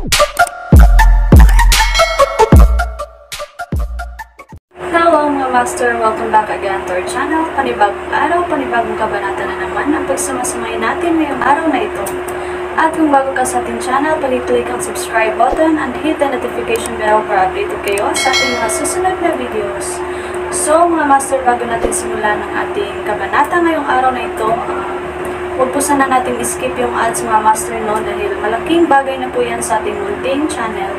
Hello mga master! Welcome back again to our channel. Panibagong araw, panibagong kabanata na naman ang pagsumasumay natin ngayong araw na ito. At kung bago ka sa ating channel, pag-click ang subscribe button and hit the notification bell para updated kayo sa ating mga susunod na videos. So mga master, bago natin simulan ang ating kabanata ngayong araw na ito, huwag po sana natin skip yung ads mga master, no, dahil malaking bagay na po yan sa ating munting channel.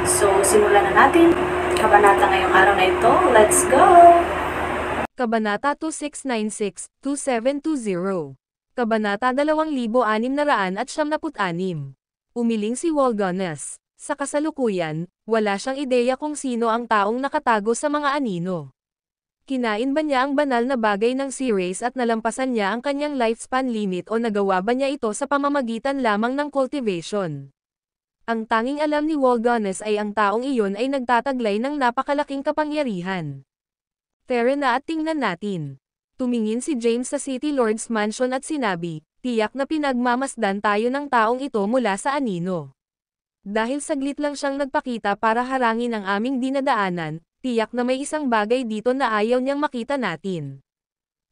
So simulan na natin kabanata ngayong araw na ito. Let's go! Kabanata 2696-2720. Kabanata 2676. Umiling si Walgones. Sa kasalukuyan, wala siyang ideya kung sino ang taong nakatago sa mga anino. Kinain ba niya ang banal na bagay ng sea-race at nalampasan niya ang kanyang lifespan limit o nagawa ba niya ito sa pamamagitan lamang ng cultivation? Ang tanging alam ni Walgones ay ang taong iyon ay nagtataglay ng napakalaking kapangyarihan. Tara na at tingnan natin. Tumingin si James sa City Lord's Mansion at sinabi, tiyak na pinagmamasdan tayo ng taong ito mula sa anino. Dahil saglit lang siyang nagpakita para harangin ang aming dinadaanan, tiyak na may isang bagay dito na ayaw niyang makita natin.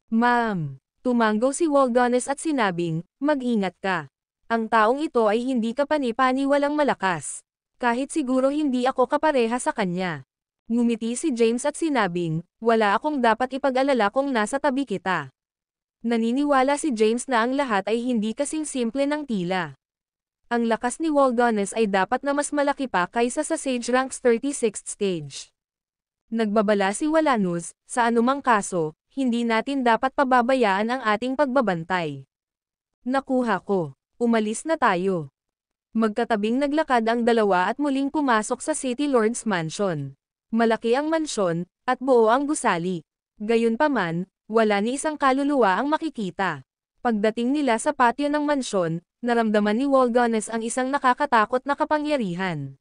Ma'am, tumanggaw si Walgones at sinabing, mag-ingat ka. Ang taong ito ay hindi kapani-paniwalang malakas. Kahit siguro hindi ako kapareha sa kanya. Ngumiti si James at sinabing, wala akong dapat ipag-alala kung nasa tabi kita. Naniniwala si James na ang lahat ay hindi kasing simple ng tila. Ang lakas ni Walgones ay dapat na mas malaki pa kaysa sa Sage Ranks 36th stage. Nagbabala si Walanus, sa anumang kaso, hindi natin dapat pababayaan ang ating pagbabantay. Nakuha ko. Umalis na tayo. Magkatabing naglakad ang dalawa at muling pumasok sa City Lord's Mansion. Malaki ang mansyon, at buo ang gusali. Gayunpaman, wala ni isang kaluluwa ang makikita. Pagdating nila sa patio ng mansyon, naramdaman ni Walgones ang isang nakakatakot na kapangyarihan.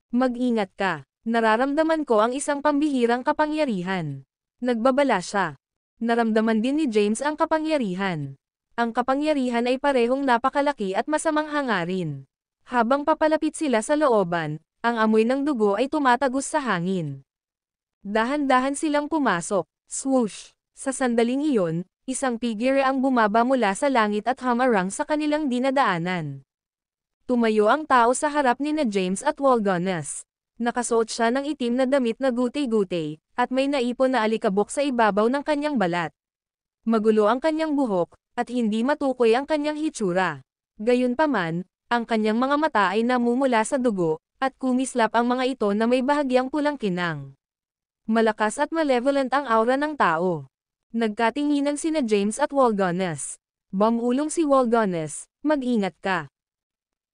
Mag-ingat ka, nararamdaman ko ang isang pambihirang kapangyarihan. Nagbabala siya. Naramdaman din ni James ang kapangyarihan. Ang kapangyarihan ay parehong napakalaki at masamang hangarin. Habang papalapit sila sa looban, ang amoy ng dugo ay tumatagos sa hangin. Dahan-dahan silang pumasok, swoosh. Sa sandaling iyon, isang figure ang bumaba mula sa langit at hamarang sa kanilang dinadaanan. Tumayo ang tao sa harap ni na James at Walgones. Nakasuot siya ng itim na damit na gutay-gutay, at may naipon na alikabok sa ibabaw ng kanyang balat. Magulo ang kanyang buhok, at hindi matukoy ang kanyang hitsura. Gayunpaman, ang kanyang mga mata ay namumula sa dugo, at kumislap ang mga ito na may bahagyang pulang kinang. Malakas at malevolent ang aura ng tao. Nagkatinginan sina James at Walgones. Bumulong si Walgones, mag-ingat ka.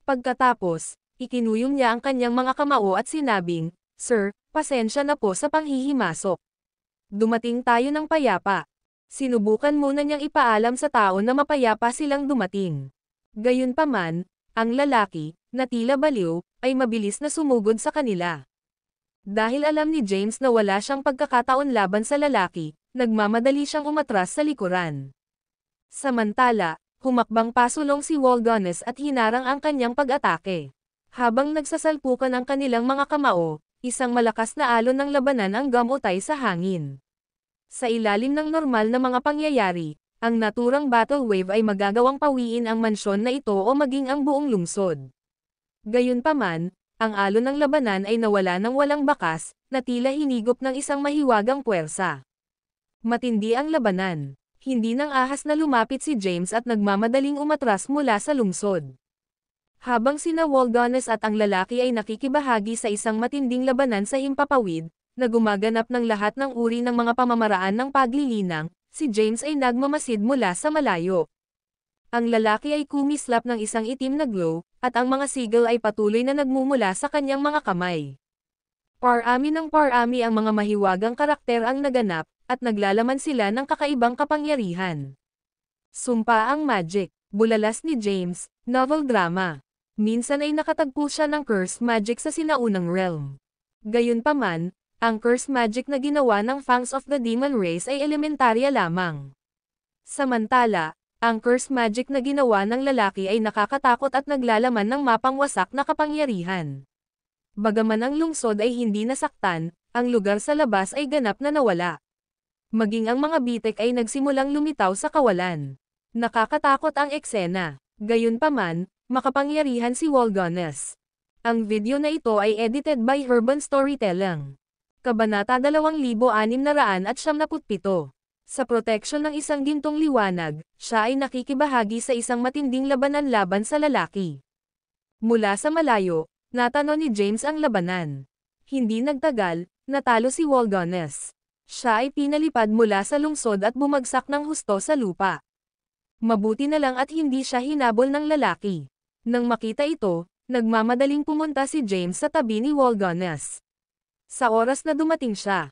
Pagkatapos, ikinuyong niya ang kanyang mga kamao at sinabing, Sir, pasensya na po sa panghihimasok. Dumating tayo ng payapa. Sinubukan muna niyang ipaalam sa tao na mapayapa silang dumating. Gayunpaman, ang lalaki, na tila baliw, ay mabilis na sumugod sa kanila. Dahil alam ni James na wala siyang pagkakataon laban sa lalaki, nagmamadali siyang umatras sa likuran. Samantala, humakbang pasulong si Walgones at hinarang ang kanyang pag-atake. Habang nagsasalpukan ang kanilang mga kamao, isang malakas na alon ng labanan ang gamutay sa hangin. Sa ilalim ng normal na mga pangyayari, ang naturang battle wave ay magagawang pawiin ang mansyon na ito o maging ang buong lungsod. Gayunpaman, ang alon ng labanan ay nawala ng walang bakas, na tila hinigop ng isang mahiwagang puwersa. Matindi ang labanan. Hindi nang ahas na lumapit si James at nagmamadaling umatras mula sa lungsod. Habang sina Walgones at ang lalaki ay nakikibahagi sa isang matinding labanan sa himpapawid, na gumaganap ng lahat ng uri ng mga pamamaraan ng paglilinang, si James ay nagmamasid mula sa malayo. Ang lalaki ay kumislap ng isang itim na glow, at ang mga sigil ay patuloy na nagmumula sa kanyang mga kamay. Parami ng parami ang mga mahiwagang karakter ang naganap, at naglalaman sila ng kakaibang kapangyarihan. Sumpa ang magic, bulalas ni James, novel drama. Minsan ay nakatagpo siya ng curse magic sa sinaunang realm. Gayunpaman, ang curse magic na ginawa ng Fangs of the Demon Race ay elementarya lamang. Samantala, Ang curse magic na ginawa ng lalaki ay nakakatakot at naglalaman ng mapangwasak na kapangyarihan. Bagaman ang lungsod ay hindi nasaktan, ang lugar sa labas ay ganap na nawala. Maging ang mga bitek ay nagsimulang lumitaw sa kawalan. Nakakatakot ang eksena. Gayunpaman, makapangyarihan si Wolgones. Ang video na ito ay edited by Urban Storytelling. Kabanata 2677. Sa proteksyon ng isang gintong liwanag, siya ay nakikibahagi sa isang matinding labanan laban sa lalaki. Mula sa malayo, natano ni James ang labanan. Hindi nagtagal, natalo si Wolgones. Siya ay pinalipad mula sa lungsod at bumagsak ng husto sa lupa. Mabuti na lang at hindi siya hinabol ng lalaki. Nang makita ito, nagmamadaling pumunta si James sa tabi ni Wolgones. Sa oras na dumating siya,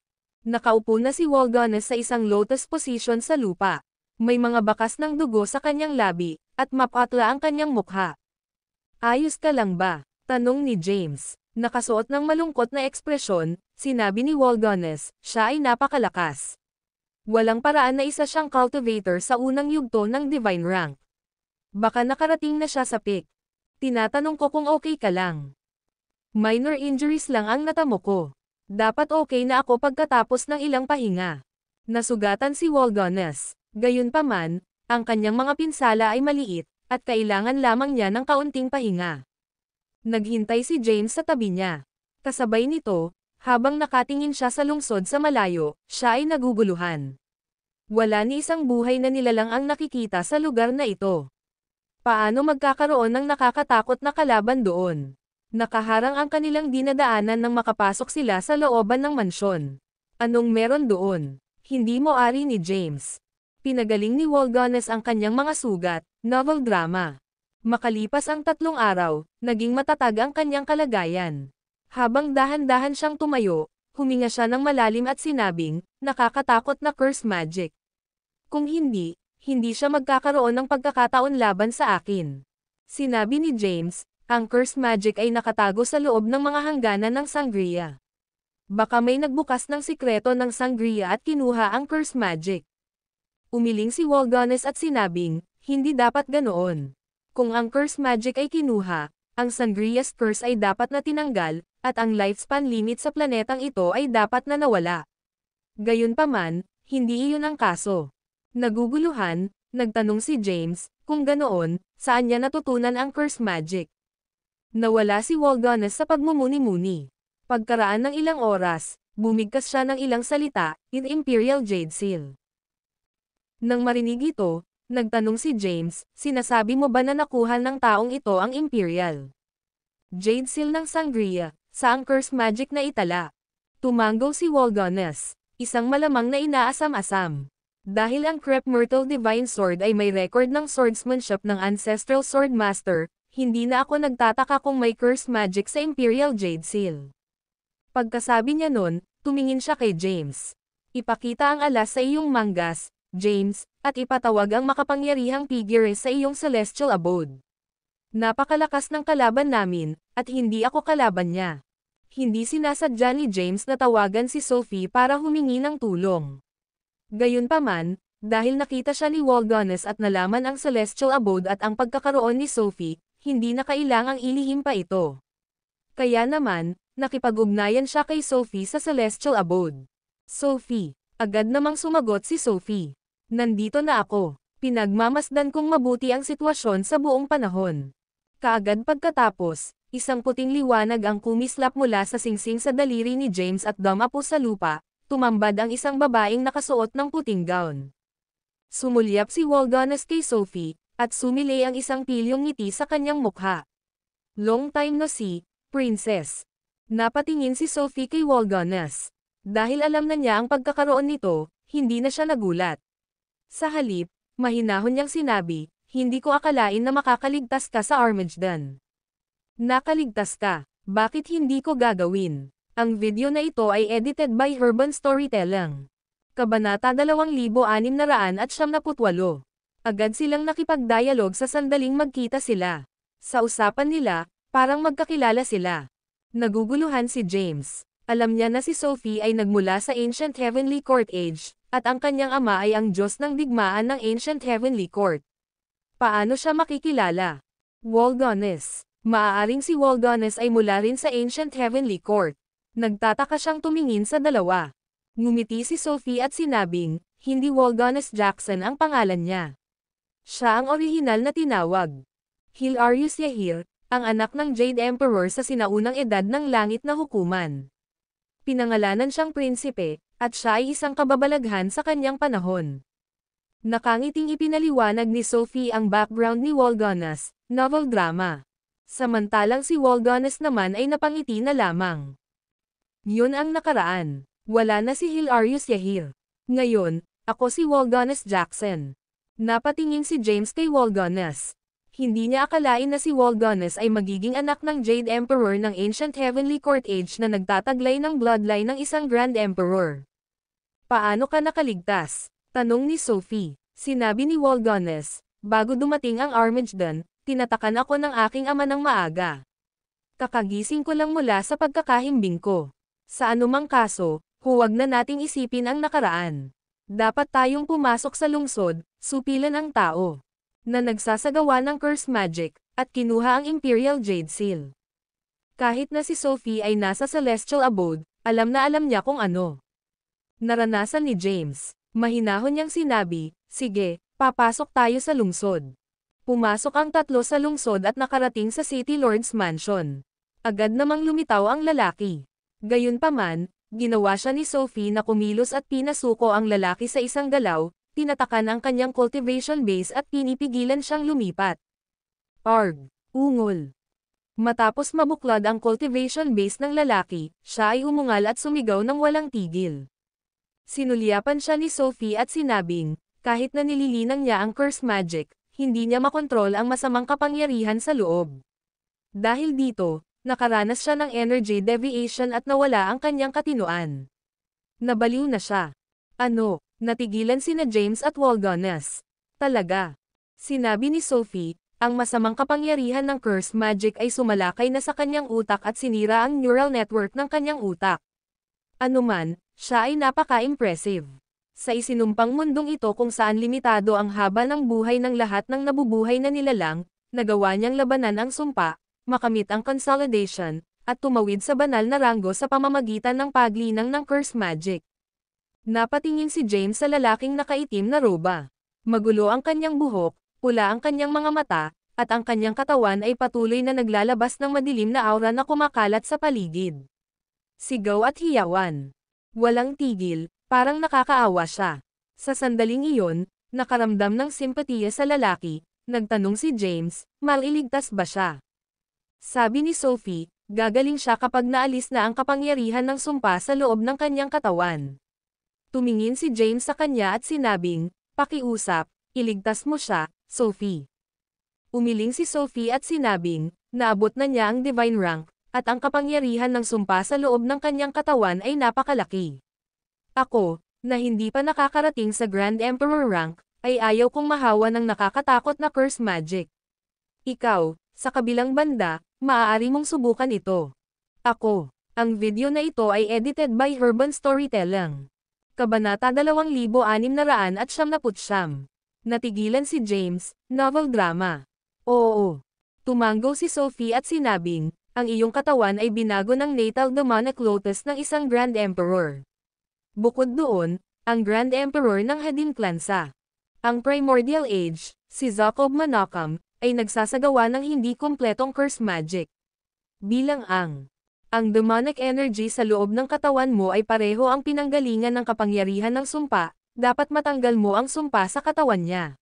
nakaupo na si Wolgones sa isang lotus position sa lupa. May mga bakas ng dugo sa kanyang labi, at mapatla ang kanyang mukha. "Ayos ka lang ba?" tanong ni James. Nakasuot ng malungkot na ekspresyon, sinabi ni Wolgones, siya ay napakalakas. Walang paraan na isa siyang cultivator sa unang yugto ng divine rank. Baka nakarating na siya sa peak. Tinatanong ko kung okay ka lang. Minor injuries lang ang natamo ko. Dapat okay na ako pagkatapos ng ilang pahinga. Nasugatan si Wolgones. Gayunpaman, ang kanyang mga pinsala ay maliit, at kailangan lamang niya ng kaunting pahinga. Naghintay si James sa tabi niya. Kasabay nito, habang nakatingin siya sa lungsod sa malayo, siya ay naguguluhan. Wala ni isang buhay na nilalang ang nakikita sa lugar na ito. Paano magkakaroon ng nakakatakot na kalaban doon? Nakaharang ang kanilang dinadaanan nang makapasok sila sa looban ng mansyon. Anong meron doon? Hindi mo ari ni James. Pinagaling ni Wolgones ang kanyang mga sugat, novel drama. Makalipas ang 3 araw, naging matatag ang kanyang kalagayan. Habang dahan-dahan siyang tumayo, huminga siya ng malalim at sinabing, nakakatakot na curse magic. Kung hindi, hindi siya magkakaroon ng pagkakataon laban sa akin. Sinabi ni James, ang curse magic ay nakatago sa loob ng mga hangganan ng sangria. Baka may nagbukas ng sikreto ng sangria at kinuha ang curse magic. Umiling si Wolgones at sinabing, hindi dapat ganoon. Kung ang curse magic ay kinuha, ang sangria's curse ay dapat na tinanggal, at ang lifespan limit sa planetang ito ay dapat na nawala. Gayunpaman, hindi iyon ang kaso. Naguguluhan, nagtanong si James, kung ganoon, saan niya natutunan ang curse magic. Nawala si Wolgones sa pagmumuni-muni. Pagkaraan ng ilang oras, bumigkas siya ng ilang salita, in Imperial Jade Seal. Nang marinig ito, nagtanong si James, sinasabi mo ba na nakuha ng taong ito ang Imperial Jade Seal ng Sangria, saang curse magic na itala? Tumango si Wolgones, isang malamang na inaasam-asam. Dahil ang Crep Myrtle Divine Sword ay may record ng swordsmanship ng Ancestral Sword Master, hindi na ako nagtataka kung may curse magic sa Imperial Jade Seal. Pagkasabi niya nun, tumingin siya kay James. Ipakita ang alas sa iyong mangas, James, at ipatawag ang makapangyarihang figure sa iyong celestial abode. Napakalakas ng kalaban namin, at hindi ako kalaban niya. Hindi sinasadya ni James na tawagan si Sophie para humingi ng tulong. Gayunpaman, dahil nakita siya ni Wolgones at nalaman ang celestial abode at ang pagkakaroon ni Sophie, hindi na kailangang ilihim pa ito. Kaya naman, nakipag-ugnayan siya kay Sophie sa celestial abode. Sophie, agad namang sumagot si Sophie. Nandito na ako. Pinagmamasdan kong mabuti ang sitwasyon sa buong panahon. Kaagad pagkatapos, isang puting liwanag ang kumislap mula sa singsing sa daliri ni James at dumapo sa lupa, tumambad ang isang babaeng nakasuot ng puting gown. Sumulyap si Wolgones kay Sophie, at sumilay ang isang pilyong ngiti sa kanyang mukha. Long time no see, princess. Napatingin si Sophie kay Wolgones. Dahil alam na niya ang pagkakaroon nito, hindi na siya nagulat. Sa halip, mahinahon niyang sinabi, hindi ko akalain na makakaligtas ka sa Armageddon. Nakaligtas ka, bakit hindi ko gagawin? Ang video na ito ay edited by Urban Storytelling. Kabanata 2678. Agad silang nakipagdialog sa sandaling magkita sila. Sa usapan nila, parang magkakilala sila. Naguguluhan si James. Alam niya na si Sophie ay nagmula sa Ancient Heavenly Court Age, at ang kanyang ama ay ang Diyos ng digmaan ng Ancient Heavenly Court. Paano siya makikilala? Waldones. Maaaring si Waldones ay mula rin sa Ancient Heavenly Court. Nagtataka siyang tumingin sa dalawa. Ngumiti si Sophie at sinabing, hindi Waldones Jackson ang pangalan niya. Siya ang orihinal na tinawag. Hilarious Yahir, ang anak ng Jade Emperor sa sinaunang edad ng langit na hukuman. Pinangalanan siyang prinsipe, at siya ay isang kababalaghan sa kanyang panahon. Nakangiting ipinaliwanag ni Sophie ang background ni Waldones, novel drama. Samantalang si Waldones naman ay napangiti na lamang. Yun ang nakaraan. Wala na si Hilarious Yahir. Ngayon, ako si Waldones Jackson. Napatingin si James kay Waldones. Hindi niya akalain na si Waldones ay magiging anak ng Jade Emperor ng Ancient Heavenly Court Age na nagtataglay ng bloodline ng isang Grand Emperor. Paano ka nakaligtas? Tanong ni Sophie. Sinabi ni Waldones, bago dumating ang Armageddon, tinatakan ako ng aking ama ng maaga. Kakagising ko lang mula sa pagkakahimbing ko. Sa anumang kaso, huwag na nating isipin ang nakaraan. Dapat tayong pumasok sa lungsod, supilan ang tao na nagsasagawa ng curse magic, at kinuha ang Imperial Jade Seal. Kahit na si Sophie ay nasa Celestial Abode, alam na alam niya kung ano naranasan ni James. Mahinahon niyang sinabi, sige, papasok tayo sa lungsod. Pumasok ang tatlo sa lungsod at nakarating sa City Lord's Mansion. Agad namang lumitaw ang lalaki. Gayunpaman, ginawa siya ni Sophie na kumilos at pinasuko ang lalaki sa isang galaw, tinatakan ang kanyang cultivation base at pinipigilan siyang lumipat. Arg! Ungol! Matapos mabuklod ang cultivation base ng lalaki, siya ay umungal at sumigaw ng walang tigil. Sinulyapan siya ni Sophie at sinabing, kahit na nililinang niya ang curse magic, hindi niya makontrol ang masamang kapangyarihan sa loob. Dahil dito, nakaranas siya ng energy deviation at nawala ang kanyang katinuan. Nabaliw na siya. Ano? Natigilan sina James at Waldones. Talaga. Sinabi ni Sophie, ang masamang kapangyarihan ng curse magic ay sumalakay na sa kanyang utak at sinira ang neural network ng kanyang utak. Anuman, siya ay napaka-impressive. Sa isinumpang mundong ito kung saan limitado ang haba ng buhay ng lahat ng nabubuhay na nilalang, nagawa niyang labanan ang sumpa, makamit ang consolidation, at tumawid sa banal na ranggo sa pamamagitan ng paglinang ng curse magic. Napatingin si James sa lalaking nakaitim na roba. Magulo ang kanyang buhok, pula ang kanyang mga mata, at ang kanyang katawan ay patuloy na naglalabas ng madilim na aura na kumakalat sa paligid. Sigaw at hiyawan. Walang tigil, parang nakakaawa siya. Sa sandaling iyon, nakaramdam ng simpatiya sa lalaki, nagtanong si James, maliligtas ba siya? Sabi ni Sophie, gagaling siya kapag naalis na ang kapangyarihan ng sumpa sa loob ng kanyang katawan. Tumingin si James sa kanya at sinabing, pakiusap, iligtas mo siya, Sophie. Umiling si Sophie at sinabing, naabot na niya ang divine rank, at ang kapangyarihan ng sumpa sa loob ng kanyang katawan ay napakalaki. Ako, na hindi pa nakakarating sa Grand Emperor rank, ay ayaw kong mahawa ng nakakatakot na curse magic. Ikaw, sa kabilang banda, maaari mong subukan ito. Ako. Ang video na ito ay edited by Urban Storytelling. Kabanata 2679. Natigilan si James, novel drama. Oo. Tumango si Sophie at sinabing, ang iyong katawan ay binago ng natal demonic lotus ng isang Grand Emperor. Bukod doon, ang Grand Emperor ng Hadin Clansa. Ang Primordial Age, si Jacob Manakam, ay nagsasagawa ng hindi kumpletong curse magic. Bilang ang demonic energy sa loob ng katawan mo ay pareho ang pinanggalingan ng kapangyarihan ng sumpa, dapat matanggal mo ang sumpa sa katawan niya.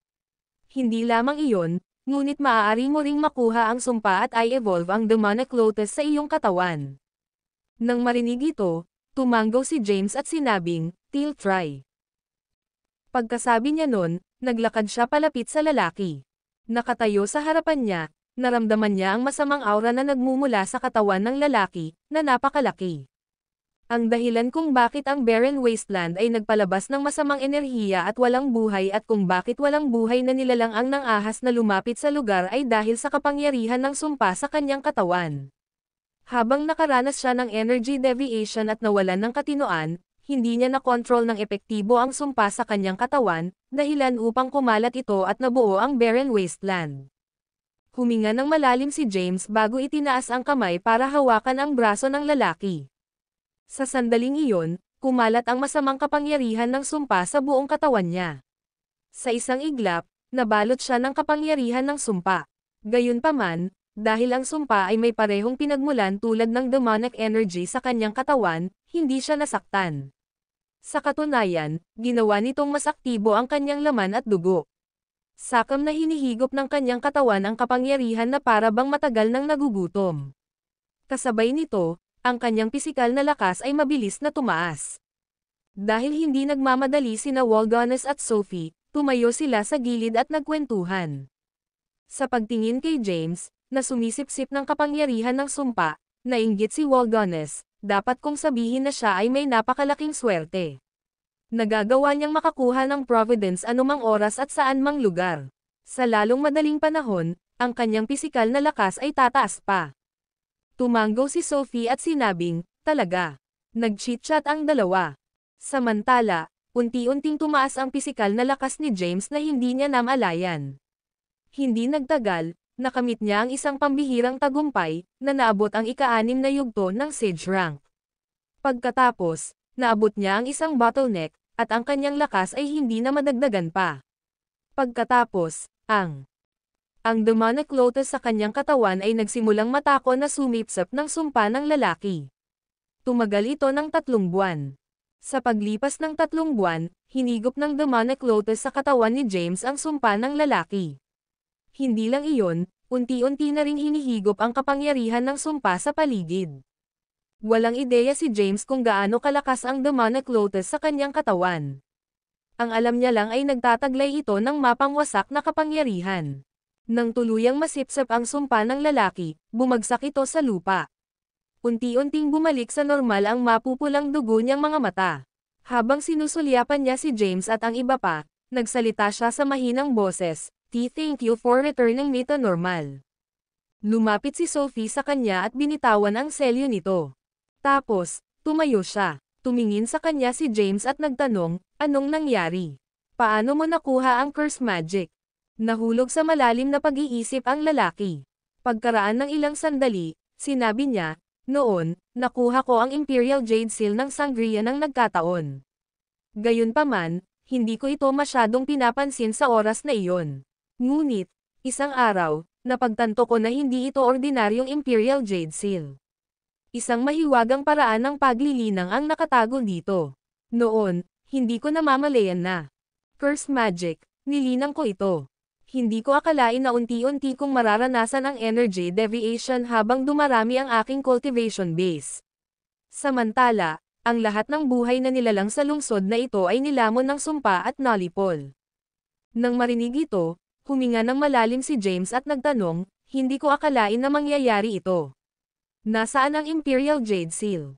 Hindi lamang iyon, ngunit maaari mo ring makuha ang sumpa at i-evolve ang demonic lotus sa iyong katawan. Nang marinig ito, tumango si James at sinabing, "Till try." Pagkasabi niya nun, naglakad siya palapit sa lalaki. Nakatayo sa harapan niya, naramdaman niya ang masamang aura na nagmumula sa katawan ng lalaki, na napakalaki. Ang dahilan kung bakit ang barren wasteland ay nagpalabas ng masamang enerhiya at walang buhay at kung bakit walang buhay na nilalang ang ng ahas na lumapit sa lugar ay dahil sa kapangyarihan ng sumpa sa kanyang katawan. Habang nakaranas siya ng energy deviation at nawalan ng katinoan, hindi niya na-control ng epektibo ang sumpa sa kanyang katawan, dahilan upang kumalat ito at nabuo ang barren wasteland. Huminga ng malalim si James bago itinaas ang kamay para hawakan ang braso ng lalaki. Sa sandaling iyon, kumalat ang masamang kapangyarihan ng sumpa sa buong katawan niya. Sa isang iglap, nabalot siya ng kapangyarihan ng sumpa. Gayunpaman, dahil ang sumpa ay may parehong pinagmulan tulad ng demonic energy sa kanyang katawan, hindi siya nasaktan. Sa katunayan, ginawa nitong mas aktibo ang kanyang laman at dugo. Sakam na hinihigop ng kanyang katawan ang kapangyarihan na para bang matagal nang nagugutom. Kasabay nito, ang kanyang pisikal na lakas ay mabilis na tumaas. Dahil hindi nagmamadali sina Walgones at Sophie, tumayo sila sa gilid at nagkwentuhan. Sa pagtingin kay James, na sumisipsip ng kapangyarihan ng sumpa, nainggit si Walgones, dapat kong sabihin na siya ay may napakalaking swerte. Nagagawa niyang makakuha ng Providence anumang oras at saan mang lugar. Sa lalong madaling panahon, ang kanyang pisikal na lakas ay tataas pa. Tumango si Sophie at sinabing, talaga. Nag-chit-chat ang dalawa. Samantala, unti-unting tumaas ang pisikal na lakas ni James na hindi niya namalayan. Hindi nagtagal, nakamit niya ang isang pambihirang tagumpay, na naabot ang ika-6 na yugto ng Sage Rank. Pagkatapos, naabot niya ang isang bottleneck, at ang kanyang lakas ay hindi na madagdagan pa. Pagkatapos, ang demonic lotus sa kanyang katawan ay nagsimulang matako na sumipsap ng sumpa ng lalaki. Tumagal ito ng 3 buwan. Sa paglipas ng 3 buwan, hinigop ng demonic lotus sa katawan ni James ang sumpa ng lalaki. Hindi lang iyon, unti-unti na ring hinihigop ang kapangyarihan ng sumpa sa paligid. Walang ideya si James kung gaano kalakas ang demonic lotus sa kanyang katawan. Ang alam niya lang ay nagtataglay ito ng mapangwasak na kapangyarihan. Nang tuluyang masipsap ang sumpa ng lalaki, bumagsak ito sa lupa. Unti-unting bumalik sa normal ang mapupulang dugo niyang mga mata. Habang sinusulyapan niya si James at ang iba pa, nagsalita siya sa mahinang boses, "Thank you for returning me to normal." Lumapit si Sophie sa kanya at binitawan ang selyo nito. Tapos, tumayo siya. Tumingin sa kanya si James at nagtanong, "Anong nangyari? Paano mo nakuha ang curse magic?" Nahulog sa malalim na pag-iisip ang lalaki. Pagkaraan ng ilang sandali, sinabi niya, "Noon, nakuha ko ang Imperial Jade Seal ng Sangria ng nagkataon. Gayunpaman, hindi ko ito masyadong pinapansin sa oras na iyon. Ngunit, isang araw, napagtanto ko na hindi ito ordinaryong Imperial Jade Seal. Isang mahiwagang paraan ng paglilinang ang nakatago dito. Noon, hindi ko namamalayan na curse magic, nilinang ko ito. Hindi ko akalain na unti-unti kong mararanasan ang energy deviation habang dumarami ang aking cultivation base. Samantala, ang lahat ng buhay na nilalang sa lungsod na ito ay nilamon ng sumpa at nalipol." Nang marinig ito, huminga ng malalim si James at nagtanong, "Hindi ko akalain na mangyayari ito. Nasaan ang Imperial Jade Seal?"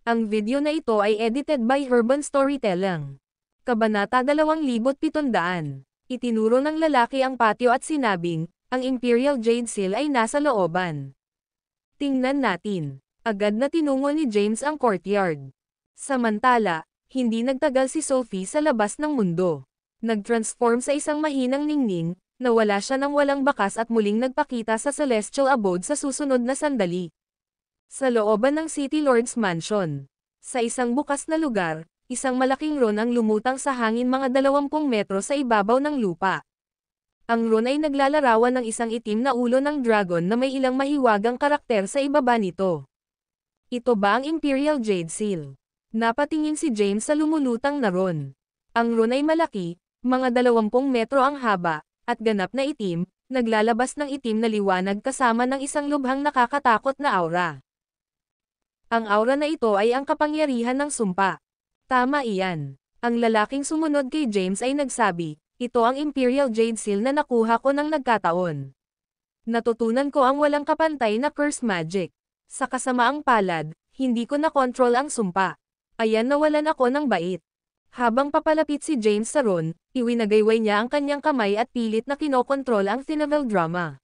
Ang video na ito ay edited by Urban Storytelling. Kabanata 2700. Itinuro ng lalaki ang patio at sinabing, "Ang Imperial Jade Seal ay nasa looban. Tingnan natin." Agad na tinungo ni James ang courtyard. Samantala, hindi nagtagal si Sophie sa labas ng mundo. Nag-transform sa isang mahinang ningning, nawala siya ng walang bakas at muling nagpakita sa Celestial Abode sa susunod na sandali. Sa looban ng City Lord's Mansion. Sa isang bukas na lugar, isang malaking ron ang lumutang sa hangin mga 20 metro sa ibabaw ng lupa. Ang ron ay naglalarawan ng isang itim na ulo ng dragon na may ilang mahiwagang karakter sa ibaba nito. Ito ba ang Imperial Jade Seal? Napatingin si James sa lumulutang na ron. Ang ron ay malaki, mga 20 metro ang haba, at ganap na itim, naglalabas ng itim na liwanag kasama ng isang lubhang nakakatakot na aura. Ang aura na ito ay ang kapangyarihan ng sumpa. Tama iyan. Ang lalaking sumunod kay James ay nagsabi, "Ito ang Imperial Jade Seal na nakuha ko ng nagkataon. Natutunan ko ang walang kapantay na curse magic. Sa kasamaang palad, hindi ko na-control ang sumpa. Ayan nawalan ako ng bait." Habang papalapit si James sa ron, iwinagayway niya ang kanyang kamay at pilit na kinokontrol ang Thinavel drama.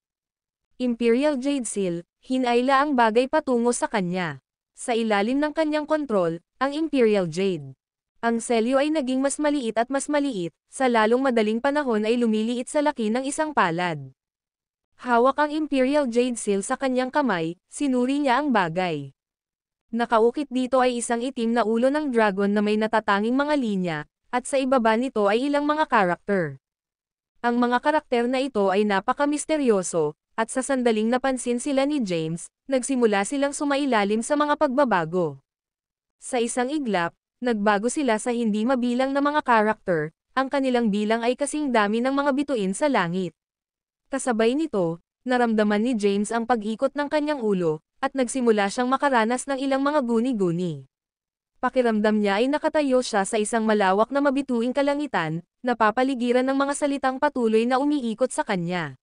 Imperial Jade Seal, hinayla ang bagay patungo sa kanya. Sa ilalim ng kanyang kontrol, ang Imperial Jade Ang selyo ay naging mas maliit at mas maliit, sa lalong madaling panahon ay lumiliit sa laki ng isang palad. Hawak ang Imperial Jade Seal sa kanyang kamay, sinuri niya ang bagay. Nakaukit dito ay isang itim na ulo ng dragon na may natatanging mga linya, at sa ibaba nito ay ilang mga karakter. Ang mga karakter na ito ay napaka-misteryoso, at sa sandaling napansin sila ni James, nagsimula silang sumailalim sa mga pagbabago. Sa isang iglap, nagbago sila sa hindi mabilang na mga karakter, ang kanilang bilang ay kasing dami ng mga bituin sa langit. Kasabay nito, naramdaman ni James ang pag-ikot ng kanyang ulo, at nagsimula siyang makaranas ng ilang mga guni-guni. Pakiramdam niya ay nakatayo siya sa isang malawak na mabituing kalangitan, napapaligiran ng mga salitang patuloy na umiikot sa kanya.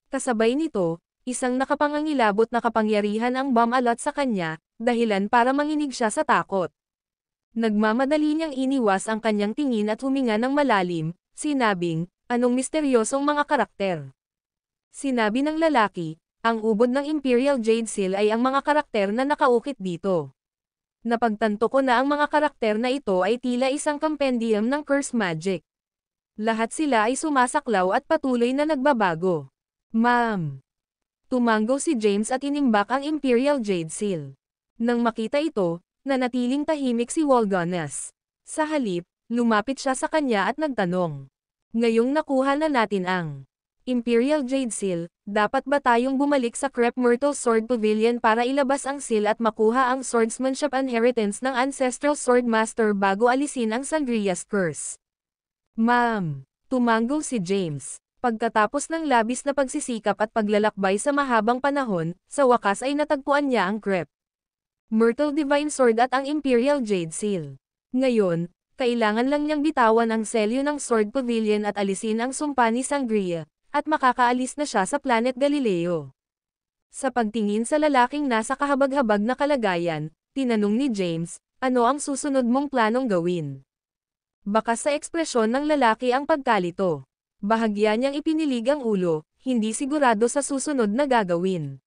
Kasabay nito, isang nakapangangilabot na kapangyarihan ang bumalot sa kanya, dahilan para manginig siya sa takot. Nagmamadali niyang iniwas ang kanyang tingin at huminga ng malalim, sinabing, "Anong misteryosong mga karakter?" Sinabi ng lalaki, "Ang ubod ng Imperial Jade Seal ay ang mga karakter na nakaukit dito. Napagtanto ko na ang mga karakter na ito ay tila isang compendium ng curse magic. Lahat sila ay sumasaklaw at patuloy na nagbabago." "Ma'am." Tumanggo si James at inimbak ang Imperial Jade Seal. Nang makita ito, nanatiling tahimik si Walganes. Sa halip, lumapit siya sa kanya at nagtanong, "Ngayong nakuha na natin ang Imperial Jade Seal, dapat ba tayong bumalik sa Crep Myrtle Sword Pavilion para ilabas ang seal at makuha ang swordsmanship inheritance ng Ancestral Sword Master bago alisin ang Sangria's Curse?" "Ma'am." Tumanggo si James. Pagkatapos ng labis na pagsisikap at paglalakbay sa mahabang panahon, sa wakas ay natagpuan niya ang Crep Myrtle Divine Sword at ang Imperial Jade Seal. Ngayon, kailangan lang niyang bitawan ang selyo ng Sword Pavilion at alisin ang sumpa ni Sangria, at makakaalis na siya sa Planet Galileo. Sa pagtingin sa lalaking nasa kahabag-habag na kalagayan, tinanong ni James, "Ano ang susunod mong planong gawin?" Bakas sa ekspresyon ng lalaki ang pagkalito. Bahagya niyang ipinilig ang ulo, hindi sigurado sa susunod na gagawin.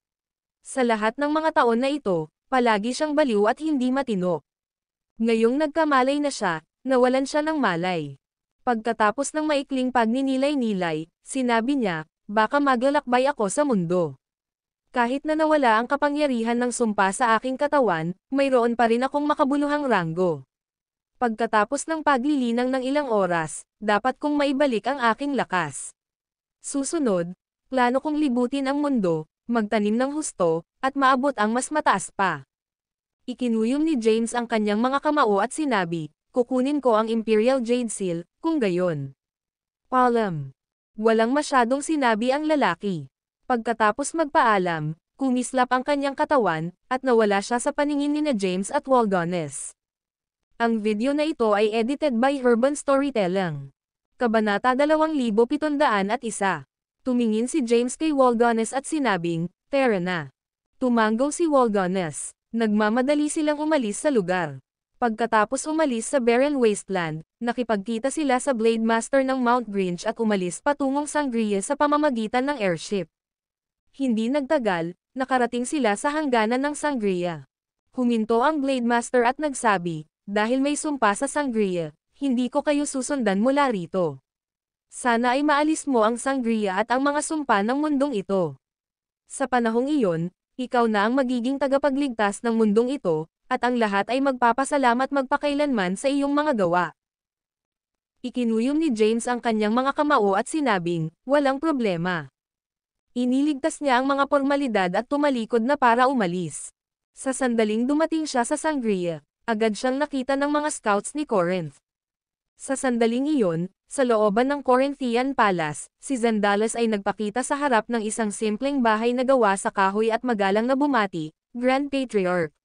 Sa lahat ng mga taon na ito, palagi siyang baliw at hindi matino. Ngayong nagkamalay na siya, nawalan siya ng malay. Pagkatapos ng maikling pagninilay-nilay, sinabi niya, "Baka maglalakbay ako sa mundo. Kahit na nawala ang kapangyarihan ng sumpa sa aking katawan, mayroon pa rin akong makabuluhang ranggo. Pagkatapos ng paglilinang ng ilang oras, dapat kong maibalik ang aking lakas. Susunod, plano kong libutin ang mundo, magtanim ng husto, at maabot ang mas mataas pa." Ikinuyom ni James ang kanyang mga kamao at sinabi, "Kukunin ko ang Imperial Jade Seal, kung gayon." "Paalam." Walang masyadong sinabi ang lalaki. Pagkatapos magpaalam, kumislap ang kanyang katawan, at nawala siya sa paningin ni James at Walganes. Ang video na ito ay edited by Urban Storytelling. Kabanata 2701. Tumingin si James kay Walganes at sinabing, "Tara na." Tumanggo si Walganes. Nagmamadali silang umalis sa lugar. Pagkatapos umalis sa barren wasteland, nakipagkita sila sa Blade Master ng Mount Grinch at umalis patungong Sangria sa pamamagitan ng airship. Hindi nagtagal, nakarating sila sa hangganan ng Sangria. Huminto ang Blade Master at nagsabi, "Dahil may sumpa sa Sangria, hindi ko kayo susundan mula rito. Sana ay maalis mo ang Sangria at ang mga sumpa ng mundong ito. Sa panahong iyon, ikaw na ang magiging tagapagligtas ng mundong ito, at ang lahat ay magpapasalamat magpakailanman sa iyong mga gawa." Ikinuyom ni James ang kanyang mga kamao at sinabing, "Walang problema." Iniligtas niya ang mga formalidad at tumalikod na para umalis. Sa sandaling dumating siya sa Sangria, agad siyang nakita ng mga scouts ni Corinth. Sa sandaling iyon, sa looban ng Corinthian Palace, si Zandalos ay nagpakita sa harap ng isang simpleng bahay na gawa sa kahoy at magalang na bumati, "Grand Patriarch."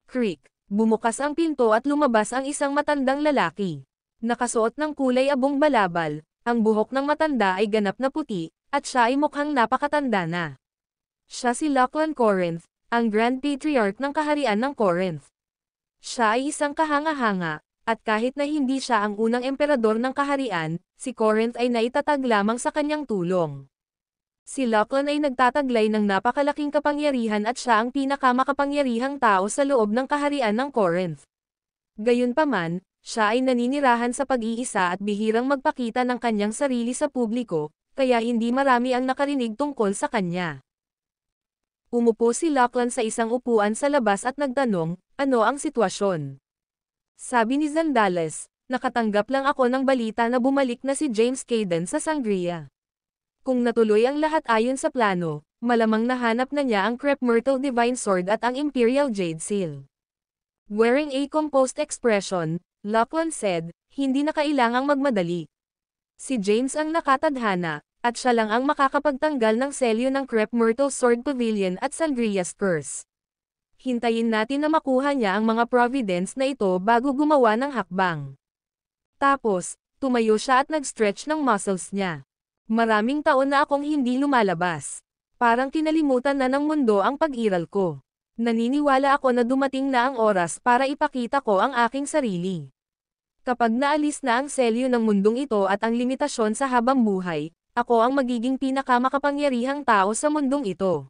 Creak. Bumukas ang pinto at lumabas ang isang matandang lalaki. Nakasuot ng kulay abong balabal, ang buhok ng matanda ay ganap na puti, at siya ay mukhang napakatanda na. Siya si Lachlan Corinth, ang Grand Patriarch ng Kaharian ng Corinth. Siya ay isang kahanga-hanga, at kahit na hindi siya ang unang emperador ng kaharian, si Corinth ay naitatag lamang sa kanyang tulong. Si Lachlan ay nagtataglay ng napakalaking kapangyarihan at siya ang pinakamakapangyarihang tao sa loob ng kaharian ng Corinth. Gayunpaman, Siya ay naninirahan sa pag-iisa at bihirang magpakita ng kanyang sarili sa publiko, kaya hindi marami ang nakarinig tungkol sa kanya. Umupo si Lachlan sa isang upuan sa labas at nagtanong, ano ang sitwasyon? Sabi ni Zandales, nakatanggap lang ako ng balita na bumalik na si James Cayden sa Sangria. Kung natuloy ang lahat ayon sa plano, malamang nahanap na niya ang Crepe Myrtle Divine Sword at ang Imperial Jade Seal. Wearing a composed expression, Lachlan said, hindi na kailangang magmadali. Si James ang nakatadhana, at siya lang ang makakapagtanggal ng selyo ng Crepe Myrtle Sword Pavilion at Sangria's Curse. Hintayin natin na makuha niya ang mga providence na ito bago gumawa ng hakbang. Tapos, tumayo siya at nag-stretch ng muscles niya. Maraming taon na akong hindi lumalabas. Parang kinalimutan na ng mundo ang pag-iral ko. Naniniwala ako na dumating na ang oras para ipakita ko ang aking sarili. Kapag naalis na ang selyo ng mundong ito at ang limitasyon sa habang buhay, ako ang magiging pinakamakapangyarihang tao sa mundong ito.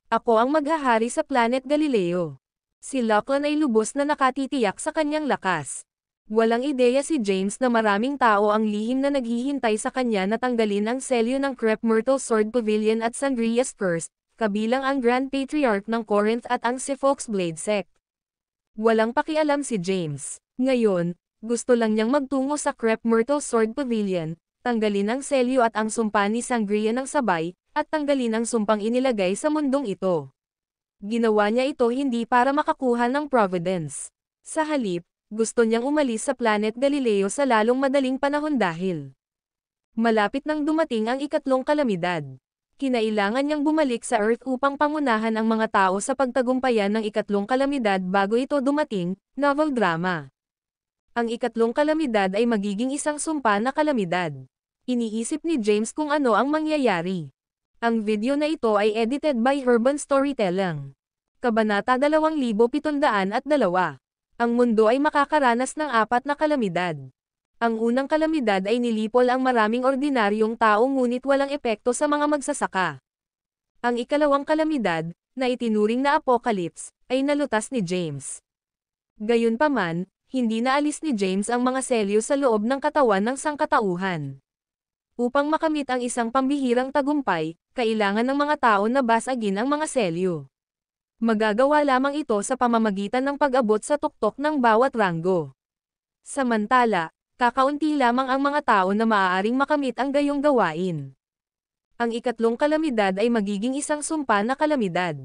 Ako ang maghahari sa Planet Galileo. Si Lachlan ay lubos na nakatitiyak sa kanyang lakas. Walang ideya si James na maraming tao ang lihim na naghihintay sa kanya na tanggalin ang selyo ng Crepe Myrtle Sword Pavilion at Sangria's Curse, kabilang ang Grand Patriarch ng Corinth at ang Sifox Blade Sect. Walang pakialam si James. Ngayon, gusto lang niyang magtungo sa Crepe Myrtle Sword Pavilion, tanggalin ang selyo at ang sumpa ni Sangria ng sabay, at tanggalin ang sumpang inilagay sa mundong ito. Ginawa niya ito hindi para makakuha ng providence. Sa halip, gusto niyang umalis sa Planet Galileo sa lalong madaling panahon dahil malapit nang dumating ang ikatlong kalamidad. Kinailangan niyang bumalik sa Earth upang pangunahan ang mga tao sa pagtagumpayan ng ikatlong kalamidad bago ito dumating, novel drama. Ang ikatlong kalamidad ay magiging isang sumpa na kalamidad. Iniisip ni James kung ano ang mangyayari. Ang video na ito ay edited by Urban Storytelling. Kabanata 2702. Ang mundo ay makakaranas ng 4 na kalamidad. Ang unang kalamidad ay nilipol ang maraming ordinaryong tao ngunit walang epekto sa mga magsasaka. Ang ikalawang kalamidad, na itinuring na apocalypse, ay nalutas ni James. Gayunpaman, hindi naalis ni James ang mga selyo sa loob ng katawan ng sangkatauhan. Upang makamit ang isang pambihirang tagumpay, kailangan ng mga tao na basagin ang mga selyo. Magagawa lamang ito sa pamamagitan ng pag-abot sa tuktok ng bawat ranggo. Samantala, kakaunti lamang ang mga tao na maaaring makamit ang gayong gawain. Ang ikatlong kalamidad ay magiging isang sumpa na kalamidad.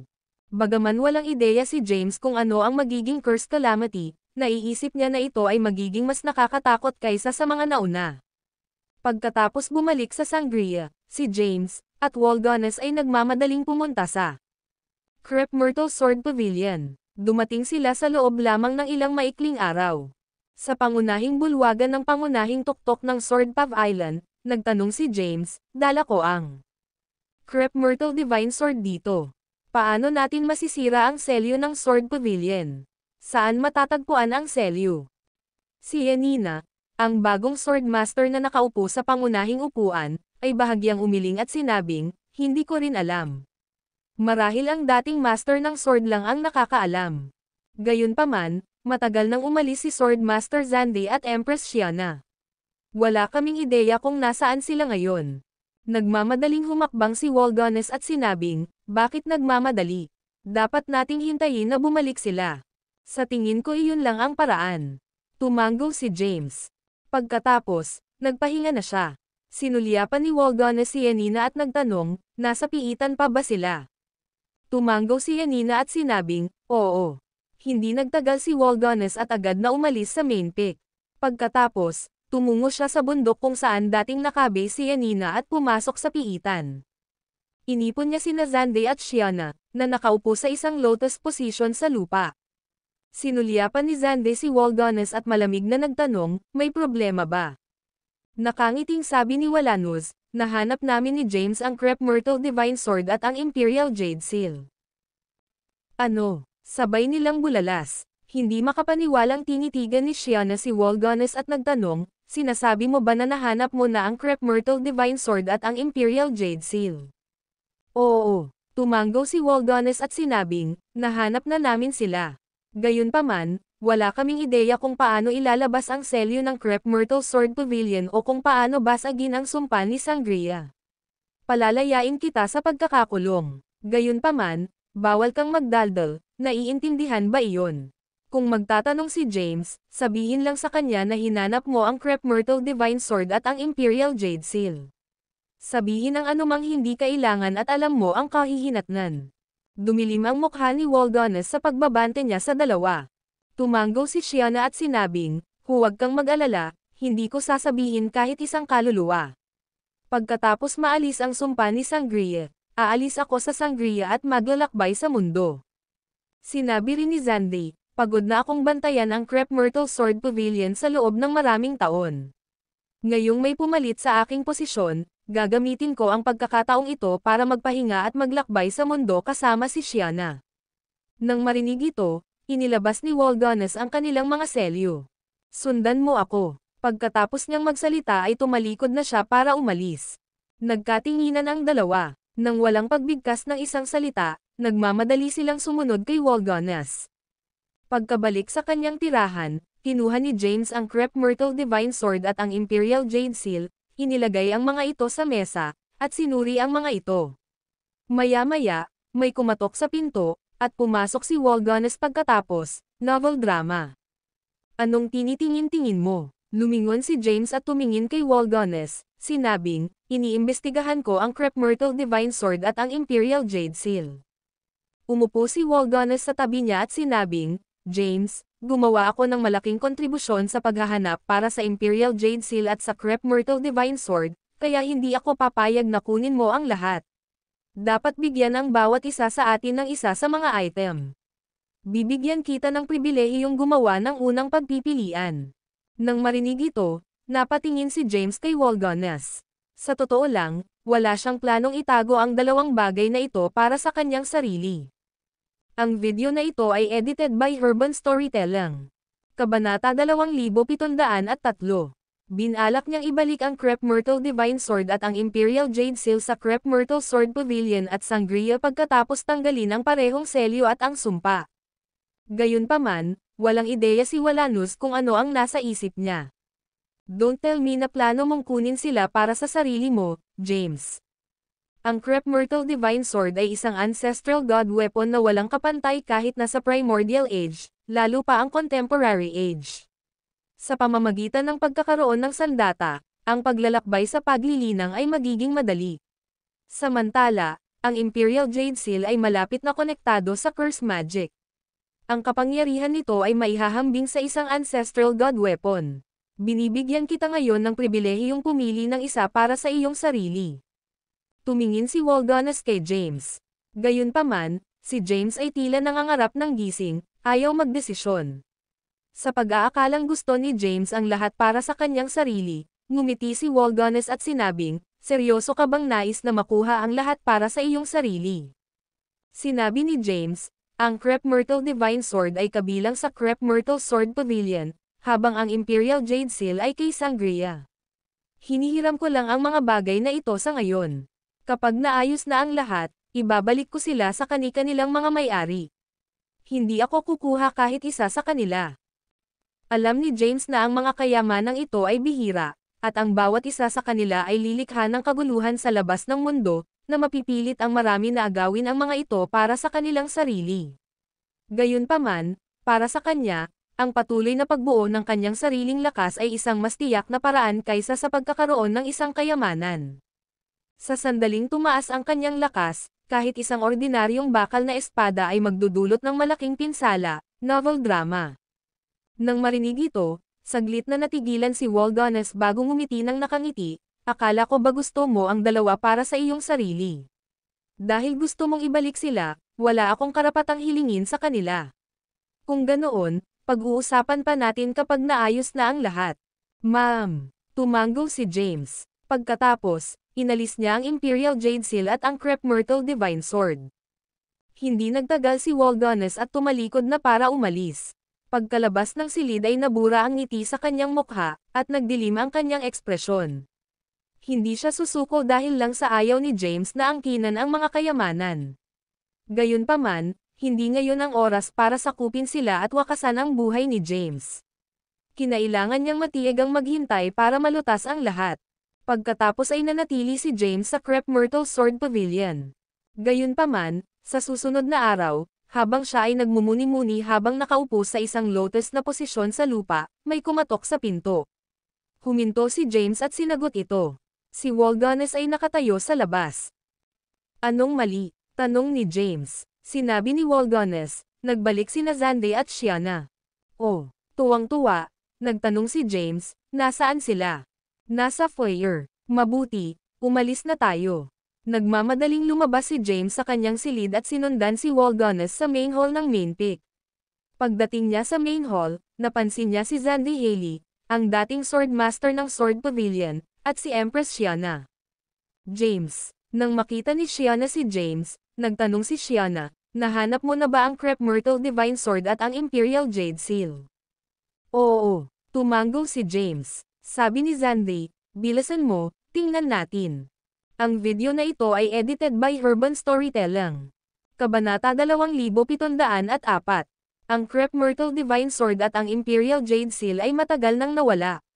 Bagaman walang ideya si James kung ano ang magiging curse calamity, naiisip niya na ito ay magiging mas nakakatakot kaysa sa mga nauna. Pagkatapos bumalik sa Sangria, si James, at Walgones ay nagmamadaling pumunta sa Crepe Myrtle Sword Pavilion. Dumating sila sa loob lamang ng ilang maikling araw. Sa pangunahing bulwagan ng pangunahing tuktok ng Sword Pav Island, nagtanong si James, dala ko ang Crepe Myrtle Divine Sword dito. Paano natin masisira ang selyo ng Sword Pavilion? Saan matatagpuan ang selyo? Si Yanina, ang bagong Swordmaster na nakaupo sa pangunahing upuan, ay bahagyang umiling at sinabing, hindi ko rin alam. Marahil ang dating master ng sword lang ang nakakaalam. Gayunpaman, matagal nang umalis si Swordmaster Zande at Empress Shiana. Wala kaming ideya kung nasaan sila ngayon. Nagmamadaling humakbang si Walgones at sinabing, bakit nagmamadali? Dapat nating hintayin na bumalik sila. Sa tingin ko iyon lang ang paraan. Tumango si James. Pagkatapos, nagpahinga na siya. Sinulyapan ni Walgones si Yanina at nagtanong, nasa piitan pa ba sila? Tumango si Yanina at sinabing, oo. Hindi nagtagal si Walgones at agad na umalis sa main peak. Pagkatapos, tumungo siya sa bundok kung saan dating nakabase si Yanina at pumasok sa piitan. Inipon niya sina Zande at Shiana, na nakaupo sa isang lotus position sa lupa. Sinulyapan ni Zande si Walgones at malamig na nagtanong, may problema ba? Nakangiting sabi ni Walanos, nahanap namin ni James ang Crepe Myrtle Divine Sword at ang Imperial Jade Seal. Ano? Sabay nilang bulalas. Hindi makapaniwalang tinitigan ni Shiana si Walgones at nagtanong, sinasabi mo ba na nahanap mo na ang Crepe Myrtle Divine Sword at ang Imperial Jade Seal? Oo. Tumango si Walgones at sinabing, nahanap na namin sila. Gayunpaman, Wala kaming ideya kung paano ilalabas ang selyo ng Crep Myrtle Sword Pavilion o kung paano basagin ang sumpa ni Sangria. Palalayain kita sa pagkakakulong. Gayunpaman, bawal kang magdaldal, naiintindihan ba iyon? Kung magtatanong si James, sabihin lang sa kanya na hinanap mo ang Crep Myrtle Divine Sword at ang Imperial Jade Seal. Sabihin ang anumang hindi kailangan at alam mo ang kahihinatnan. Dumilim ang mukha ni Waldones sa pagbabante niya sa dalawa. Tumanggo si Shiana at sinabing, huwag kang mag-alala, hindi ko sasabihin kahit isang kaluluwa. Pagkatapos maalis ang sumpa ni Sangria, aalis ako sa Sangria at maglalakbay sa mundo. Sinabi rin ni Zandy, pagod na akong bantayan ang Crep Myrtle Sword Pavilion sa loob ng maraming taon. Ngayong may pumalit sa aking posisyon, gagamitin ko ang pagkakataong ito para magpahinga at maglakbay sa mundo kasama si Shiana. Nang marinig ito, inilabas ni Waldones ang kanilang mga selyo. Sundan mo ako. Pagkatapos niyang magsalita ay tumalikod na siya para umalis. Nagkatinginan ang dalawa. Nang walang pagbigkas ng isang salita, nagmamadali silang sumunod kay Waldones. Pagkabalik sa kanyang tirahan, kinuha ni James ang Crep Myrtle Divine Sword at ang Imperial Jade Seal, inilagay ang mga ito sa mesa, at sinuri ang mga ito. Maya-maya, may kumatok sa pinto, at pumasok si Waldones pagkatapos, novel drama. Anong tinitingin-tingin mo? Lumingon si James at tumingin kay Waldones, sinabing, iniimbestigahan ko ang Crep Myrtle Divine Sword at ang Imperial Jade Seal. Umupo si Waldones sa tabi niya at sinabing, James, gumawa ako ng malaking kontribusyon sa paghahanap para sa Imperial Jade Seal at sa Crep Myrtle Divine Sword, kaya hindi ako papayag na kunin mo ang lahat. Dapat bigyan ang bawat isa sa atin ng isa sa mga item. Bibigyan kita ng pribilehiyong gumawa ng unang pagpipilian. Nang marinig ito, napatingin si James kay Waldones. Sa totoo lang, wala siyang planong itago ang dalawang bagay na ito para sa kanyang sarili. Ang video na ito ay edited by Urban Storytelling. Kabanata 2703. Binalak niyang ibalik ang Crep Myrtle Divine Sword at ang Imperial Jade Seal sa Crep Myrtle Sword Pavilion at Sangria pagkatapos tanggalin ang parehong selyo at ang sumpa. Gayunpaman, walang ideya si Waldones kung ano ang nasa isip niya. Don't tell me na plano mong kunin sila para sa sarili mo, James. Ang Crep Myrtle Divine Sword ay isang ancestral god weapon na walang kapantay kahit nasa Primordial Age, lalo pa ang Contemporary Age. Sa pamamagitan ng pagkakaroon ng sandata, ang paglalakbay sa paglilinang ay magiging madali. Samantala, ang Imperial Jade Seal ay malapit na konektado sa Curse Magic. Ang kapangyarihan nito ay maihahambing sa isang ancestral god weapon. Binibigyan kita ngayon ng pribilehiyong pumili ng isa para sa iyong sarili. Tumingin si Waldones kay James. Gayunpaman, si James ay tila nangangarap ng gising, ayaw magdesisyon. Sa pag-aakalang gusto ni James ang lahat para sa kanyang sarili, ngumiti si Waldones at sinabing, seryoso ka bang nais na makuha ang lahat para sa iyong sarili? Sinabi ni James, ang Crep Myrtle Divine Sword ay kabilang sa Crep Myrtle Sword Pavilion, habang ang Imperial Jade Seal ay kay Sangria. Hinihiram ko lang ang mga bagay na ito sa ngayon. Kapag naayos na ang lahat, ibabalik ko sila sa kani-kanilang mga may-ari. Hindi ako kukuha kahit isa sa kanila. Alam ni James na ang mga kayamanang ito ay bihira, at ang bawat isa sa kanila ay lilikha ng kaguluhan sa labas ng mundo, na mapipilit ang marami na agawin ang mga ito para sa kanilang sarili. Gayunpaman, para sa kanya, ang patuloy na pagbuo ng kanyang sariling lakas ay isang mas tiyak na paraan kaysa sa pagkakaroon ng isang kayamanan. Sa sandaling tumaas ang kanyang lakas, kahit isang ordinaryong bakal na espada ay magdudulot ng malaking pinsala, novel drama. Nang marinig ito, saglit na natigilan si Waldones bago ngumiti ng nakangiti, akala ko ba gusto mo ang dalawa para sa iyong sarili? Dahil gusto mong ibalik sila, wala akong karapatang hilingin sa kanila. Kung ganoon, pag-uusapan pa natin kapag naayos na ang lahat. Ma'am, tumanggol si James. Pagkatapos, inalis niya ang Imperial Jade Seal at ang Crep Myrtle Divine Sword. Hindi nagtagal si Waldones at tumalikod na para umalis. Pagkalabas ng silid ay nabura ang ngiti sa kanyang mukha, at nagdilim ang kanyang ekspresyon. Hindi siya susuko dahil lang sa ayaw ni James na angkinan ang mga kayamanan. Gayunpaman, Hindi ngayon ang oras para sakupin sila at wakasan ang buhay ni James. Kinailangan niyang matiyagang maghintay para malutas ang lahat. Pagkatapos ay nanatili si James sa Crep Myrtle Sword Pavilion. Gayunpaman, sa susunod na araw, habang siya ay nagmumuni-muni habang nakaupo sa isang lotus na posisyon sa lupa, may kumatok sa pinto. Huminto si James at sinagot ito. Si Walganes ay nakatayo sa labas. Anong mali? Tanong ni James. Sinabi ni Walganes, nagbalik sina Xande at Shiana. Oh, tuwang-tuwa, nagtanong si James, nasaan sila? Nasa foyer. Mabuti, umalis na tayo. Nagmamadaling lumabas si James sa kanyang silid at sinundan si Walganes sa main hall ng main peak. Pagdating niya sa main hall, napansin niya si Xande Haley, ang dating sword master ng Sword Pavilion, at si Empress Shiana. James. Nang makita ni Shiana si James, nagtanong si Shiana, nahanap mo na ba ang Crep Myrtle Divine Sword at ang Imperial Jade Seal? Oo, tumanggo si James. Sabi ni Xande, bilasan mo, tingnan natin. Ang video na ito ay edited by Urban Storytelling. Kabanata 2704. Ang Crep Myrtle Divine Sword at ang Imperial Jade Seal ay matagal nang nawala.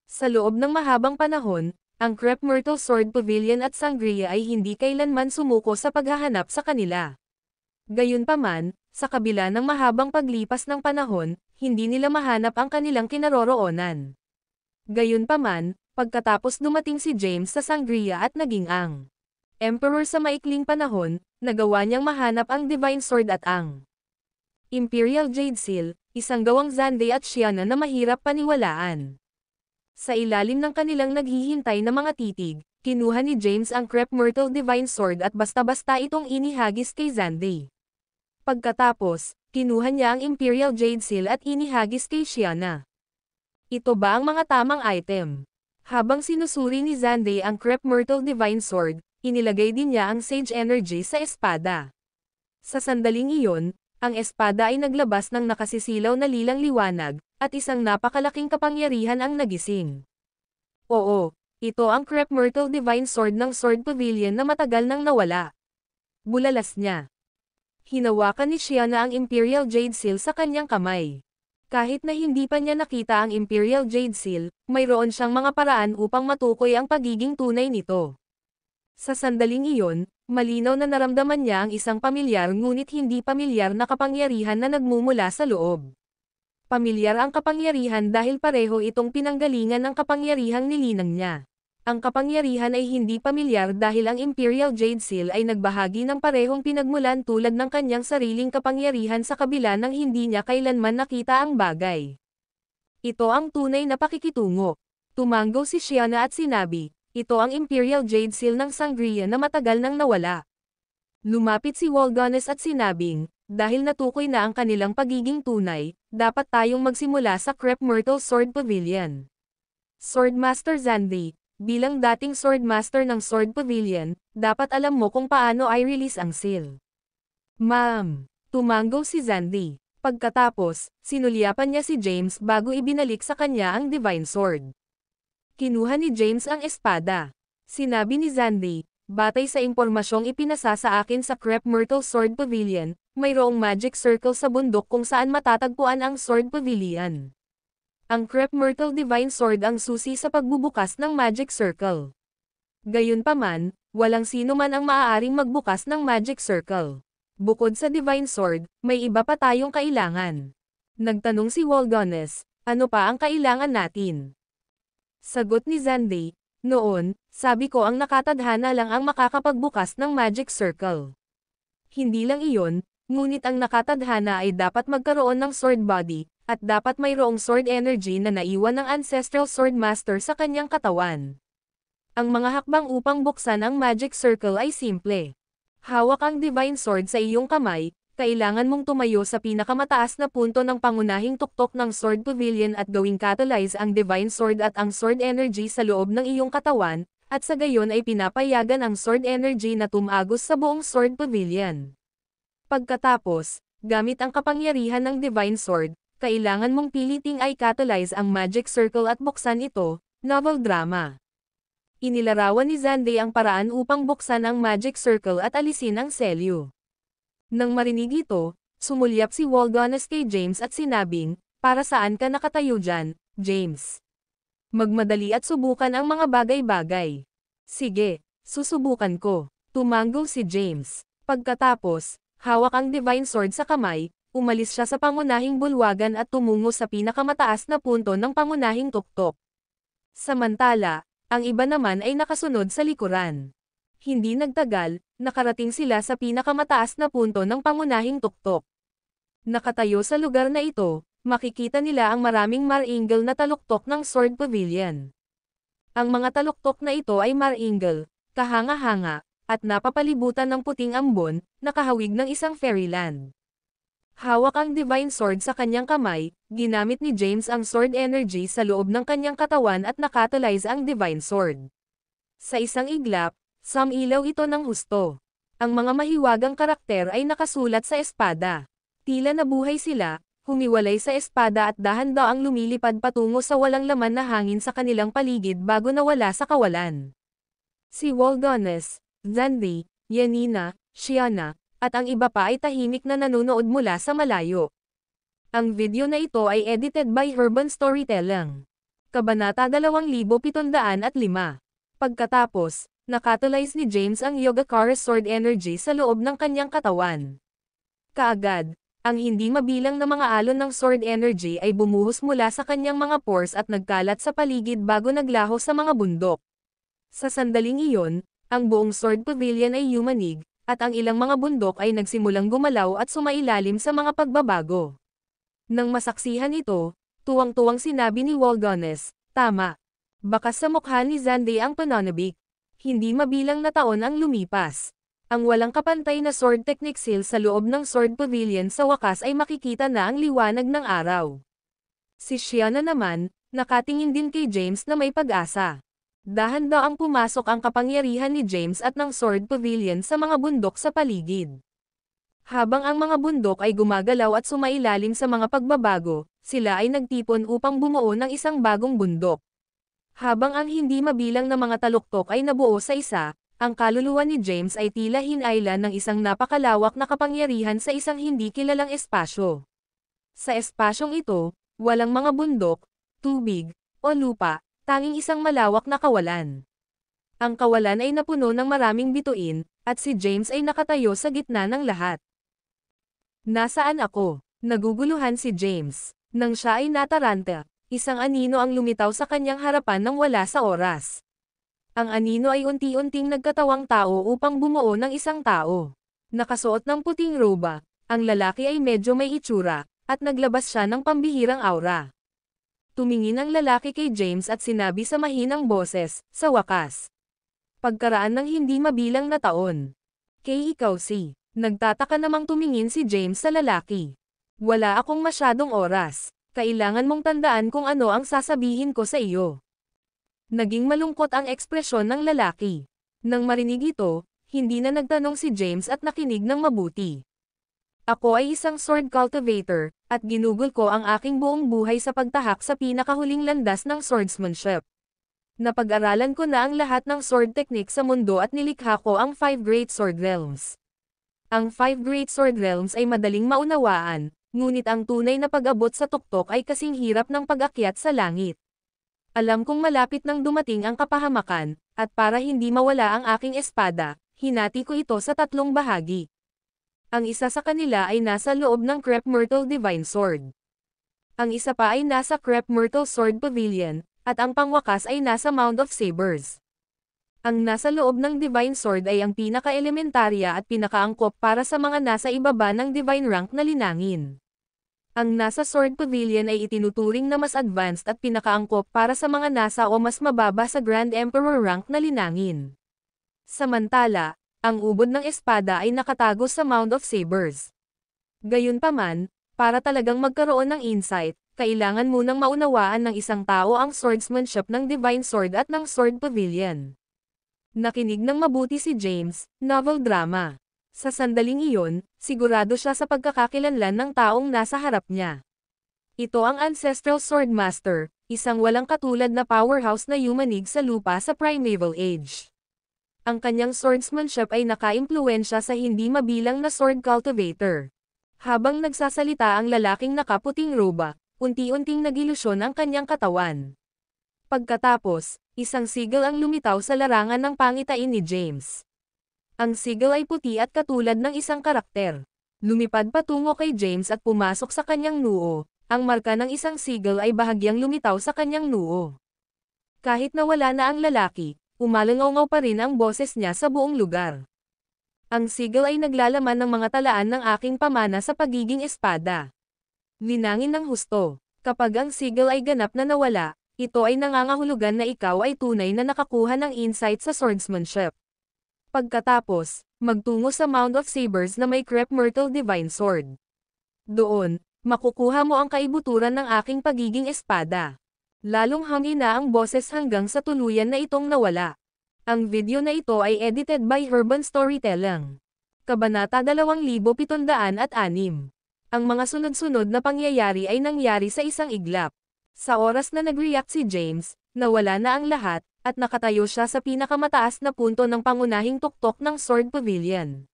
Sa loob ng mahabang panahon, ang Crep Myrtle Sword Pavilion at Sangria ay hindi kailanman sumuko sa paghahanap sa kanila. Gayunpaman, sa kabila ng mahabang paglipas ng panahon, hindi nila mahanap ang kanilang kinaroroonan. Gayunpaman, pagkatapos dumating si James sa Sangria at naging ang Emperor sa maikling panahon, nagawa niyang mahanap ang Divine Sword at ang Imperial Jade Seal, isang gawang Xande at Shiana na mahirap paniwalaan. Sa ilalim ng kanilang naghihintay na mga titig, kinuha ni James ang Crep Myrtle Divine Sword at basta-basta itong inihagis kay Xande. Pagkatapos, kinuha niya ang Imperial Jade Seal at inihagis kay Shiana. Ito ba ang mga tamang item? Habang sinusuri ni Xande ang Crep Myrtle Divine Sword, inilagay din niya ang Sage Energy sa espada. Sa sandaling iyon, ang espada ay naglabas ng nakasisilaw na lilang liwanag, at isang napakalaking kapangyarihan ang nagising. Oo, ito ang Crep Myrtle Divine Sword ng Sword Pavilion na matagal nang nawala. Bulalas niya. Hinawakan ni Shiana ang Imperial Jade Seal sa kanyang kamay. Kahit na hindi pa niya nakita ang Imperial Jade Seal, mayroon siyang mga paraan upang matukoy ang pagiging tunay nito. Sa sandaling iyon, malinaw na naramdaman niya ang isang pamilyar ngunit hindi pamilyar na kapangyarihan na nagmumula sa loob. Pamilyar ang kapangyarihan dahil pareho itong pinanggalingan ng kapangyarihang nilinang niya. Ang kapangyarihan ay hindi pamilyar dahil ang Imperial Jade Seal ay nagbahagi ng parehong pinagmulan tulad ng kanyang sariling kapangyarihan sa kabila ng hindi niya kailanman nakita ang bagay. Ito ang tunay na pakikitungo. Tumanggo si Shiana at sinabi, ito ang Imperial Jade Seal ng Sangria na matagal nang nawala. Lumapit si Walganes at sinabing, dahil natukoy na ang kanilang pagiging tunay, dapat tayong magsimula sa Crep Myrtle Sword Pavilion. Swordmaster Xande, bilang dating Swordmaster ng Sword Pavilion, dapat alam mo kung paano i-release ang seal. Ma'am, tumanggo si Xande. Pagkatapos, sinulyapan niya si James bago ibinalik sa kanya ang Divine Sword. Kinuha ni James ang espada. Sinabi ni Xande, batay sa impormasyong ipinasa sa akin sa Crep Myrtle Sword Pavilion, mayroong magic circle sa bundok kung saan matatagpuan ang Sword Pavilion. Ang Crep Myrtle Divine Sword ang susi sa pagbubukas ng magic circle. Gayunpaman, walang sino man ang maaaring magbukas ng magic circle. Bukod sa Divine Sword, may iba pa tayong kailangan. Nagtanong si Walganes, ano pa ang kailangan natin? Sagot ni Xande, noon, sabi ko ang nakatadhana lang ang makakapagbukas ng magic circle. Hindi lang iyon, ngunit ang nakatadhana ay dapat magkaroon ng sword body, at dapat mayroong sword energy na naiwan ng ancestral sword master sa kanyang katawan. Ang mga hakbang upang buksan ang magic circle ay simple. Hawak ang divine sword sa iyong kamay, kailangan mong tumayo sa pinakamataas na punto ng pangunahing tuktok ng sword pavilion at gawing catalyze ang divine sword at ang sword energy sa loob ng iyong katawan, at sa gayon ay pinapayagan ang sword energy na tumagos sa buong sword pavilion. Pagkatapos, gamit ang kapangyarihan ng Divine Sword, kailangan mong piliting i-catalyze ang Magic Circle at buksan ito, novel drama. Inilarawan ni Xande ang paraan upang buksan ang Magic Circle at alisin ang selyo. Nang marinig ito, sumulyap si Walganes kay James at sinabing, "Para saan ka nakatayo dyan, James? Magmadali at subukan ang mga bagay-bagay." "Sige, susubukan ko," tumango si James. Pagkatapos, hawak ang Divine Sword sa kamay, umalis siya sa pangunahing bulwagan at tumungo sa pinakamataas na punto ng pangunahing tuktok. Samantala, ang iba naman ay nakasunod sa likuran. Hindi nagtagal, nakarating sila sa pinakamataas na punto ng pangunahing tuktok. Nakatayo sa lugar na ito, makikita nila ang maraming maringal na taluktok ng Sword Pavilion. Ang mga taluktok na ito ay maringal, kahanga-hanga, at napapalibutan ng puting ambon, nakahawig ng isang fairyland. Hawak ang Divine Sword sa kanyang kamay, ginamit ni James ang Sword Energy sa loob ng kanyang katawan at nakatulize ang Divine Sword. Sa isang iglap, sumilaw ito ng husto. Ang mga mahiwagang karakter ay nakasulat sa espada. Tila nabuhay sila, humiwalay sa espada at dahan-daang lumilipad patungo sa walang laman na hangin sa kanilang paligid bago nawala sa kawalan. Si Walganes, Xandri, Yanina, Shiana, at ang iba pa ay tahimik na nanonood mula sa malayo. Ang video na ito ay edited by Urban Storytelling. Kabanata 2705. Pagkatapos, nakatulize ni James ang Yogacara Sword Energy sa loob ng kanyang katawan. Kaagad, ang hindi mabilang na mga alon ng Sword Energy ay bumuhos mula sa kanyang mga pores at nagkalat sa paligid bago naglaho sa mga bundok. Sa sandaling iyon, ang buong Sword Pavilion ay yumanig, at ang ilang mga bundok ay nagsimulang gumalaw at sumailalim sa mga pagbabago. Nang masaksihan ito, tuwang-tuwang sinabi ni Walganes, "Tama. Bakas sa mukha ni Xandri ang pananabik." Hindi mabilang na taon ang lumipas. Ang walang kapantay na sword technique seal sa loob ng Sword Pavilion sa wakas ay makikita na ang liwanag ng araw. Si Shiana naman, nakatingin din kay James na may pag-asa. Dahan-daang pumasok ang kapangyarihan ni James at ng Sword Pavilion sa mga bundok sa paligid. Habang ang mga bundok ay gumagalaw at sumailalim sa mga pagbabago, sila ay nagtipon upang bumuo ng isang bagong bundok. Habang ang hindi mabilang na mga taluktok ay nabuo sa isa, ang kaluluwa ni James ay tila hinayla ng isang napakalawak na kapangyarihan sa isang hindi kilalang espasyo. Sa espasyong ito, walang mga bundok, tubig, o lupa, tanging isang malawak na kawalan. Ang kawalan ay napuno ng maraming bituin, at si James ay nakatayo sa gitna ng lahat. "Nasaan ako?" Naguguluhan si James. Nang siya ay nataranta, isang anino ang lumitaw sa kanyang harapan nang wala sa oras. Ang anino ay unti-unting nagkatawang tao upang bumuo ng isang tao. Nakasuot ng puting roba, ang lalaki ay medyo may itsura, at naglabas siya ng pambihirang aura. Tumingin ang lalaki kay James at sinabi sa mahinang boses, "Sa wakas." Pagkaraan ng hindi mabilang na taon. "Kay ikaw si." Nagtataka namang tumingin si James sa lalaki. "Wala akong masyadong oras. Kailangan mong tandaan kung ano ang sasabihin ko sa iyo." Naging malungkot ang ekspresyon ng lalaki. Nang marinig ito, hindi na nagtanong si James at nakinig ng mabuti. "Ako ay isang sword cultivator, at ginugol ko ang aking buong buhay sa pagtahak sa pinakahuling landas ng swordsmanship. Napag-aralan ko na ang lahat ng sword technique sa mundo at nilikha ko ang 5 Great Sword Realms. Ang 5 Great Sword Realms ay madaling maunawaan, ngunit ang tunay na pag-abot sa tuktok ay kasing hirap ng pag-akyat sa langit. Alam kong malapit nang dumating ang kapahamakan, at para hindi mawala ang aking espada, hinati ko ito sa 3 bahagi. Ang isa sa kanila ay nasa loob ng Crep Myrtle Divine Sword. Ang isa pa ay nasa Crep Myrtle Sword Pavilion, at ang pangwakas ay nasa Mound of Sabers. Ang nasa loob ng Divine Sword ay ang pinaka-elementarya at pinakaangkop para sa mga nasa ibaba ng Divine Rank na linangin. Ang nasa Sword Pavilion ay itinuturing na mas advanced at pinakaangkop para sa mga nasa o mas mababa sa Grand Emperor Rank na linangin. Samantala, ang ubod ng espada ay nakatago sa Mound of Sabers. Gayunpaman, para talagang magkaroon ng insight, kailangan munang maunawaan ng isang tao ang swordsmanship ng Divine Sword at ng Sword Pavilion. Nakinig ng mabuti si James, novel drama. Sa sandaling iyon, sigurado siya sa pagkakakilanlan ng taong nasa harap niya. Ito ang Ancestral Swordmaster, isang walang katulad na powerhouse na yumanig sa lupa sa Primeval Age. Ang kanyang swordsmanship ay nakaimpluwensya sa hindi mabilang na sword cultivator. Habang nagsasalita ang lalaking nakaputing roba, unti-unting nagilusyon ang kanyang katawan. Pagkatapos, isang sigil ang lumitaw sa larangan ng pangitain ni James. Ang sigil ay puti at katulad ng isang karakter. Lumipad patungo kay James at pumasok sa kanyang noo. Ang marka ng isang sigil ay bahagyang lumitaw sa kanyang noo. Kahit nawala na ang lalaki, umalangaw pa rin ang boses niya sa buong lugar. Ang sigil ay naglalaman ng mga talaan ng aking pamana sa pagiging espada. Linangin ng husto. Kapag ang sigil ay ganap na nawala, ito ay nangangahulugan na ikaw ay tunay na nakakuha ng insight sa swordsmanship. Pagkatapos, magtungo sa Mound of Sabers na may Crep Myrtle Divine Sword. Doon, makukuha mo ang kaibuturan ng aking pagiging espada. Lalong hangina ang boses hanggang sa tuluyan na itong nawala. Ang video na ito ay edited by Urban Storytelling. Kabanata 2706. Ang mga sunod-sunod na pangyayari ay nangyari sa isang iglap. Sa oras na nag-react si James, nawala na ang lahat, at nakatayo siya sa pinakamataas na punto ng pangunahing tuktok ng Sword Pavilion.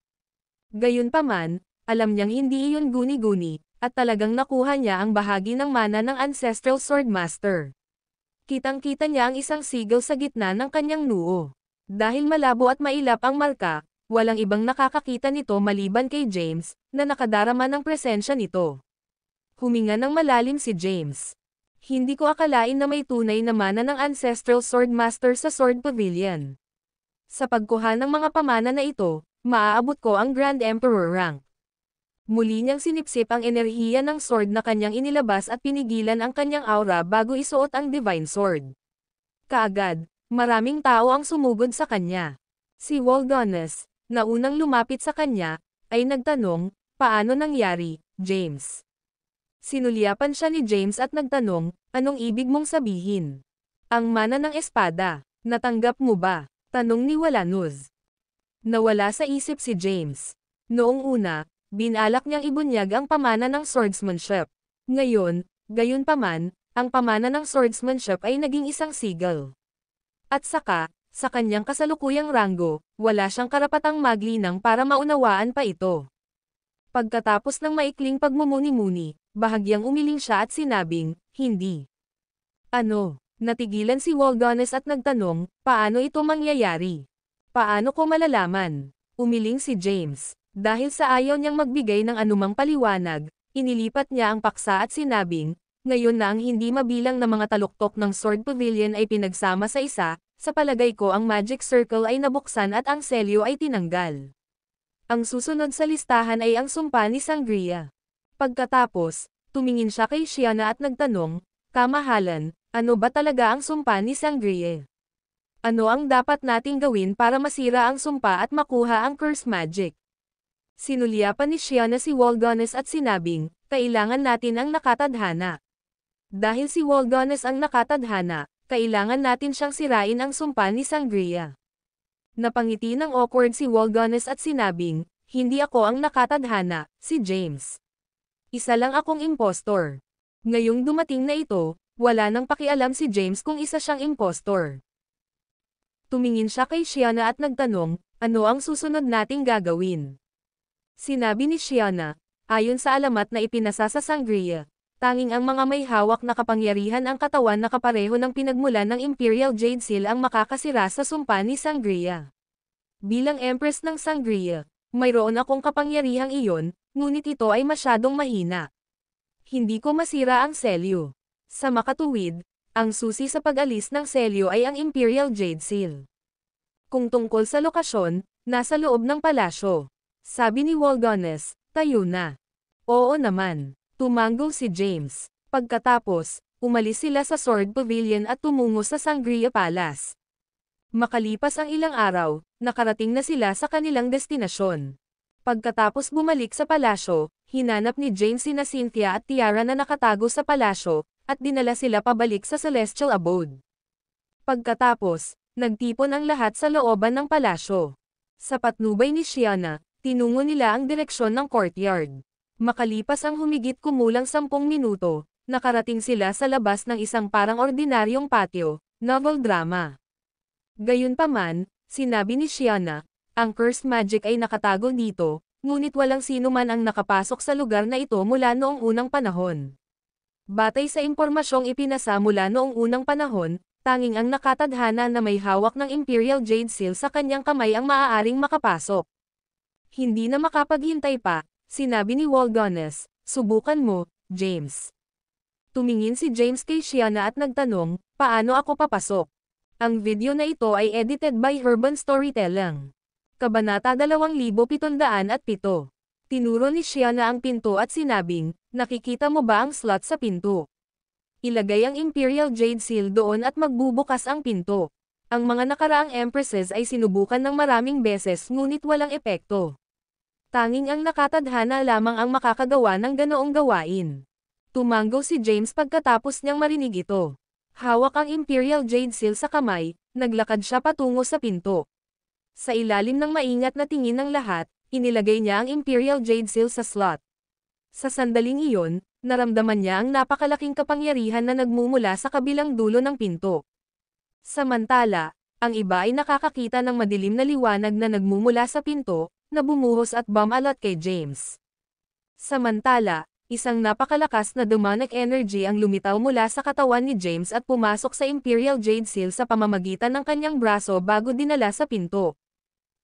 Gayunpaman, alam niyang hindi iyon guni-guni, at talagang nakuha niya ang bahagi ng mana ng Ancestral Swordmaster. Kitang-kita niya ang isang sigil sa gitna ng kanyang noo. Dahil malabo at mailap ang marka, walang ibang nakakakita nito maliban kay James, na nakadarama ng presensya nito. Huminga ng malalim si James. Hindi ko akalain na may tunay na mana ng Ancestral Swordmaster sa Sword Pavilion. Sa pagkuha ng mga pamana na ito, maaabot ko ang Grand Emperor rank. Muli niyang sinipsip ang enerhiya ng sword na kanyang inilabas at pinigilan ang kanyang aura bago isuot ang Divine Sword. Kaagad, maraming tao ang sumugod sa kanya. Si Waldones, na unang lumapit sa kanya, ay nagtanong, "Paano nangyari, James?" Sinulyapan siya ni James at nagtanong, "Anong ibig mong sabihin?" "Ang mana ng espada, natanggap mo ba?" tanong ni Waldones. Nawala sa isip si James. Noong una, binalak niyang ibunyag ang pamana ng swordsmanship. Ngayon, gayunpaman, ang pamana ng swordsmanship ay naging isang sigil. At saka, sa kanyang kasalukuyang ranggo, wala siyang karapatang maglinang para maunawaan pa ito. Pagkatapos ng maikling pagmumuni-muni, bahagyang umiling siya at sinabing, "Hindi." "Ano?" Natigilan si Waldones at nagtanong, "Paano ito mangyayari? Paano ko malalaman?" Umiling si James. Dahil sa ayaw niyang magbigay ng anumang paliwanag, inilipat niya ang paksa at sinabing, "Ngayon na ang hindi mabilang na mga taluktok ng Sword Pavilion ay pinagsama sa isa, sa palagay ko ang Magic Circle ay nabuksan at ang selyo ay tinanggal. Ang susunod sa listahan ay ang sumpa ni Sangria." Pagkatapos, tumingin siya kay Shiana at nagtanong, "Kamahalan, ano ba talaga ang sumpa ni Sangria? Ano ang dapat nating gawin para masira ang sumpa at makuha ang Curse Magic?" Sinulyapan ni Shiana si Waldones at sinabing, "Kailangan natin ang nakatadhana. Dahil si Waldones ang nakatadhana, kailangan natin siyang sirain ang sumpa ni Sangria." Napangiti ng awkward si Waldones at sinabing, "Hindi ako ang nakatadhana, si James. Isa lang akong impostor." Ngayong dumating na ito, wala nang pakialam si James kung isa siyang impostor. Tumingin siya kay Shiana at nagtanong, "Ano ang susunod nating gagawin?" Sinabi ni Shiana, "Ayon sa alamat na ipinasa sa Sangria, tanging ang mga may hawak na kapangyarihan ang katawan na kapareho ng pinagmulan ng Imperial Jade Seal ang makakasira sa sumpa ni Sangria. Bilang Empress ng Sangria, mayroon akong kapangyarihang iyon, ngunit ito ay masyadong mahina. Hindi ko masira ang selyo. Sa makatuwid, ang susi sa pag-alis ng selyo ay ang Imperial Jade Seal. Kung tungkol sa lokasyon, nasa loob ng palasyo." Sabi ni Waldones, "Tayo na." "Oo naman." Tumango si James. Pagkatapos, umalis sila sa Sword Pavilion at tumungo sa Sangria Palace. Makalipas ang ilang araw, nakarating na sila sa kanilang destinasyon. Pagkatapos bumalik sa palasyo, hinanap ni James sina Cynthia at Tiara na nakatago sa palasyo, at dinala sila pabalik sa Celestial Abode. Pagkatapos, nagtipon ang lahat sa looban ng palasyo. Sa patnubay ni Shiana, tinungo nila ang direksyon ng courtyard. Makalipas ang humigit kumulang 10 minuto, nakarating sila sa labas ng isang parang ordinaryong patio, novel drama. Gayunpaman, Sinabi ni Shiana, ang cursed magic ay nakatago dito, ngunit walang sino man ang nakapasok sa lugar na ito mula noong unang panahon. Batay sa impormasyong ipinasa mula noong unang panahon, tanging ang nakatadhana na may hawak ng Imperial Jade Seal sa kanyang kamay ang maaaring makapasok. Hindi na makapaghintay pa, sinabi ni Walgones, subukan mo, James. Tumingin si James kay Shiana at nagtanong, paano ako papasok? Ang video na ito ay edited by Urban Storytelling. Kabanata 2707. Tinuro ni Shiana ang pinto at sinabing, nakikita mo ba ang slot sa pinto? Ilagay ang Imperial Jade Seal doon at magbubukas ang pinto. Ang mga nakaraang empresses ay sinubukan ng maraming beses ngunit walang epekto. Tanging ang nakatadhana lamang ang makakagawa ng ganoong gawain. Tumanggo si James pagkatapos niyang marinig ito. Hawak ang Imperial Jade Seal sa kamay, naglakad siya patungo sa pinto. Sa ilalim ng maingat na tingin ng lahat, inilagay niya ang Imperial Jade Seal sa slot. Sa sandaling iyon, naramdaman niya ang napakalaking kapangyarihan na nagmumula sa kabilang dulo ng pinto. Samantala, ang iba ay nakakakita ng madilim na liwanag na nagmumula sa pinto, na bumuhos at bumalot kay James. Samantala, isang napakalakas na demonic energy ang lumitaw mula sa katawan ni James at pumasok sa Imperial Jade Seal sa pamamagitan ng kanyang braso bago dinala sa pinto.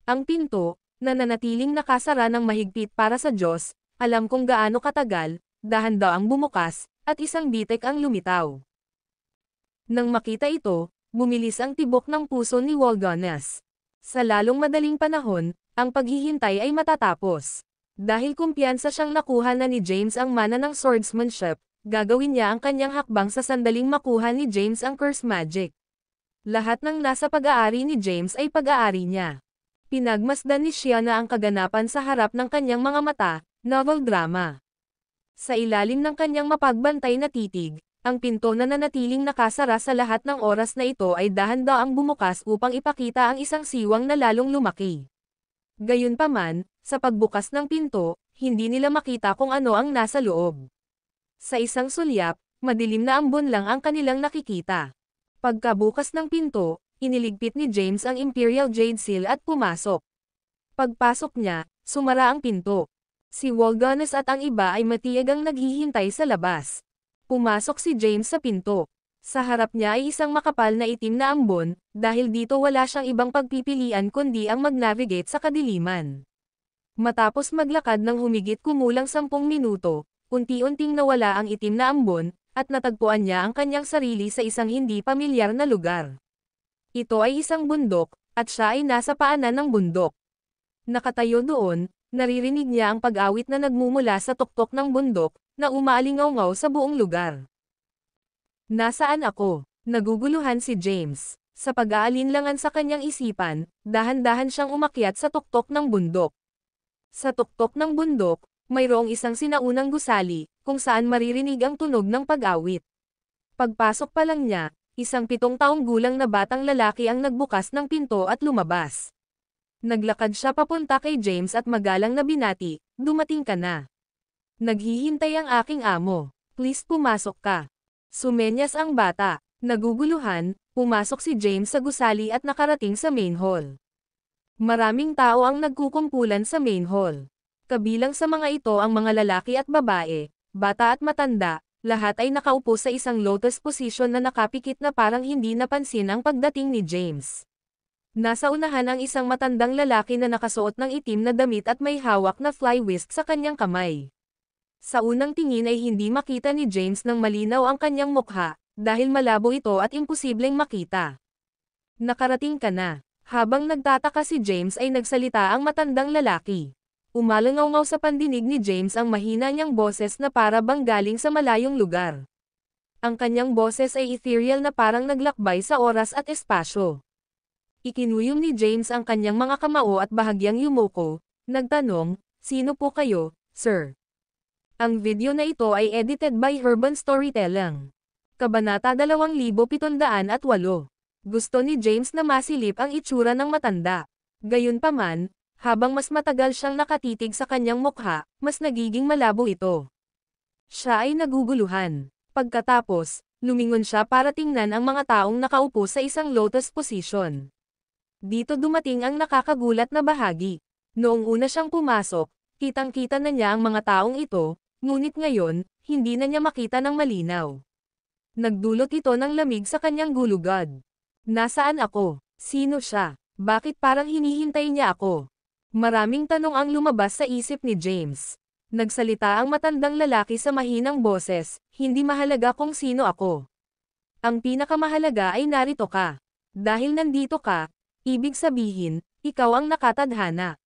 Ang pinto, na nanatiling nakasara ng mahigpit para sa Diyos, alam kung gaano katagal, dahan daw ang bumukas, at isang bitek ang lumitaw. Nang makita ito, bumilis ang tibok ng puso ni Walgones. Sa lalong madaling panahon, ang paghihintay ay matatapos. Dahil kumpiyansa siyang nakuha na ni James ang mana ng swordsmanship, gagawin niya ang kanyang hakbang sa sandaling makuha ni James ang curse magic. Lahat ng nasa pag-aari ni James ay pag-aari niya. Pinagmasdan ni Shiana ang kaganapan sa harap ng kanyang mga mata, novel drama. Sa ilalim ng kanyang mapagbantay na titig, ang pinto na nanatiling nakasara sa lahat ng oras na ito ay dahan-daang bumukas upang ipakita ang isang siwang na lalong lumaki. Gayunpaman, sa pagbukas ng pinto, hindi nila makita kung ano ang nasa loob. Sa isang sulyap, madilim na ambon lang ang kanilang nakikita. Pagkabukas ng pinto, iniligpit ni James ang Imperial Jade Seal at pumasok. Pagpasok niya, sumara ang pinto. Si Walgones at ang iba ay matiyagang naghihintay sa labas. Pumasok si James sa pinto. Sa harap niya ay isang makapal na itim na ambon, dahil dito wala siyang ibang pagpipilian kundi ang mag-navigate sa kadiliman. Matapos maglakad ng humigit kumulang 10 minuto, unti-unting nawala ang itim na ambon, at natagpuan niya ang kanyang sarili sa isang hindi pamilyar na lugar. Ito ay isang bundok, at siya ay nasa paanan ng bundok. Nakatayo doon, naririnig niya ang pag-awit na nagmumula sa tuktok ng bundok, na umaalingaw-ngaw sa buong lugar. Nasaan ako? Naguguluhan si James. Sa pag-aalinlangan sa kanyang isipan, dahan-dahan siyang umakyat sa tuktok ng bundok. Sa tuktok ng bundok, mayroong isang sinaunang gusali, kung saan maririnig ang tunog ng pag-awit. Pagpasok pa lang niya, isang 7 taong gulang na batang lalaki ang nagbukas ng pinto at lumabas. Naglakad siya papunta kay James at magalang na binati, dumating ka na. Naghihintay ang aking amo. Please pumasok ka. Sumenyas ang bata. Naguguluhan, pumasok si James sa gusali at nakarating sa main hall. Maraming tao ang nagkukumpulan sa main hall. Kabilang sa mga ito ang mga lalaki at babae, bata at matanda, lahat ay nakaupo sa isang lotus position na nakapikit na parang hindi napansin ang pagdating ni James. Nasa unahan ang isang matandang lalaki na nakasuot ng itim na damit at may hawak na fly whisk sa kanyang kamay. Sa unang tingin ay hindi makita ni James ng malinaw ang kanyang mukha, dahil malabo ito at imposibleng makita. Nakarating ka na. Habang nagtataka si James ay nagsalita ang matandang lalaki. Umalangaw-ngaw sa pandinig ni James ang mahina niyang boses na para bang galing sa malayong lugar. Ang kanyang boses ay ethereal na parang naglakbay sa oras at espasyo. Ikinuyom ni James ang kanyang mga kamao at bahagyang yumuko, nagtanong, sino po kayo, sir? Ang video na ito ay edited by Urban Storytelling. Kabanata 2708. Gusto ni James na masilip ang itsura ng matanda. Gayunpaman, habang mas matagal siyang nakatitig sa kanyang mukha, mas nagiging malabo ito. Siya ay naguguluhan. Pagkatapos, lumingon siya para tingnan ang mga taong nakaupo sa isang lotus position. Dito dumating ang nakakagulat na bahagi. Noong una siyang pumasok, kitang-kita na niya ang mga taong ito, ngunit ngayon, hindi na niya makita ng malinaw. Nagdulot ito ng lamig sa kanyang gulugad. Nasaan ako? Sino siya? Bakit parang hinihintay niya ako? Maraming tanong ang lumabas sa isip ni James. Nagsalita ang matandang lalaki sa mahinang boses, hindi mahalaga kung sino ako. Ang pinakamahalaga ay narito ka. Dahil nandito ka, ibig sabihin, ikaw ang nakatadhana.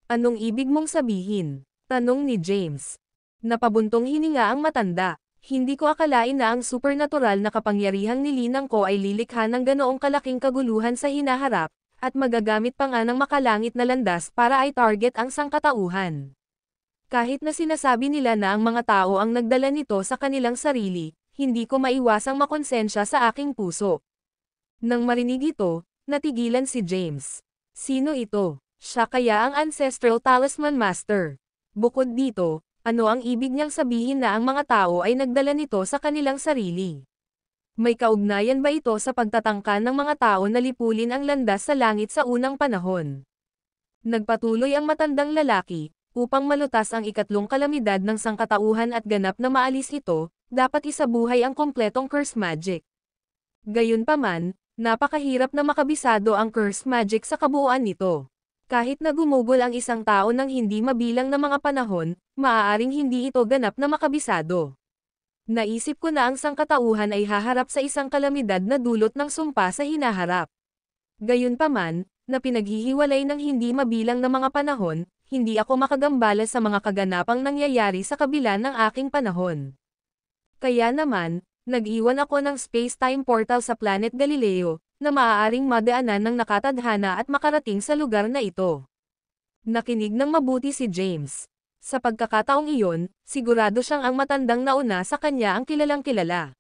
Anong ibig mong sabihin? Tanong ni James. Napabuntong hininga ang matanda. Hindi ko akalain na ang supernatural na kapangyarihang nilinang ko ay lilikha ng ganoong kalaking kaguluhan sa hinaharap, at magagamit pa nga ng makalangit na landas para ay target ang sangkatauhan. Kahit na sinasabi nila na ang mga tao ang nagdala nito sa kanilang sarili, hindi ko maiwasang makonsensya sa aking puso. Nang marinig ito, natigilan si James. Sino ito? Siya kaya ang Ancestral Talisman Master. Bukod dito, ano ang ibig niyang sabihin na ang mga tao ay nagdala nito sa kanilang sarili? May kaugnayan ba ito sa pagtatangka ng mga tao na lipulin ang landas sa langit sa unang panahon? Nagpatuloy ang matandang lalaki, upang malutas ang ikatlong kalamidad ng sangkatauhan at ganap na maalis ito, dapat isabuhay ang kompletong curse magic. Gayunpaman, napakahirap na makabisado ang curse magic sa kabuuan nito. Kahit na gumugol ang isang tao ng hindi mabilang na mga panahon, maaaring hindi ito ganap na makabisado. Naisip ko na ang sangkatauhan ay haharap sa isang kalamidad na dulot ng sumpa sa hinaharap. Gayunpaman, na pinaghihiwalay ng hindi mabilang na mga panahon, hindi ako makagambala sa mga kaganapang nangyayari sa kabila ng aking panahon. Kaya naman, nag-iwan ako ng space-time portal sa Planet Galileo, na maaaring madaanan ng nakatadhana at makarating sa lugar na ito. Nakinig ng mabuti si James. Sa pagkakataong iyon, sigurado siyang ang matandang nauna sa kanya ang kilalang-kilala.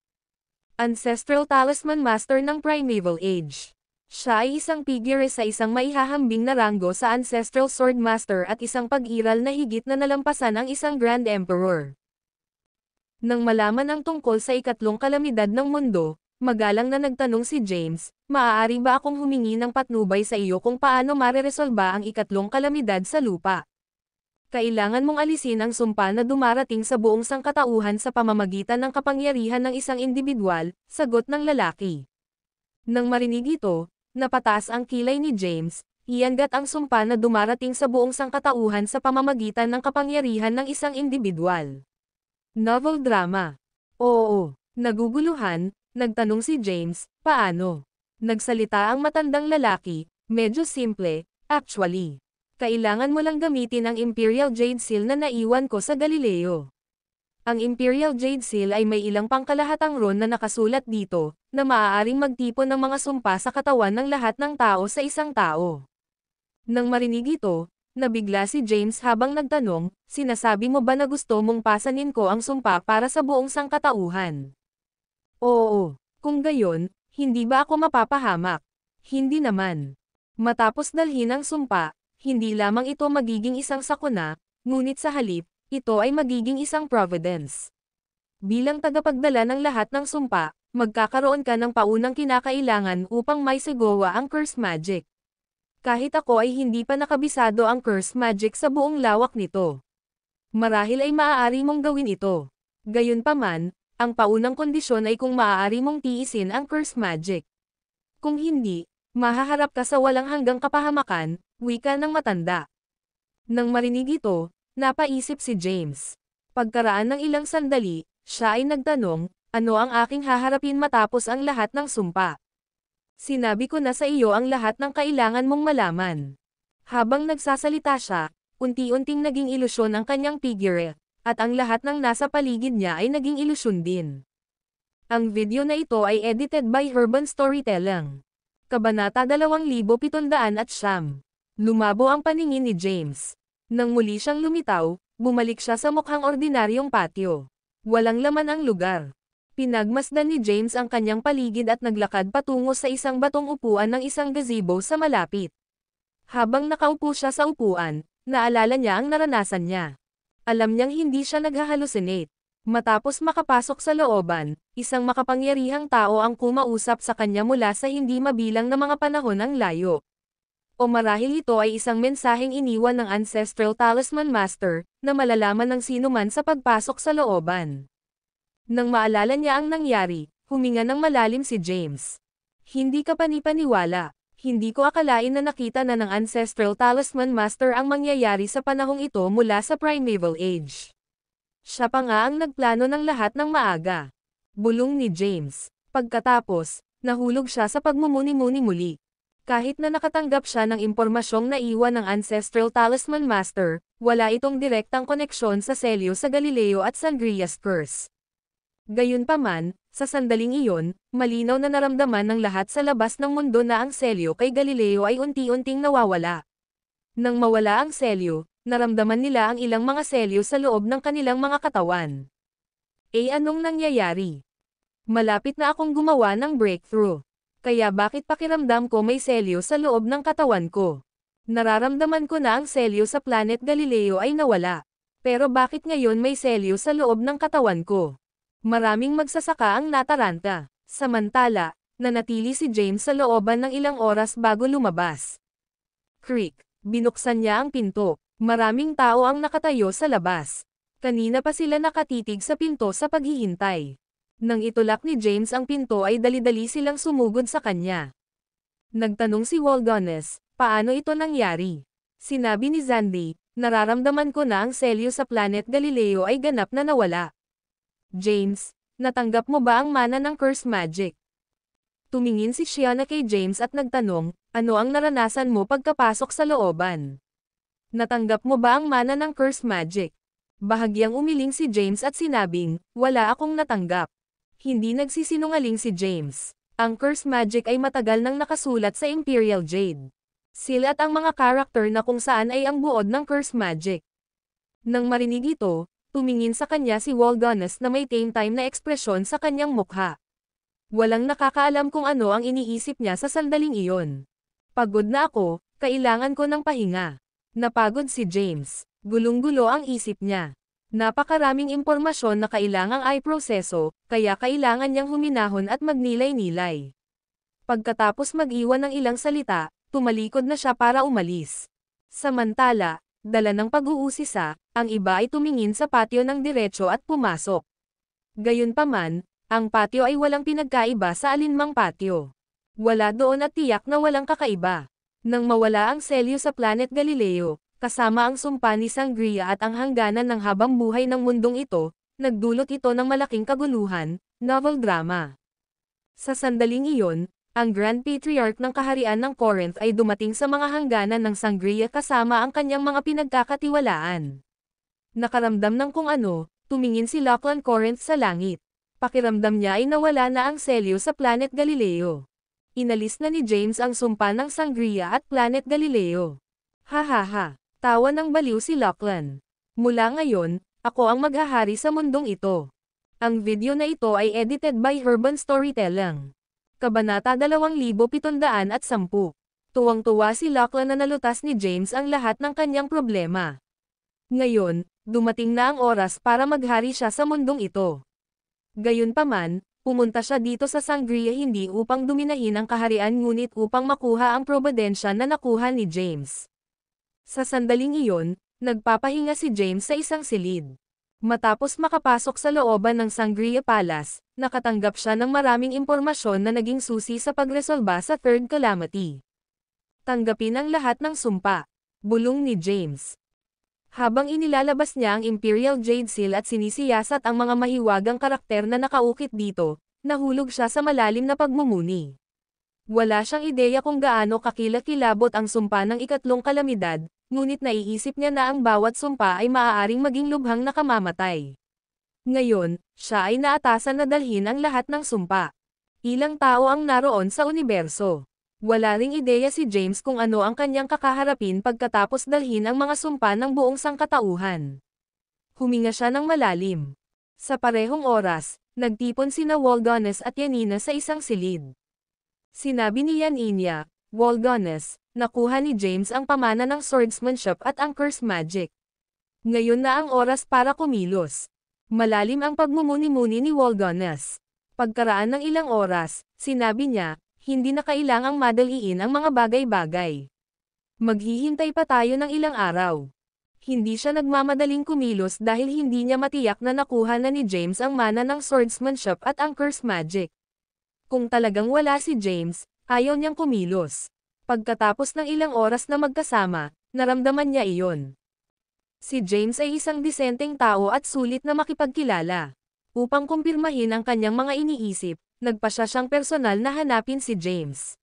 Ancestral Talisman Master ng Primeval Age. Siya ay isang figure sa isang maihahambing na ranggo sa Ancestral Sword Master at isang pag-iral na higit na nalampasan ang isang Grand Emperor. Nang malaman ang tungkol sa ikatlong kalamidad ng mundo, magalang na nagtanong si James, maaari ba akong humingi ng patnubay sa iyo kung paano mareresolba ang ikatlong kalamidad sa lupa? Kailangan mong alisin ang sumpa na dumarating sa buong sangkatauhan sa pamamagitan ng kapangyarihan ng isang individual, sagot ng lalaki. Nang marinig ito, napataas ang kilay ni James, iyangat ang sumpa na dumarating sa buong sangkatauhan sa pamamagitan ng kapangyarihan ng isang individual. Novel drama. Oo, naguguluhan, nagtanong si James, paano? Nagsalita ang matandang lalaki, medyo simple, actually. Kailangan mo lang gamitin ang Imperial Jade Seal na naiwan ko sa Galileo. Ang Imperial Jade Seal ay may ilang pangkalahatang rune na nakasulat dito, na maaaring magtipon ng mga sumpa sa katawan ng lahat ng tao sa isang tao. Nang marinig ito, nabigla si James habang nagtanong, sinasabi mo ba na gusto mong pasanin ko ang sumpa para sa buong sangkatauhan? Oo, kung gayon, hindi ba ako mapapahamak? Hindi naman. Matapos dalhin ang sumpa, hindi lamang ito magiging isang sakuna, ngunit sa halip, ito ay magiging isang providence. Bilang tagapagdala ng lahat ng sumpa, magkakaroon ka ng paunang kinakailangan upang may sigawa ang curse magic. Kahit ako ay hindi pa nakabisado ang curse magic sa buong lawak nito. Marahil ay maaari mong gawin ito. Gayunpaman, ang paunang kondisyon ay kung maaari mong tiisin ang curse magic. Kung hindi, mahaharap ka sa walang hanggang kapahamakan, wika ng matanda. Nang marinig ito, napaisip si James. Pagkaraan ng ilang sandali, siya ay nagtanong, ano ang aking haharapin matapos ang lahat ng sumpa? Sinabi ko na sa iyo ang lahat ng kailangan mong malaman. Habang nagsasalita siya, unti-unting naging ilusyon ang kanyang figure, at ang lahat ng nasa paligid niya ay naging ilusyon din. Ang video na ito ay edited by Urban Storytelling. Kabanata 2700. Lumabo ang paningin ni James. Nang muli siyang lumitaw, bumalik siya sa mukhang ordinaryong patio. Walang laman ang lugar. Pinagmasdan ni James ang kanyang paligid at naglakad patungo sa isang batong upuan ng isang gazebo sa malapit. Habang nakaupo siya sa upuan, naalala niya ang naranasan niya. Alam niyang hindi siya naghahalusinate. Matapos makapasok sa looban, isang makapangyarihang tao ang kumausap sa kanya mula sa hindi mabilang na mga panahon ang layo. O marahil ito ay isang mensaheng iniwan ng Ancestral Talisman Master, na malalaman ng sinuman sa pagpasok sa looban. Nang maalala niya ang nangyari, huminga ng malalim si James. Hindi ka panipaniwala. Hindi ko akalain na nakita na ng Ancestral Talisman Master ang mangyayari sa panahong ito mula sa Primeval Age. Siya pa nga ang nagplano ng lahat ng maaga. Bulong ni James. Pagkatapos, nahulog siya sa pagmumuni-muni muli. Kahit na nakatanggap siya ng impormasyong naiwan ng Ancestral Talisman Master, wala itong direktang koneksyon sa selyo sa Galileo at Sangria's Curse. Gayunpaman, sa sandaling iyon, malinaw na naramdaman ng lahat sa labas ng mundo na ang selyo kay Galileo ay unti-unting nawawala. Nang mawala ang selyo, naramdaman nila ang ilang mga selyo sa loob ng kanilang mga katawan. Anong nangyayari? Malapit na akong gumawa ng breakthrough. Kaya bakit pakiramdam ko may selyo sa loob ng katawan ko? Nararamdaman ko na ang selyo sa Planet Galileo ay nawala. Pero bakit ngayon may selyo sa loob ng katawan ko? Maraming magsasaka ang nataranta. Samantala, nanatili si James sa looban ng ilang oras bago lumabas. Creak. Binuksan niya ang pinto. Maraming tao ang nakatayo sa labas. Kanina pa sila nakatitig sa pinto sa paghihintay. Nang itulak ni James ang pinto ay dali-dali silang sumugod sa kanya. Nagtanong si Waldones, paano ito nangyari? Sinabi ni Zandy, nararamdaman ko na ang selyo sa Planet Galileo ay ganap na nawala. James, natanggap mo ba ang mana ng curse magic? Tumingin si Shiana kay James at nagtanong, ano ang naranasan mo pagkapasok sa looban? Natanggap mo ba ang mana ng curse magic? Bahagyang umiling si James at sinabing, wala akong natanggap. Hindi nagsisinungaling si James. Ang curse magic ay matagal nang nakasulat sa Imperial Jade. Seal at ang mga karakter na kung saan ay ang buod ng curse magic. Nang marinig ito, tumingin sa kanya si Waldones na may tame time na ekspresyon sa kanyang mukha. Walang nakakaalam kung ano ang iniisip niya sa sandaling iyon. Pagod na ako, kailangan ko ng pahinga. Napagod si James. Gulong-gulo ang isip niya. Napakaraming impormasyon na kailangang i-proseso, kaya kailangan niyang huminahon at magnilay-nilay. Pagkatapos mag-iwan ng ilang salita, tumalikod na siya para umalis. Samantala, dala ng pag-uusisa, ang iba ay tumingin sa patio ng diretso at pumasok. Gayunpaman, ang patio ay walang pinagkaiba sa alinmang patio. Wala doon at tiyak na walang kakaiba. Nang mawala ang selyo sa Planet Galileo, kasama ang sumpa ni Sangria at ang hangganan ng habang buhay ng mundong ito, nagdulot ito ng malaking kaguluhan, novel drama. Sa sandaling iyon, ang Grand Patriarch ng Kaharian ng Corinth ay dumating sa mga hangganan ng Sangria kasama ang kanyang mga pinagkakatiwalaan. Nakaramdam ng kung ano, tumingin si Lachlan Corinth sa langit. Pakiramdam niya ay nawala na ang selyo sa Planet Galileo. Inalis na ni James ang sumpa ng Sangria at Planet Galileo. Hahaha. Tawa ng baliw si Lachlan. Mula ngayon, ako ang maghahari sa mundong ito. Ang video na ito ay edited by Herban Storytelling. Kabanata 2710. Tuwang-tuwa si Lachlan na nalutas ni James ang lahat ng kanyang problema. Ngayon, dumating na ang oras para maghari siya sa mundong ito. Gayunpaman, pumunta siya dito sa Sangria hindi upang duminahin ang kaharian ngunit upang makuha ang probidensya na nakuha ni James. Sa sandaling iyon, nagpapahinga si James sa isang silid. Matapos makapasok sa looban ng Sangria Palace, nakatanggap siya ng maraming impormasyon na naging susi sa pagresolba sa Third Calamity. Tanggapin ang lahat ng sumpa. Bulong ni James. Habang inilalabas niya ang Imperial Jade Seal at sinisiyasat ang mga mahiwagang karakter na nakaukit dito, nahulog siya sa malalim na pagmumuni. Wala siyang ideya kung gaano kakilakilabot ang sumpa ng ikatlong kalamidad, ngunit naiisip niya na ang bawat sumpa ay maaaring maging lubhang nakamamatay. Ngayon, siya ay naatasan na dalhin ang lahat ng sumpa. Ilang tao ang naroon sa universo. Wala ring ideya si James kung ano ang kanyang kakaharapin pagkatapos dalhin ang mga sumpa ng buong sangkatauhan. Huminga siya ng malalim. Sa parehong oras, nagtipon sina Waldones at Yanina sa isang silid. Sinabi ni Yanina, Waldones, nakuha ni James ang pamana ng swordsmanship at ang curse magic. Ngayon na ang oras para kumilos. Malalim ang pagmumuni-muni ni Walganes. Pagkaraan ng ilang oras, sinabi niya, hindi na kailangang madaliin ang mga bagay-bagay. Maghihintay pa tayo ng ilang araw. Hindi siya nagmamadaling kumilos dahil hindi niya matiyak na nakuha na ni James ang mana ng swordsmanship at ang curse magic. Kung talagang wala si James, ayaw niyang kumilos. Pagkatapos ng ilang oras na magkasama, naramdaman niya iyon. Si James ay isang disenteng tao at sulit na makipagkilala. Upang kumpirmahin ang kanyang mga iniisip, nagpasya siyang personal na hanapin si James.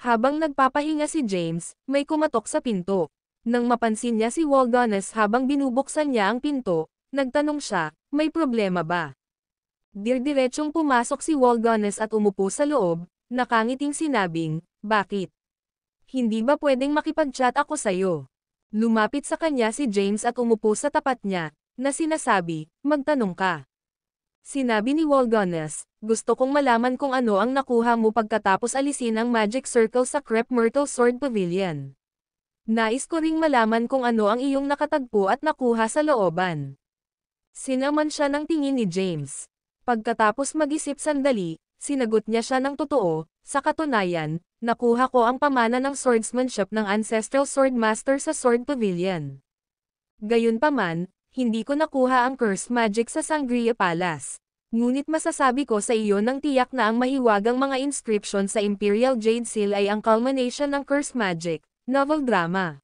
Habang nagpapahinga si James, may kumatok sa pinto. Nang mapansin niya si Walganes habang binubuksan niya ang pinto, nagtanong siya, may problema ba? Dirdiretsong pumasok si Walganes at umupo sa loob, nakangiting sinabing, bakit? Hindi ba pwedeng makipag-chat ako sa'yo? Lumapit sa kanya si James at umupo sa tapat niya, na sinasabi, magtanong ka. Sinabi ni Walganes, gusto kong malaman kung ano ang nakuha mo pagkatapos alisin ang magic circle sa Crep Myrtle Sword Pavilion. Nais ko ring malaman kung ano ang iyong nakatagpo at nakuha sa looban. Sinaman siya ng tingin ni James. Pagkatapos mag-isip sandali, sinagot niya siya ng totoo, sa katunayan, nakuha ko ang pamana ng swordsmanship ng Ancestral Sword Master sa Sword Pavilion. Gayunpaman, hindi ko nakuha ang curse magic sa Sangria Palace. Ngunit masasabi ko sa iyo ng tiyak na ang mahiwagang mga inscription sa Imperial Jade Seal ay ang culmination ng curse magic, novel drama.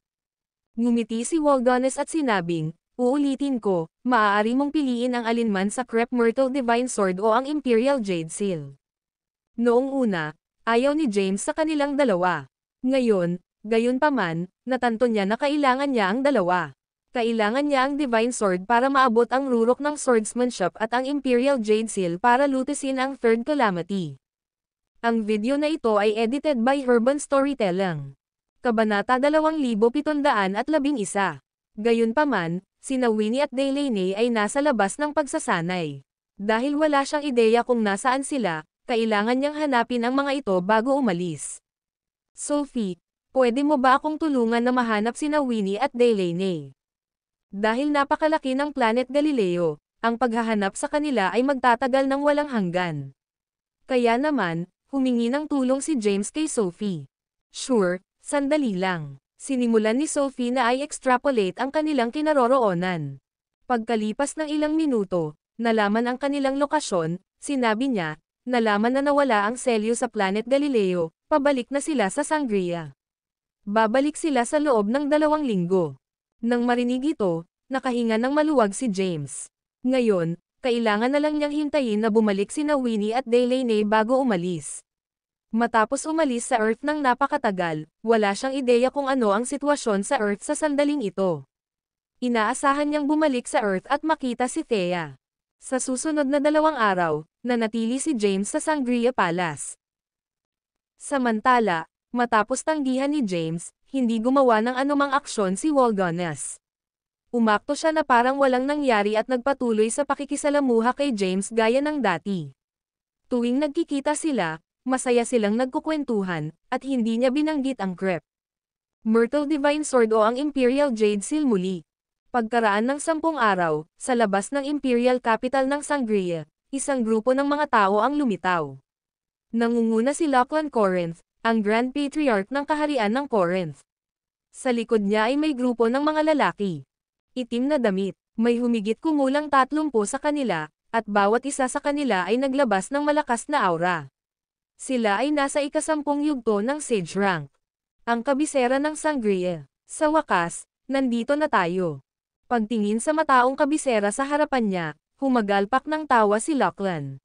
Ngumiti si Walganes at sinabing, uulitin ko, maaari mong piliin ang alinman sa Crep Myrtle Divine Sword o ang Imperial Jade Seal. Noong una, ayaw ni James sa kanilang dalawa. Ngayon, gayunpaman, natanto niya na kailangan niya ang dalawa. Kailangan niya ang Divine Sword para maabot ang rurok ng swordsmanship at ang Imperial Jade Seal para lutisin ang Third Calamity. Ang video na ito ay edited by Urban Storytelling. Kabanata 2711. Gayunpaman, sina Winnie at Delaney ay nasa labas ng pagsasanay. Dahil wala siyang ideya kung nasaan sila, kailangan niyang hanapin ang mga ito bago umalis. Sophie, pwede mo ba akong tulungan na mahanap sina Winnie at Delaney? Dahil napakalaki ng Planet Galileo, ang paghahanap sa kanila ay magtatagal ng walang hanggan. Kaya naman, humingi ng tulong si James kay Sophie. Sure, sandali lang. Sinimulan ni Sophie na ay extrapolate ang kanilang kinaroroonan. Pagkalipas ng ilang minuto, nalaman ang kanilang lokasyon, sinabi niya, nalaman na nawala ang selyo sa Planet Galileo, pabalik na sila sa Sangria. Babalik sila sa loob ng 2 linggo. Nang marinig ito, nakahinga ng maluwag si James. Ngayon, kailangan na lang niyang hintayin na bumalik sina Winnie at Delaney bago umalis. Matapos umalis sa Earth ng napakatagal, wala siyang ideya kung ano ang sitwasyon sa Earth sa sandaling ito. Inaasahan niyang bumalik sa Earth at makita si Thea. Sa susunod na 2 araw, nanatili si James sa Sangria Palace. Samantala, matapos tanggihan ni James, hindi gumawa ng anumang aksyon si Walganes. Umakto siya na parang walang nangyari at nagpatuloy sa pakikisalamuha kay James gaya ng dati. Tuwing nagkikita sila, masaya silang nagkukwentuhan, at hindi niya binanggit ang Crep Myrtle Divine Sword o ang Imperial Jade Seal muli. Pagkaraan ng 10 araw, sa labas ng Imperial Capital ng Sangria, isang grupo ng mga tao ang lumitaw. Nangunguna si Lachlan Corinth, ang Grand Patriarch ng Kaharian ng Corinth. Sa likod niya ay may grupo ng mga lalaki. Itim na damit, may humigit kumulang 30 sa kanila, at bawat isa sa kanila ay naglabas ng malakas na aura. Sila ay nasa ika-10 yugto ng Sage rank. Ang kabisera ng Sangria. Sa wakas, nandito na tayo. Pagtingin sa mataong kabisera sa harapan niya, humagalpak ng tawa si Lachlan.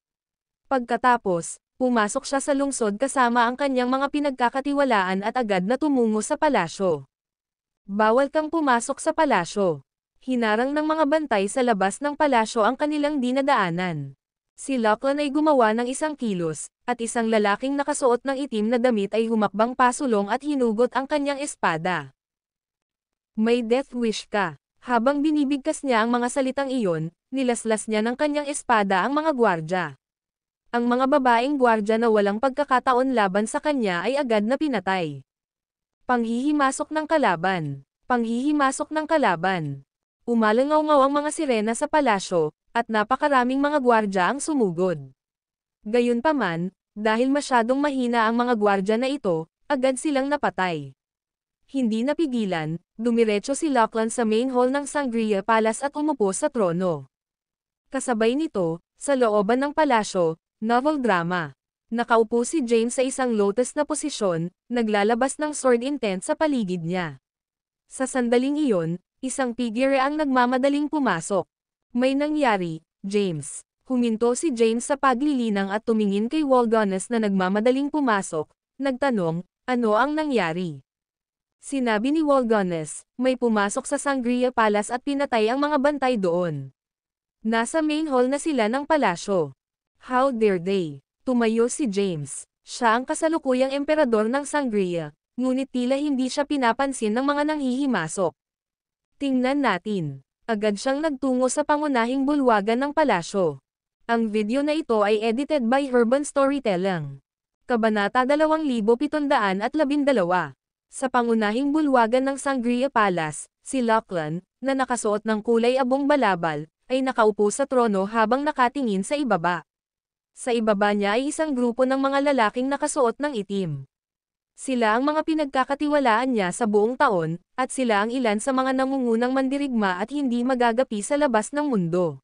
Pagkatapos, pumasok siya sa lungsod kasama ang kanyang mga pinagkakatiwalaan at agad na tumungo sa palasyo. Bawal kang pumasok sa palasyo. Hinarang ng mga bantay sa labas ng palasyo ang kanilang dinadaanan. Si Lachlan ay gumawa ng isang kilos, at isang lalaking nakasuot ng itim na damit ay humakbang pasulong at hinugot ang kanyang espada. May death wish ka. Habang binibigkas niya ang mga salitang iyon, nilaslas niya ng kanyang espada ang mga gwardya. Ang mga babaeng gwardya na walang pagkakataon laban sa kanya ay agad na pinatay. Panghihimasok ng kalaban. Panghihimasok ng kalaban. Umalangaw-ngaw ang mga sirena sa palasyo, at napakaraming mga gwardya ang sumugod. Gayunpaman, dahil masyadong mahina ang mga gwardya na ito, agad silang napatay. Hindi napigilan, dumiretso si Lachlan sa main hall ng Sangria Palace at umupo sa trono. Kasabay nito, sa looban ng palasyo, novel drama. Nakaupo si James sa isang lotus na posisyon, naglalabas ng sword intent sa paligid niya. Sa sandaling iyon, isang figure ang nagmamadaling pumasok. May nangyari, James. Huminto si James sa paglilinang at tumingin kay Walganes na nagmamadaling pumasok, nagtanong, ano ang nangyari? Sinabi ni Walganes, may pumasok sa Sangria Palace at pinatay ang mga bantay doon. Nasa main hall na sila ng palasyo. How dare they? Tumayo si James. Siya ang kasalukuyang emperador ng Sangria, ngunit tila hindi siya pinapansin ng mga nanghihimasok. Tingnan natin. Agad siyang nagtungo sa pangunahing bulwagan ng palasyo. Ang video na ito ay edited by Urban Storytelling. Kabanata 2712. Sa pangunahing bulwagan ng Sangria Palace, si Lachlan, na nakasuot ng kulay abong balabal, ay nakaupo sa trono habang nakatingin sa ibaba. Sa ibaba niya ay isang grupo ng mga lalaking nakasuot ng itim. Sila ang mga pinagkakatiwalaan niya sa buong taon, at sila ang ilan sa mga nangungunang mandirigma at hindi magagapi sa labas ng mundo.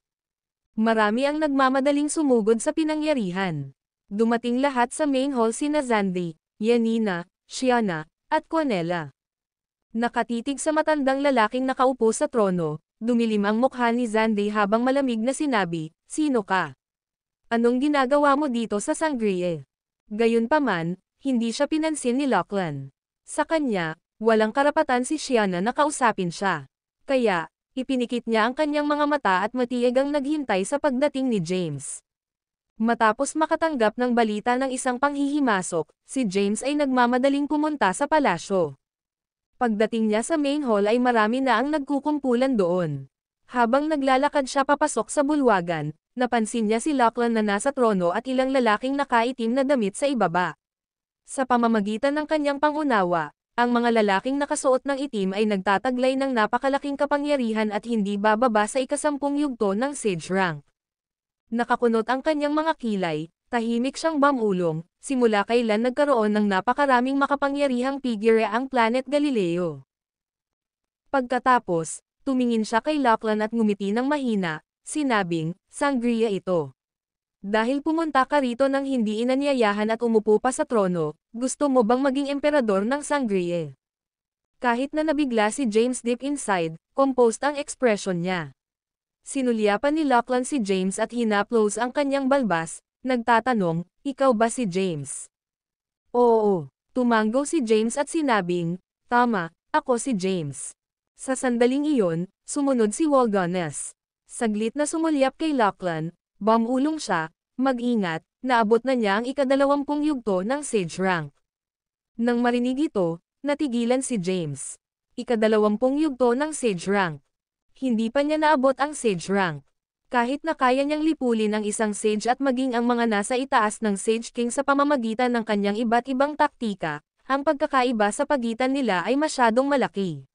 Marami ang nagmamadaling sumugod sa pinangyarihan. Dumating lahat sa main hall sina Zandy, Yanina, Shiana, at Quanella. Nakatitig sa matandang lalaking nakaupo sa trono, dumilim ang mukha ni Zandy habang malamig na sinabi, "Sino ka? Anong ginagawa mo dito sa Sangria?" Gayunpaman, hindi siya pinansin ni Lachlan. Sa kanya, walang karapatan si Shiana na kausapin siya. Kaya, ipinikit niya ang kanyang mga mata at matiyagang naghintay sa pagdating ni James. Matapos makatanggap ng balita ng isang panghihimasok, si James ay nagmamadaling pumunta sa palasyo. Pagdating niya sa main hall ay marami na ang nagkukumpulan doon. Habang naglalakad siya papasok sa bulwagan, napansin niya si Lachlan na nasa trono at ilang lalaking nakaitim na damit sa ibaba. Sa pamamagitan ng kanyang pangunawa, ang mga lalaking nakasuot ng itim ay nagtataglay ng napakalaking kapangyarihan at hindi bababa sa 10 yugto ng Sage rank. Nakakunot ang kanyang mga kilay, tahimik siyang bamulong, simula kailan nagkaroon ng napakaraming makapangyarihang figure ang Planet Galileo. Pagkatapos, tumingin siya kay Lachlan at ngumiti ng mahina, sinabing, "Sangria ito. Dahil pumunta ka rito nang hindi inanyayahan at umupo pa sa trono, gusto mo bang maging emperador ng Sangria?" Kahit na nabigla si James deep inside, composed ang ekspresyon niya. Sinulyapan ni Lachlan si James at hinaplos ang kanyang balbas, nagtatanong, "Ikaw ba si James?" "Oo." Tumanggo si James at sinabing, "Tama, ako si James." Sa sandaling iyon, sumunod si Walganes. Saglit na sumulyap kay Lachlan, bamulong siya, "Mag-ingat, naabot na niya ang 20 yugto ng Sage rank." Nang marinig ito, natigilan si James. 20 yugto ng Sage rank. Hindi pa niya naabot ang Sage rank. Kahit na kaya niyang lipulin ang isang Sage at maging ang mga nasa itaas ng Sage King sa pamamagitan ng kanyang iba't ibang taktika, ang pagkakaiba sa pagitan nila ay masyadong malaki.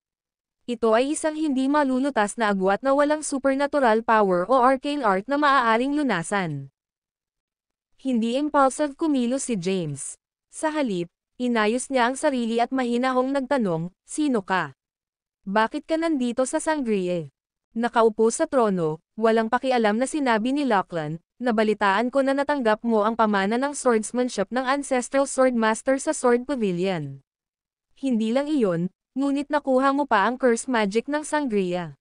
Ito ay isang hindi malulutas na agwat na walang supernatural power o arcane art na maaaring lunasan. Hindi impulsive kumilos si James. Sa halip, inayos niya ang sarili at mahinahong nagtanong, "Sino ka? Bakit ka nandito sa Sangria?" Nakaupo sa trono, walang pakialam na sinabi ni Lachlan, "Nabalitaan ko na natanggap mo ang pamana ng swordsmanship ng Ancestral Swordmaster sa Sword Pavilion. Hindi lang iyon, ngunit nakuha mo pa ang curse magic ng Sangria.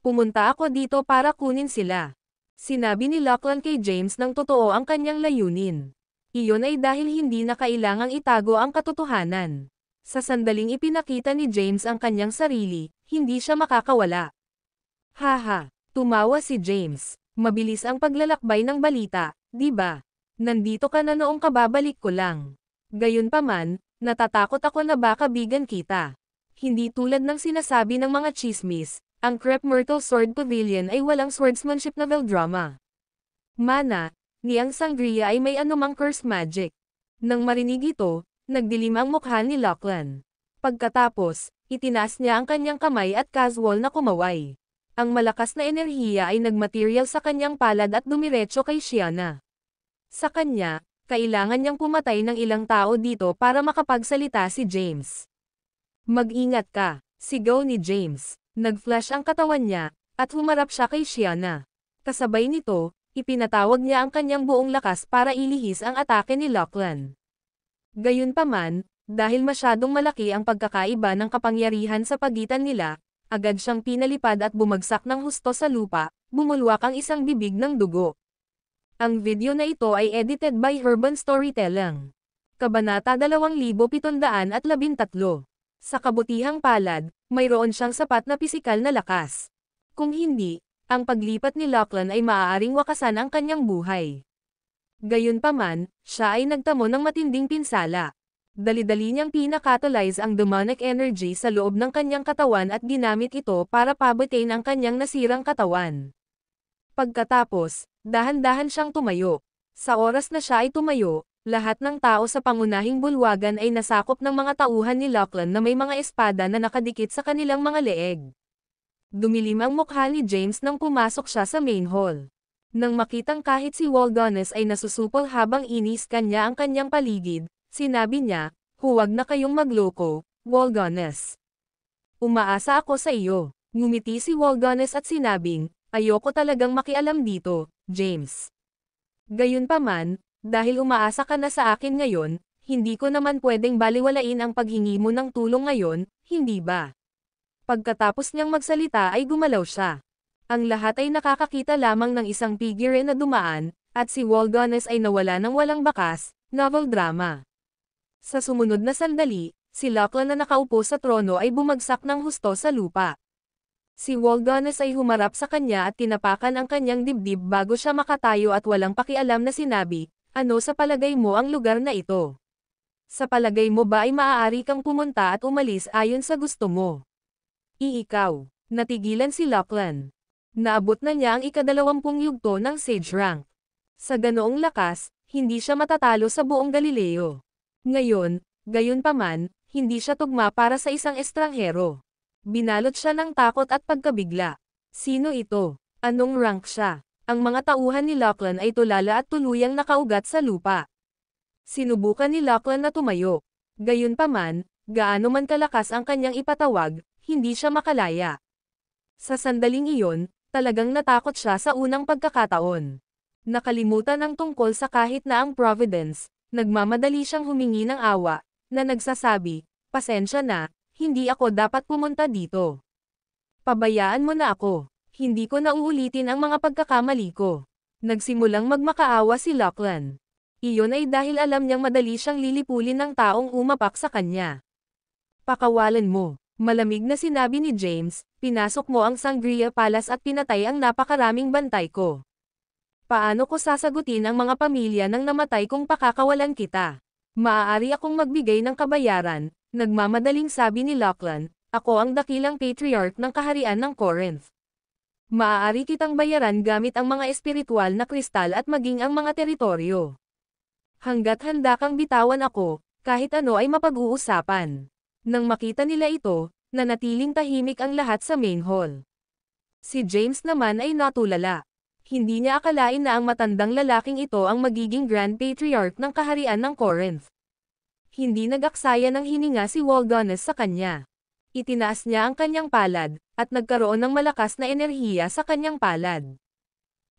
Pumunta ako dito para kunin sila." Sinabi ni Lachlan kay James nang totoo ang kanyang layunin. Iyon ay dahil hindi na kailangang itago ang katotohanan. Sa sandaling ipinakita ni James ang kanyang sarili, hindi siya makakawala. "Haha," tumawa si James. "Mabilis ang paglalakbay ng balita, di ba? Nandito ka na noong kababalik ko lang. Gayunpaman, natatakot ako na baka bigan kita. Hindi tulad ng sinasabi ng mga chismis, ang Crep Myrtle Sword Pavilion ay walang swordsmanship na drama. Mana, ni ang Sangria ay may anumang curse magic." Nang marinig ito, nagdilim ang mukha ni Lachlan. Pagkatapos, itinaas niya ang kanyang kamay at casual na kumaway. Ang malakas na enerhiya ay nagmaterial sa kanyang palad at dumiretso kay Shiana. Sa kanya, kailangan niyang pumatay ng ilang tao dito para makapagsalita si James. Mag-ingat ka, sigaw ni James. Nag-flash ang katawan niya, at humarap siya kay Shiana. Kasabay nito, ipinatawag niya ang kanyang buong lakas para ilihis ang atake ni Lachlan. Gayunpaman, dahil masyadong malaki ang pagkakaiba ng kapangyarihan sa pagitan nila, agad siyang pinalipad at bumagsak ng husto sa lupa, bumulwak ang isang bibig ng dugo. Ang video na ito ay edited by Urban Storytelling. Kabanata 2713. Sa kabutihang palad, mayroon siyang sapat na pisikal na lakas. Kung hindi, ang paglipat ni Lachlan ay maaaring wakasan ang kanyang buhay. Gayunpaman, siya ay nagtamo ng matinding pinsala. Dali-dali niyang pinakatalyze ang demonic energy sa loob ng kanyang katawan at ginamit ito para pabatain ang kanyang nasirang katawan. Pagkatapos, dahan-dahan siyang tumayo. Sa oras na siya ay tumayo, lahat ng tao sa pangunahing bulwagan ay nasakop ng mga tauhan ni Lachlan na may mga espada na nakadikit sa kanilang mga leeg. Dumilim ang mukha ni James nang pumasok siya sa main hall. Nang makitang kahit si Waldones ay nasusupol habang inis kanya ang kanyang paligid, sinabi niya, "Huwag na kayong magloko, Waldones. Umaasa ako sa iyo." Ngumiti si Waldones at sinabing, "Ayoko talagang makialam dito, James. Gayunpaman, dahil umaasa ka na sa akin ngayon, hindi ko naman pwedeng baliwalain ang paghingi mo ng tulong ngayon, hindi ba?" Pagkatapos niyang magsalita ay gumalaw siya. Ang lahat ay nakakakita lamang ng isang figure na dumaan, at si Waldones ay nawala ng walang bakas, novel drama. Sa sumunod na sandali, si Lachlan na nakaupo sa trono ay bumagsak ng husto sa lupa. Si Waldones ay humarap sa kanya at tinapakan ang kanyang dibdib bago siya makatayo at walang pakialam na sinabi, "Ano sa palagay mo ang lugar na ito? Sa palagay mo ba ay maaari kang pumunta at umalis ayon sa gusto mo?" Ikaw. Natigilan si Lachlan. Naabot na niya ang ika-20 yugto ng Sage Rank. Sa ganoong lakas, hindi siya matatalo sa buong Galileo. Ngayon, gayunpaman, hindi siya tugma para sa isang estranghero. Binalot siya ng takot at pagkabigla. Sino ito? Anong rank siya? Ang mga tauhan ni Lachlan ay tulala at tuluyang nakaugat sa lupa. Sinubukan ni Lachlan na tumayo. Gayunpaman, gaano man kalakas ang kanyang ipatawag, hindi siya makalaya. Sa sandaling iyon, talagang natakot siya sa unang pagkakataon. Nakalimutan ang tungkol sa kahit na ang Providence, nagmamadali siyang humingi ng awa, na nagsasabi, "Pasensya na, hindi ako dapat pumunta dito. Pabayaan mo na ako, hindi ko na uulitin ang mga pagkakamali ko." Nagsimulang magmakaawa si Lachlan. Iyon ay dahil alam niyang madali siyang lilipulin ng taong umapak sa kanya. "Pakawalan mo." Malamig na sinabi ni James, "Pinasok mo ang Sangria Palace at pinatay ang napakaraming bantay ko. Paano ko sasagutin ang mga pamilya ng namatay kung pakakawalan kita? Maaari akong magbigay ng kabayaran," nagmamadaling sabi ni Lachlan, "Ako ang dakilang patriarch ng kaharian ng Corinth. Maaari kitang bayaran gamit ang mga espiritual na kristal at maging ang mga teritoryo. Hanggat handa kang bitawan ako, kahit ano ay mapag-uusapan." Nang makita nila ito, nanatiling tahimik ang lahat sa main hall. Si James naman ay natulala. Hindi niya akalain na ang matandang lalaking ito ang magiging Grand Patriarch ng kaharian ng Corinth. Hindi nag-aksaya ng hininga si Waldones sa kanya. Itinaas niya ang kanyang palad, at nagkaroon ng malakas na enerhiya sa kanyang palad.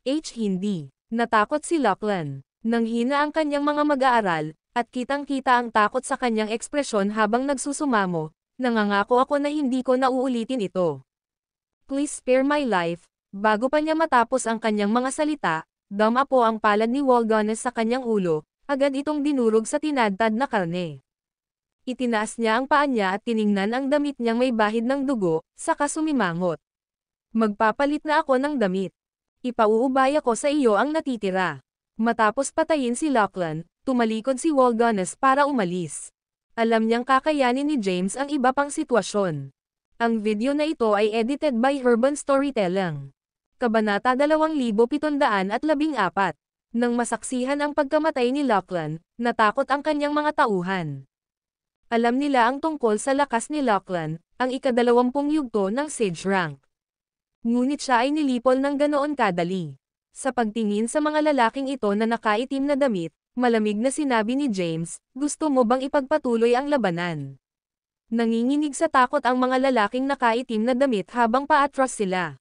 Hindi. Natakot si Lachlan. Nanghina ang kanyang mga mag-aaral, at kitang-kita ang takot sa kanyang ekspresyon habang nagsusumamo, "Nangangako ako na hindi ko na uulitin ito. Please spare my life." Bago pa niya matapos ang kanyang mga salita, dama po ang palad ni Waldones sa kanyang ulo, agad itong dinurog sa tinadtad na karne. Itinaas niya ang paa niya at tiningnan ang damit niyang may bahid ng dugo, saka sumimangot. "Magpapalit na ako ng damit. Ipauubaya ko sa iyo ang natitira." Matapos patayin si Lachlan, tumalikod si Waldones para umalis. Alam niyang kakayanin ni James ang iba pang sitwasyon. Ang video na ito ay edited by Urban Storytelling. Kabanata 2714. Nang masaksihan ang pagkamatay ni Lachlan, natakot ang kanyang mga tauhan. Alam nila ang tungkol sa lakas ni Lachlan, ang ika-20 yugto ng Sage Rank. Ngunit siya ay nilipol ng ganoon kadali. Sa pagtingin sa mga lalaking ito na nakaitim na damit, malamig na sinabi ni James, gusto mo bang ipagpatuloy ang labanan? Nanginginig sa takot ang mga lalaking nakaitim na damit habang paatras sila.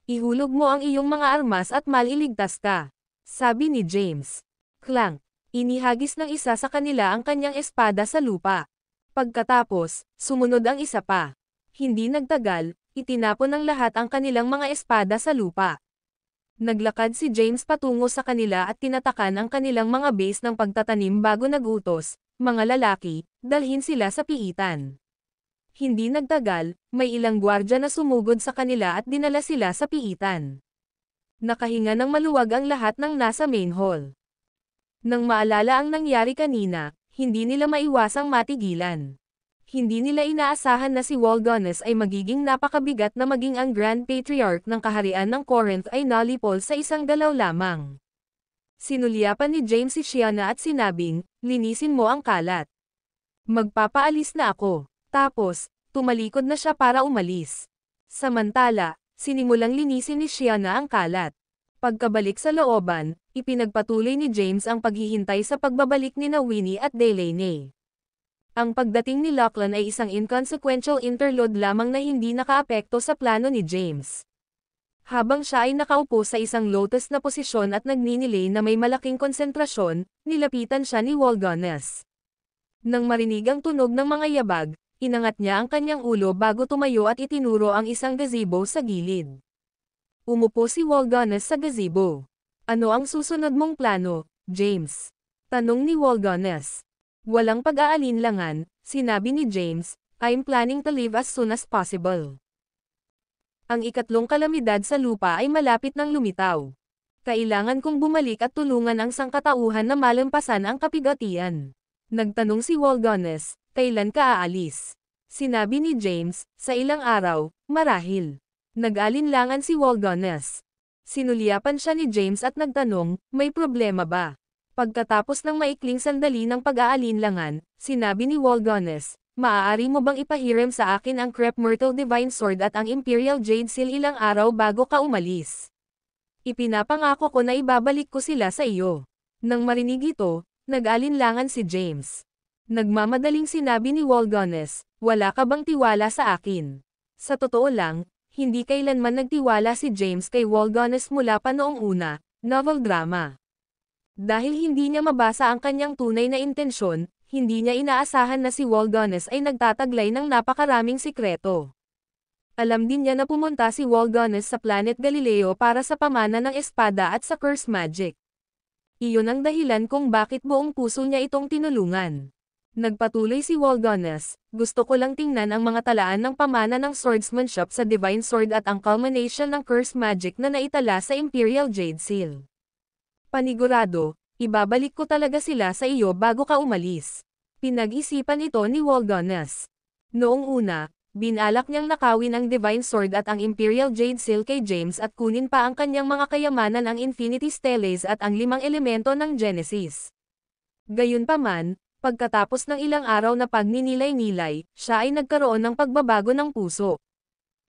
Ihulog mo ang iyong mga armas at maliligtas ka, sabi ni James. Clank! Inihagis ng isa sa kanila ang kanyang espada sa lupa. Pagkatapos, sumunod ang isa pa. Hindi nagtagal, itinapon ng lahat ang kanilang mga espada sa lupa. Naglakad si James patungo sa kanila at tinatakan ang kanilang mga base ng pagtatanim bago nagutos, mga lalaki, dalhin sila sa piitan. Hindi nagtagal, may ilang gwardya na sumugod sa kanila at dinala sila sa piitan. Nakahinga ng maluwag ang lahat ng nasa main hall. Nang maalala ang nangyari kanina, hindi nila maiwasang matigilan. Hindi nila inaasahan na si Waldones ay magiging napakabigat na maging ang Grand Patriarch ng kaharian ng Corinth ay nalipol sa isang galaw lamang. Sinulyapan ni James si Shiana at sinabing, linisin mo ang kalat. Magpapaalis na ako. Tapos, tumalikod na siya para umalis. Samantala, sinimulang linisin ni Shiana ang kalat. Pagkabalik sa looban, ipinagpatuloy ni James ang paghihintay sa pagbabalik ni Winnie at Delaney. Ang pagdating ni Lachlan ay isang inconsequential interlude lamang na hindi nakaapekto sa plano ni James. Habang siya ay nakaupo sa isang lotus na posisyon at nagninilay na may malaking konsentrasyon, nilapitan siya ni Waldones. Nang marinig ang tunog ng mga yabag, inangat niya ang kanyang ulo bago tumayo at itinuro ang isang gazebo sa gilid. Umupo si Waldones sa gazebo. Ano ang susunod mong plano, James? Tanong ni Waldones. Walang pag-aalinlangan, sinabi ni James, I'm planning to leave as soon as possible. Ang ikatlong kalamidad sa lupa ay malapit ng lumitaw. Kailangan kong bumalik at tulungan ang sangkatauhan na malampasan ang kapigatian. Nagtanong si Waldones, kailan ka aalis? Sinabi ni James, sa ilang araw, marahil. Nag-alinlangan si Waldones. Sinulyapan siya ni James at nagtanong, may problema ba? Pagkatapos ng maikling sandali ng pag-aalinlangan, sinabi ni Waldones, maaari mo bang ipahiram sa akin ang Crepe Myrtle Divine Sword at ang Imperial Jade Seal ilang araw bago ka umalis? Ipinapangako ko na ibabalik ko sila sa iyo. Nang marinig ito, nag-alinlangan si James. Nagmamadaling sinabi ni Waldones, wala ka bang tiwala sa akin? Sa totoo lang, hindi kailanman nagtiwala si James kay Waldones mula pa noong una, novel drama. Dahil hindi niya mabasa ang kanyang tunay na intensyon, hindi niya inaasahan na si Waldones ay nagtataglay ng napakaraming sikreto. Alam din niya na pumunta si Waldones sa Planet Galileo para sa pamana ng espada at sa curse magic. Iyon ang dahilan kung bakit buong puso niya itong tinulungan. Nagpatuloy si Waldones, gusto ko lang tingnan ang mga talaan ng pamana ng swordsmanship sa Divine Sword at ang culmination ng curse magic na naitala sa Imperial Jade Seal. Panigurado, ibabalik ko talaga sila sa iyo bago ka umalis. Pinag-isipan ito ni Waldones. Noong una, binalak niyang nakawin ang Divine Sword at ang Imperial Jade Seal kay James at kunin pa ang kanyang mga kayamanan ang Infinity Steles at ang 5 elemento ng Genesis. Gayunpaman, pagkatapos ng ilang araw na pagninilay-nilay, siya ay nagkaroon ng pagbabago ng puso.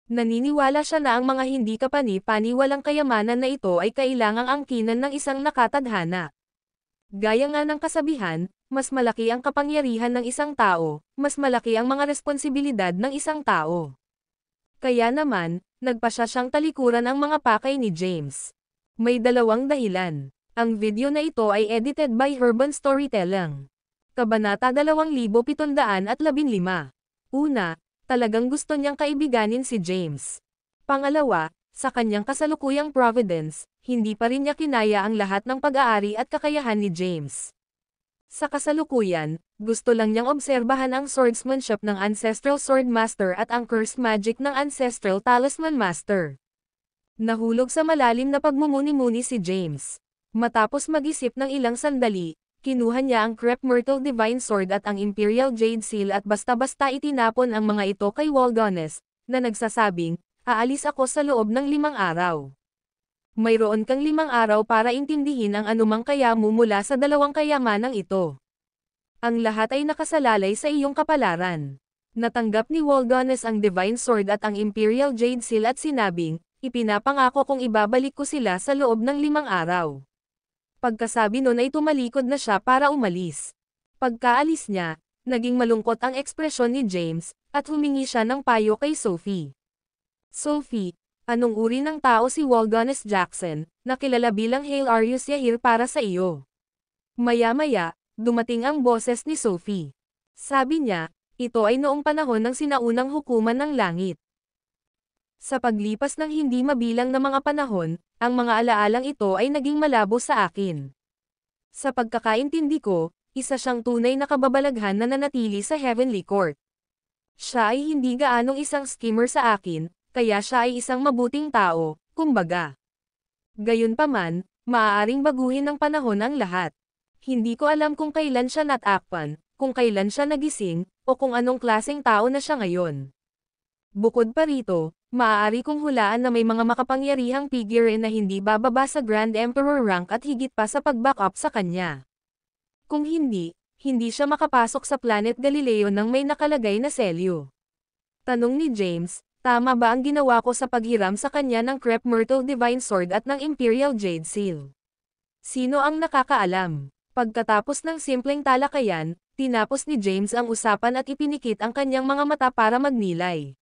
Naniniwala siya na ang mga hindi kapani-paniwalang kayamanan na ito ay kailangang angkinan ng isang nakatadhana. Gaya nga ng kasabihan, mas malaki ang kapangyarihan ng isang tao, mas malaki ang mga responsibilidad ng isang tao. Kaya naman, nagpasya siyang talikuran ang mga pakay ni James. May dalawang dahilan. Ang video na ito ay edited by Urban Storytelling. Kabanata 2715. Una, talagang gusto niyang kaibiganin si James. Pangalawa, sa kanyang kasalukuyang Providence, hindi pa rin niya kinaya ang lahat ng pag-aari at kakayahan ni James. Sa kasalukuyan, gusto lang niyang obserbahan ang swordsmanship ng Ancestral Sword Master at ang curse magic ng Ancestral Talisman Master. Nahulog sa malalim na pagmumuni-muni si James. Matapos mag-isip ng ilang sandali, kinuha niya ang Crepe Myrtle Divine Sword at ang Imperial Jade Seal at basta-basta itinapon ang mga ito kay Waldones, na nagsasabing, aalis ako sa loob ng 5 araw. Mayroon kang 5 araw para intindihin ang anumang kaya mo mula sa 2 kayamanang ito. Ang lahat ay nakasalalay sa iyong kapalaran. Natanggap ni Waldones ang Divine Sword at ang Imperial Jade Seal at sinabing, Ipinapangako kong ibabalik ko sila sa loob ng 5 araw. Pagkasabi nun ay tumalikod na siya para umalis. Pagkaalis niya, naging malungkot ang ekspresyon ni James, at humingi siya ng payo kay Sophie. Sophie, anong uri ng tao si Waldonis Jackson, na kilala bilang Hail Arius Yahir para sa iyo? Maya-maya, dumating ang boses ni Sophie. Sabi niya, ito ay noong panahon ng sinaunang hukuman ng langit. Sa paglipas ng hindi mabilang na mga panahon, ang mga alaalang ito ay naging malabo sa akin. Sa pagkakaintindi ko, isa siyang tunay na kababalaghan na nanatili sa Heavenly Court. Siya ay hindi gaanong isang skimmer sa akin, kaya siya ay isang mabuting tao, kumbaga. Gayunpaman, maaaring baguhin ng panahon ang lahat. Hindi ko alam kung kailan siya natakpan, kung kailan siya nagising, o kung anong klaseng tao na siya ngayon. Bukod pa rito, maaari kong hulaan na may mga makapangyarihang figure na hindi bababa sa Grand Emperor rank at higit pa sa pag-back up sa kanya. Kung hindi, hindi siya makapasok sa Planet Galileo nang may nakalagay na selyo. Tanong ni James, tama ba ang ginawa ko sa paghiram sa kanya ng Crep Myrtle Divine Sword at ng Imperial Jade Seal? Sino ang nakakaalam? Pagkatapos ng simpleng talakayan, tinapos ni James ang usapan at ipinikit ang kanyang mga mata para magnilay.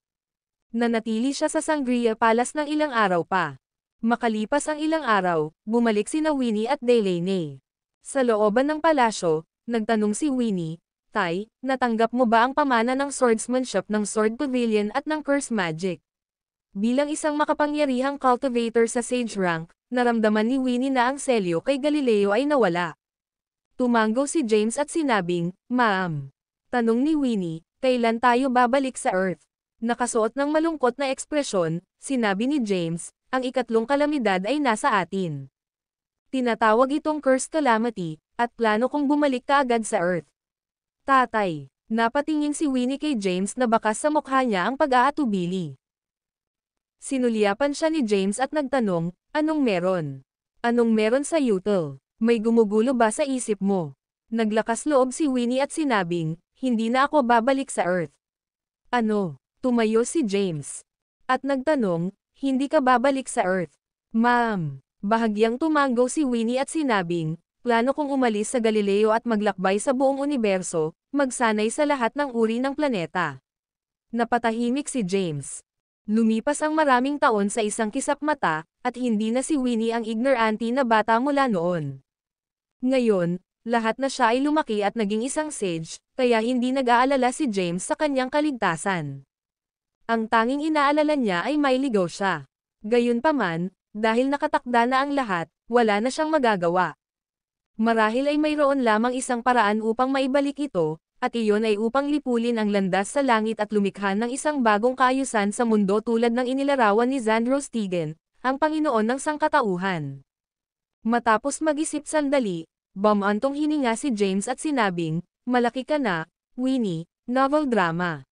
Nanatili siya sa Sangria Palace ng ilang araw pa. Makalipas ang ilang araw, bumalik sina Winnie at Delaney. Sa looban ng palasyo, nagtanong si Winnie, Tay, natanggap mo ba ang pamana ng swordsmanship ng Sword Pavilion at ng Curse Magic? Bilang isang makapangyarihang cultivator sa Sage rank, naramdaman ni Winnie na ang selyo kay Galileo ay nawala. Tumango si James at sinabing, Ma'am. Tanong ni Winnie, kailan tayo babalik sa Earth? Nakasuot ng malungkot na ekspresyon, sinabi ni James, ang ikatlong kalamidad ay nasa atin. Tinatawag itong Cursed Calamity, at plano kong bumalik kaagad sa Earth. Tatay, napatingin si Winnie kay James na bakas sa mukha niya ang pag-aatubili. Sinulyapan siya ni James at nagtanong, anong meron? Anong meron sa util? May gumugulo ba sa isip mo? Naglakas loob si Winnie at sinabing, hindi na ako babalik sa Earth. Ano? Tumayo si James. At nagtanong, hindi ka babalik sa Earth. Ma'am. Bahagyang tumango si Winnie at sinabing, plano kong umalis sa Galileo at maglakbay sa buong universo, magsanay sa lahat ng uri ng planeta. Napatahimik si James. Lumipas ang maraming taon sa isang kisap mata, at hindi na si Winnie ang ignorante na bata mula noon. Ngayon, lahat na siya ay lumaki at naging isang sage, kaya hindi nag-aalala si James sa kanyang kaligtasan. Ang tanging inaalala niya ay may ligaw siya. Gayunpaman, dahil nakatakda na ang lahat, wala na siyang magagawa. Marahil ay mayroon lamang isang paraan upang maibalik ito, at iyon ay upang lipulin ang landas sa langit at lumikha ng isang bagong kaayusan sa mundo tulad ng inilarawan ni Xandros Tegan, ang Panginoon ng Sangkatauhan. Matapos mag-isip sandali, bumantong hininga si James at sinabing, malaki ka na, Winnie, novel drama.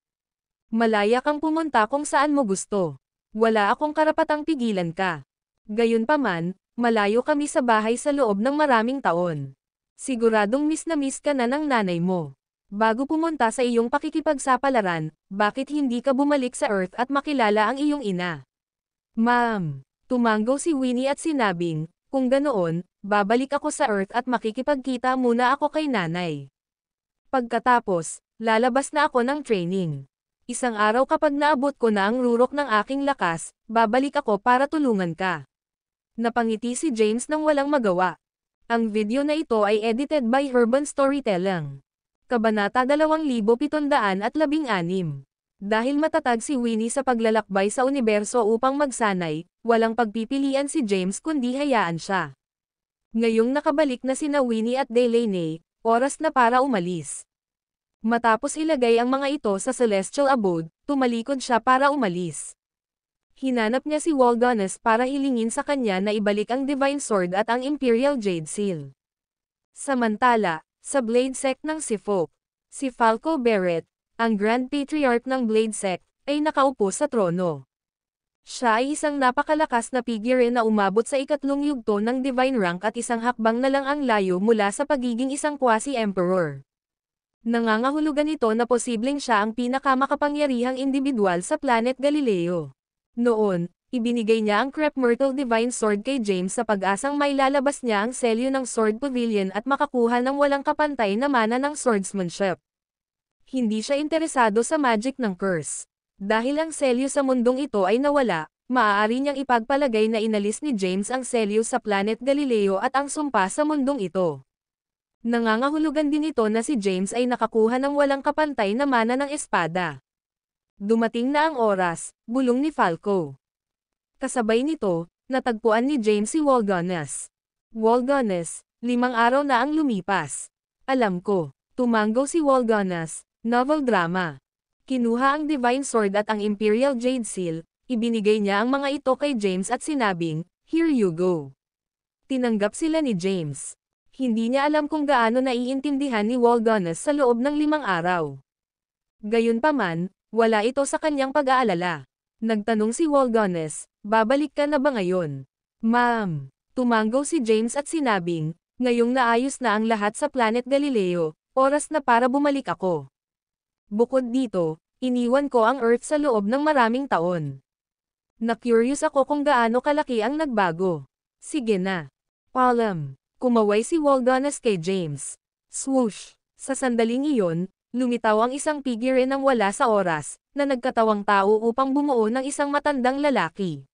Malaya kang pumunta kung saan mo gusto. Wala akong karapatang pigilan ka. Gayunpaman, malayo kami sa bahay sa loob ng maraming taon. Siguradong miss na miss ka na ng nanay mo. Bago pumunta sa iyong pakikipagsapalaran, bakit hindi ka bumalik sa Earth at makilala ang iyong ina? Ma'am, tumango si Winnie at sinabing, kung ganoon, babalik ako sa Earth at makikipagkita muna ako kay nanay. Pagkatapos, lalabas na ako ng training. Isang araw kapag naabot ko na ang rurok ng aking lakas, babalik ako para tulungan ka. Napangiti si James nang walang magawa. Ang video na ito ay edited by Urban Storytelling. Kabanata 2716. Dahil matatag si Winnie sa paglalakbay sa universo upang magsanay, walang pagpipilian si James kundi hayaan siya. Ngayong nakabalik na sina Winnie at Delaney, oras na para umalis. Matapos ilagay ang mga ito sa celestial abode, tumalikod siya para umalis. Hinanap niya si Waldonis para hilingin sa kanya na ibalik ang Divine Sword at ang Imperial Jade Seal. Samantala, sa Blade Sect ng Sifok, si Falco Barrett, ang Grand Patriarch ng Blade Sect, ay nakaupo sa trono. Siya ay isang napakalakas na figure na umabot sa ikatlong yugto ng Divine Rank at isang hakbang na lang ang layo mula sa pagiging isang quasi-emperor. Nangangahulugan ito na posibleng siya ang pinakamakapangyarihang individual sa Planet Galileo. Noon, Ibinigay niya ang Crep Myrtle Divine Sword kay James sa pag-asang may lalabas niya ang selyo ng Sword Pavilion at makakuha ng walang kapantay na mana ng swordsmanship. Hindi siya interesado sa magic ng curse. Dahil ang selyo sa mundong ito ay nawala, maaari niyang ipagpalagay na inalis ni James ang selyo sa Planet Galileo at ang sumpa sa mundong ito. Nangangahulugan din ito na si James ay nakakuha ng walang kapantay na mana ng espada. Dumating na ang oras, bulong ni Falco. Kasabay nito, natagpuan ni James si Walganes. Walganes, 5 araw na ang lumipas. Alam ko, tumanggo si Walganes, novel drama. Kinuha ang Divine Sword at ang Imperial Jade Seal, ibinigay niya ang mga ito kay James at sinabing, "Here you go." Tinanggap sila ni James. Hindi niya alam kung gaano naiintindihan ni Walganes sa loob ng 5 araw. Gayunpaman, wala ito sa kanyang pag-aalala. Nagtanong si Walganes, "Babalik ka na ba ngayon?" "Ma'am." Tumanggo si James at sinabing, "Ngayong naayos na ang lahat sa Planet Galileo, oras na para bumalik ako. Bukod dito, iniwan ko ang Earth sa loob ng maraming taon. Na-curious ako kung gaano kalaki ang nagbago." "Sige na. Paalam." Kumaway si Walganes kay James. Swoosh! Sa sandaling iyon, lumitaw ang isang figure ng wala sa oras, na nagkatawang tao upang bumuo ng isang matandang lalaki.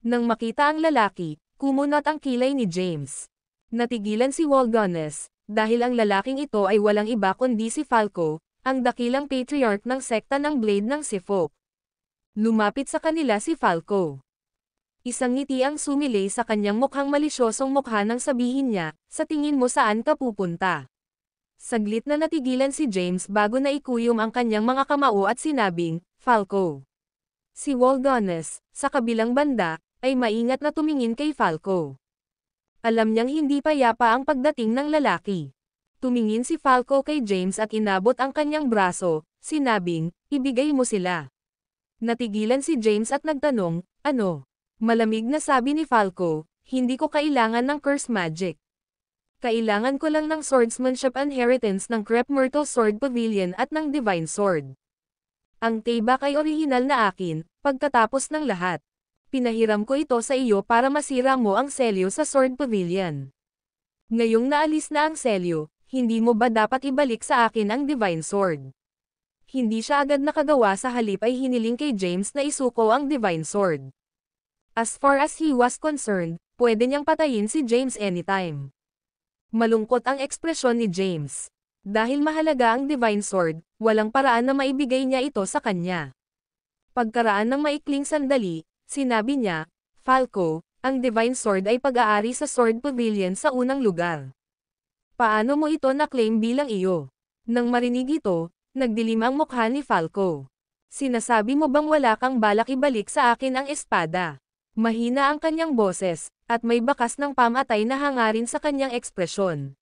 Nang makita ang lalaki, kumunot ang kilay ni James. Natigilan si Walganes, dahil ang lalaking ito ay walang iba kundi si Falco, ang dakilang patriarch ng sekta ng Blade ng Seafolk. Lumapit sa kanila si Falco. Isang ngiti ang sumilay sa kanyang mukhang malisyosong mukha nang sabihin niya, "Sa tingin mo saan ka pupunta?" Saglit na natigilan si James bago na ikuyom ang kanyang mga kamao at sinabing, "Falco." Si Walganes, sa kabilang banda, ay maingat na tumingin kay Falco. Alam niyang hindi payapa ang pagdating ng lalaki. Tumingin si Falco kay James at inabot ang kanyang braso, sinabing, "Ibigay mo sila." Natigilan si James at nagtanong, "Ano?" Malamig na sabi ni Falco, "Hindi ko kailangan ng curse magic. Kailangan ko lang ng swordsmanship inheritance ng Crep Myrtle Sword Pavilion at ng Divine Sword. Ang tibak ay orihinal na akin, pagkatapos ng lahat. Pinahiram ko ito sa iyo para masira mo ang selyo sa Sword Pavilion. Ngayong naalis na ang selyo, hindi mo ba dapat ibalik sa akin ang Divine Sword?" Hindi siya agad nakagawa, sa halip ay hiniling kay James na isuko ang Divine Sword. As far as he was concerned, pwede niyang patayin si James anytime. Malungkot ang ekspresyon ni James. Dahil mahalaga ang Divine Sword, walang paraan na maibigay niya ito sa kanya. Pagkaraan ng maikling sandali, sinabi niya, "Falco, ang Divine Sword ay pag-aari sa Sword Pavilion sa unang lugar. Paano mo ito na-claim bilang iyo?" Nang marinig ito, nagdilim ang mukha ni Falco. "Sinasabi mo bang wala kang balak ibalik sa akin ang espada?" Mahina ang kanyang boses, at may bakas ng pamatay na hangarin sa kanyang ekspresyon.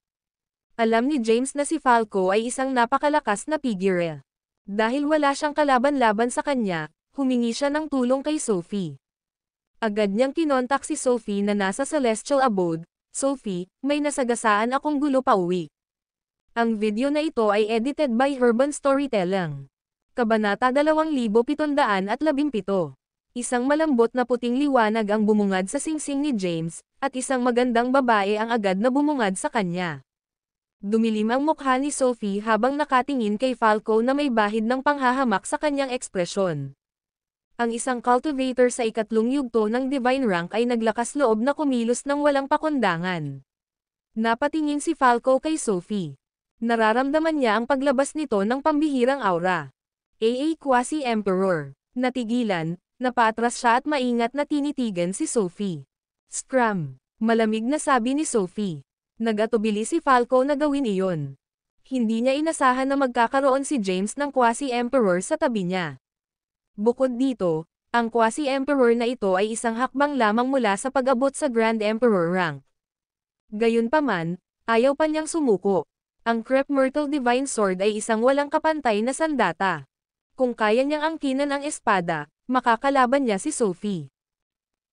Alam ni James na si Falco ay isang napakalakas na figure. Dahil wala siyang kalaban-laban sa kanya, humingi siya ng tulong kay Sophie. Agad niyang kinontak si Sophie na nasa Celestial Abode. "Sophie, may nasagasaan akong gulo pauwi." Ang video na ito ay edited by Urban Storytelling. Kabanata 2717. Isang malambot na puting liwanag ang bumungad sa singsing ni James, at isang magandang babae ang agad na bumungad sa kanya. Dumilim ang mukha ni Sophie habang nakatingin kay Falco na may bahid ng panghahamak sa kanyang ekspresyon. Ang isang cultivator sa ikatlong yugto ng Divine Rank ay naglakas loob na kumilos ng walang pakundangan. Napatingin si Falco kay Sophie. Nararamdaman niya ang paglabas nito ng pambihirang aura. Quasi-Emperor. Natigilan, napaatras siya at maingat na tinitigan si Sophie. "Scram!" Malamig na sabi ni Sophie. Nag-atubili si Falco na gawin iyon. Hindi niya inasahan na magkakaroon si James ng Quasi-Emperor sa tabi niya. Bukod dito, ang Quasi-Emperor na ito ay isang hakbang lamang mula sa pag-abot sa Grand Emperor rank. Gayunpaman, ayaw pa niyang sumuko. Ang Crep Myrtle Divine Sword ay isang walang kapantay na sandata. Kung kaya niyang angkinan ang espada, makakalaban niya si Sophie.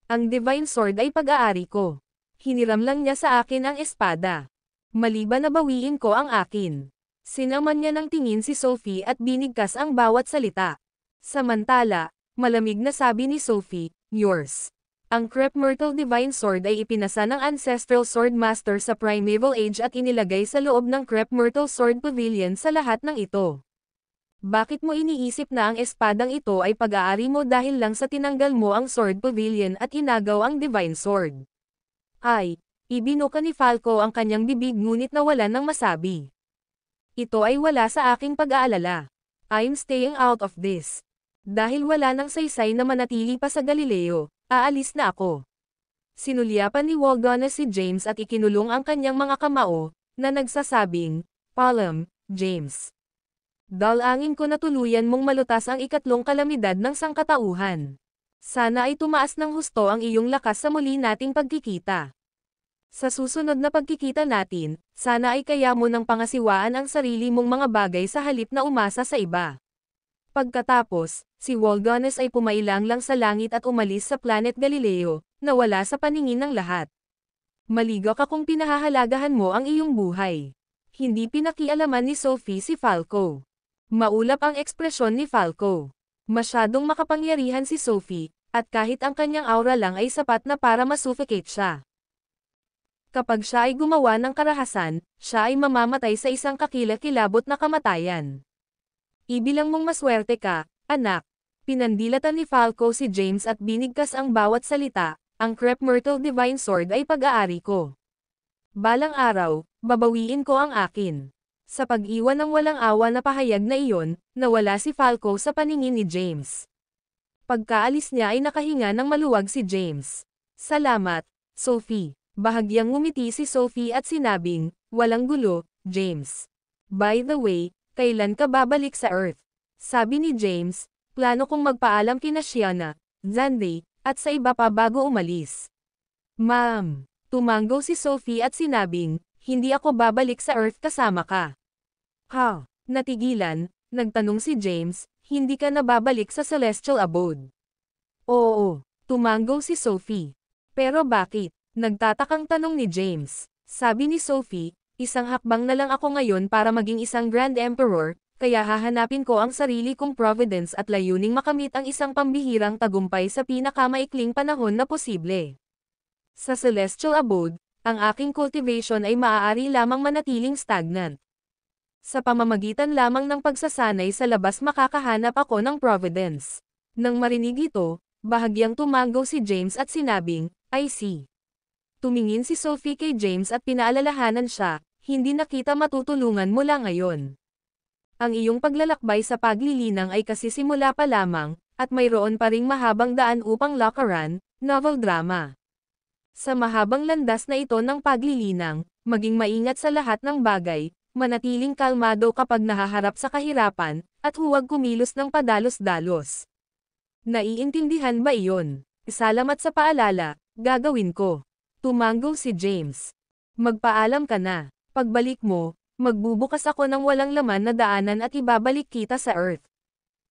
"Ang Divine Sword ay pag-aari ko. Hiniram lang niya sa akin ang espada. Maliban na bawiin ko ang akin." Sinaman niya ng tingin si Sophie at binigkas ang bawat salita. Samantala, Malamig na sabi ni Sophie, yours. Ang Crep Myrtle Divine Sword ay ipinasa ng Ancestral Sword Master sa Primeval Age at inilagay sa loob ng Crep Myrtle Sword Pavilion sa lahat ng ito. Bakit mo iniisip na ang espadang ito ay pag-aari mo dahil lang sa tinanggal mo ang Sword Pavilion at inagaw ang Divine Sword? Ay, ibinuka ni Falco ang kanyang bibig ngunit nawalan ng masabi. Ito ay wala sa aking pag-aalala. I'm staying out of this. Dahil wala nang saysay na manatili pa sa Galileo, aalis na ako. Sinulyapan ni Waldones si James at ikinulong ang kanyang mga kamao, na nagsasabing, Palom, James. Dalangin ko na tuluyan mong malutas ang ikatlong kalamidad ng sangkatauhan. Sana ay tumaas ng husto ang iyong lakas sa muli nating pagkikita. Sa susunod na pagkikita natin, sana ay kaya mo ng pangasiwaan ang sarili mong mga bagay sa halip na umasa sa iba. Pagkatapos, si Waldones ay pumailang lang sa langit at umalis sa Planet Galileo, na wala sa paningin ng lahat. Maligaw ka kung pinahahalagahan mo ang iyong buhay. Hindi pinakialaman ni Sophie si Falco. Maulap ang ekspresyon ni Falco. Masyadong makapangyarihan si Sophie, at kahit ang kanyang aura lang ay sapat na para masuffocate siya. Kapag siya ay gumawa ng karahasan, siya ay mamamatay sa isang kakilakilabot na kamatayan. Ibilang mong maswerte ka, anak. Pinandilatan ni Falco si James at binigkas ang bawat salita, ang Crep Myrtle Divine Sword ay pag-aari ko. Balang araw, babawiin ko ang akin. Sa pag-iwan ng walang awa na pahayag na iyon, nawala si Falco sa paningin ni James. Pagkaalis niya ay nakahinga ng maluwag si James. Salamat, Sophie. Bahagyang ngumiti si Sophie at sinabing, walang gulo, James. By the way, kailan ka babalik sa Earth? Sabi ni James, plano kong magpaalam kina Shiana, Xande, at sa iba pa bago umalis. Ma'am, tumanggo si Sophie at sinabing, hindi ako babalik sa Earth kasama ka. Ha? Natigilan, nagtanong si James, hindi ka na babalik sa Celestial Abode? Oo, tumanggo si Sophie. Pero bakit? Nagtatakang tanong ni James. Sabi ni Sophie, isang hakbang na lang ako ngayon para maging isang Grand Emperor, kaya hahanapin ko ang sarili kong providence at layuning makamit ang isang pambihirang tagumpay sa pinakamaikling panahon na posible. Sa Celestial Abode, ang aking cultivation ay maaari lamang manatiling stagnant. Sa pamamagitan lamang ng pagsasanay sa labas makakahanap ako ng providence. Nang marinig ito, bahagyang tumanggo si James at sinabing, I see. Tumingin si Sophie kay James at pinaalalahanan siya, hindi na kita matutulungan mula ngayon. Ang iyong paglalakbay sa paglilinang ay kasisimula pa lamang, at mayroon pa ring mahabang daan upang lakaran, novel drama. Sa mahabang landas na ito ng paglilinang, maging maingat sa lahat ng bagay, manatiling kalmado kapag nahaharap sa kahirapan, at huwag kumilos ng padalos-dalos. Naiintindihan ba iyon? Salamat sa paalala, gagawin ko. Tumanggo si James. Magpaalam ka na. Pagbalik mo, magbubukas ako ng walang laman na daanan at ibabalik kita sa Earth.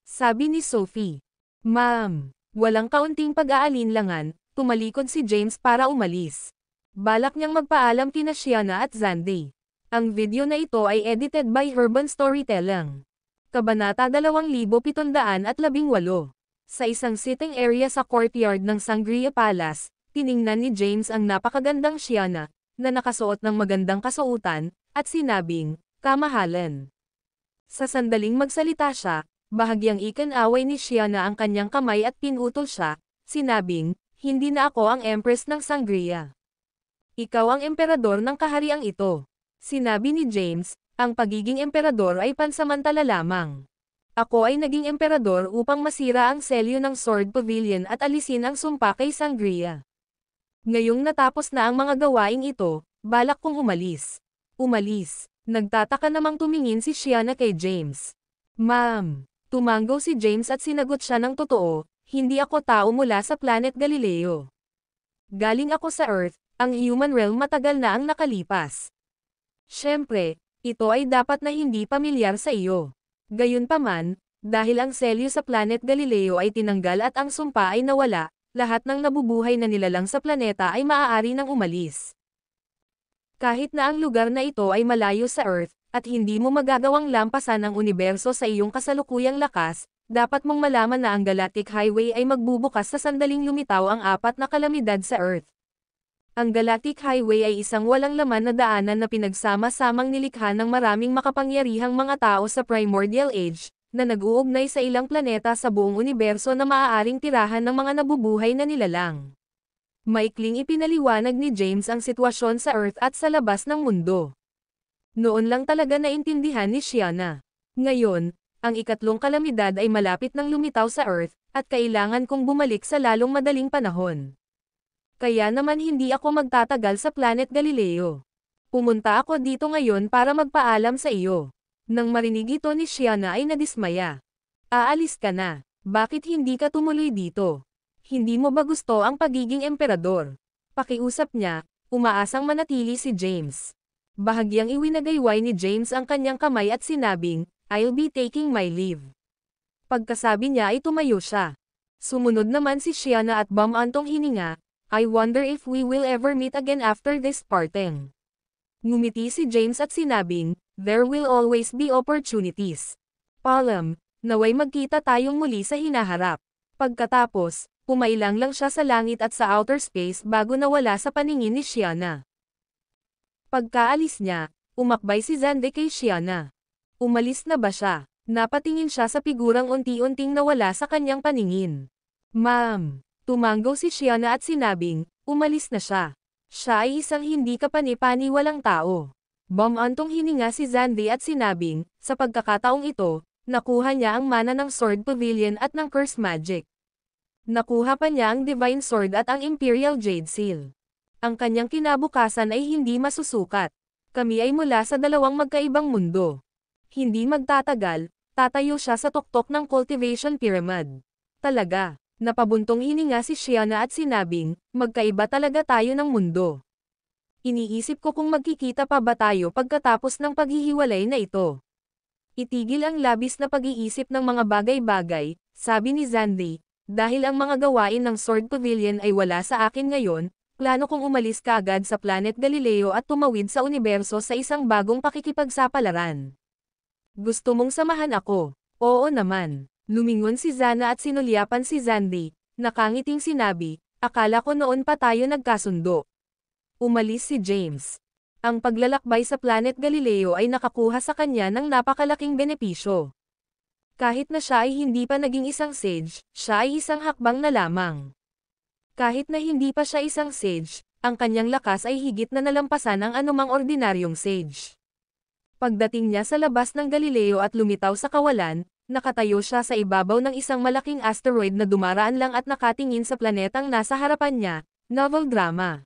Sabi ni Sophie. Ma'am, walang kaunting pag-aalinlangan, tumalikod si James para umalis. Balak niyang magpaalam kina Shiana at Xande. Ang video na ito ay edited by Urban Storytelling. Kabanata 2718. Sa isang sitting area sa courtyard ng Sangria Palace, tiningnan ni James ang napakagandang Shiana, na nakasuot ng magandang kasuotan, at sinabing, kamahalan. Sa sandaling magsalita siya, bahagyang ikinaway ni Shiana ang kanyang kamay at pinutol siya, sinabing, hindi na ako ang Empress ng Sangria. Ikaw ang emperador ng kahariang ito. Sinabi ni James, ang pagiging emperador ay pansamantala lamang. Ako ay naging emperador upang masira ang selyo ng Sword Pavilion at alisin ang sumpa kay Sangria. Ngayong natapos na ang mga gawaing ito, balak kong umalis. Umalis. Nagtataka namang tumingin si Shiana kay James. Ma'am, tumanggo si James at sinagot siya ng totoo, hindi ako tao mula sa Planet Galileo. Galing ako sa Earth, ang human realm matagal na ang nakalipas. Siyempre, ito ay dapat na hindi pamilyar sa iyo. Gayunpaman, dahil ang selyo sa Planet Galileo ay tinanggal at ang sumpa ay nawala, lahat ng nabubuhay na nilalang sa planeta ay maaari nang umalis. Kahit na ang lugar na ito ay malayo sa Earth, at hindi mo magagawang lampasan ang universo sa iyong kasalukuyang lakas, dapat mong malaman na ang Galactic Highway ay magbubukas sa sandaling lumitaw ang 4 na kalamidad sa Earth. Ang Galactic Highway ay isang walang laman na daanan na pinagsama-samang nilikha ng maraming makapangyarihang mga tao sa Primordial Age, na nag-uugnay sa ilang planeta sa buong universo na maaaring tirahan ng mga nabubuhay na nilalang. Maikling ipinaliwanag ni James ang sitwasyon sa Earth at sa labas ng mundo. Noon lang talaga naintindihan ni Shiana. Ngayon, ang ikatlong kalamidad ay malapit nang lumitaw sa Earth, at kailangan kong bumalik sa lalong madaling panahon. Kaya naman hindi ako magtatagal sa Planet Galileo. Pumunta ako dito ngayon para magpaalam sa iyo. Nang marinig ito ni Shiana ay nadismaya. Aalis ka na. Bakit hindi ka tumuloy dito? Hindi mo ba gusto ang pagiging emperador? Pakiusap niya, umaasang manatili si James. Bahagyang iwinagayway ni James ang kanyang kamay at sinabing, I'll be taking my leave. Pagkasabi niya ay tumayo siya. Sumunod naman si Shiana at bumantong hininga, I wonder if we will ever meet again after this parting. Ngumiti si James at sinabing, there will always be opportunities. Paalam, naway magkita tayong muli sa hinaharap. Pagkatapos, pumailang lang siya sa langit at sa outer space bago nawala sa paningin ni Shiana. Pagkaalis niya, umakbay si Xande kay Shiana. Umalis na ba siya? Napatingin siya sa figurang unti-unting nawala sa kanyang paningin. Ma'am, tumanggaw si Shiana at sinabing, umalis na siya. Siya ay isang hindi kapani-paniwalang tao. Bumantong hininga si Xande at sinabing, sa pagkakataong ito, nakuha niya ang mana ng Sword Pavilion at ng Curse Magic. Nakuha pa niya ang Divine Sword at ang Imperial Jade Seal. Ang kanyang kinabukasan ay hindi masusukat. Kami ay mula sa dalawang magkaibang mundo. Hindi magtatagal, tatayo siya sa tuktok ng Cultivation Pyramid. Talaga, napabuntong hininga si Shiana at sinabing, magkaiba talaga tayo ng mundo. Iniisip ko kung magkikita pa ba tayo pagkatapos ng paghihiwalay na ito. Itigil ang labis na pag-iisip ng mga bagay-bagay, sabi ni Xande. Dahil ang mga gawain ng Sword Pavilion ay wala sa akin ngayon, plano kong umalis kaagad sa Planet Galileo at tumawid sa universo sa isang bagong pakikipagsapalaran. Gusto mong samahan ako? Oo naman. Lumingon si Xana at sinulyapan si Xande. Nakangiting sinabi, akala ko noon pa tayo nagkasundo. Umalis si James. Ang paglalakbay sa Planet Galileo ay nakakuha sa kanya ng napakalaking benepisyo. Kahit na siya ay hindi pa naging isang sage, siya ay isang hakbang na lamang. Kahit na hindi pa siya isang sage, ang kanyang lakas ay higit na nalampasan ang anumang ordinaryong sage. Pagdating niya sa labas ng Galileo at lumitaw sa kawalan, nakatayo siya sa ibabaw ng isang malaking asteroid na dumaraan lang at nakatingin sa planetang nasa harapan niya, novel drama.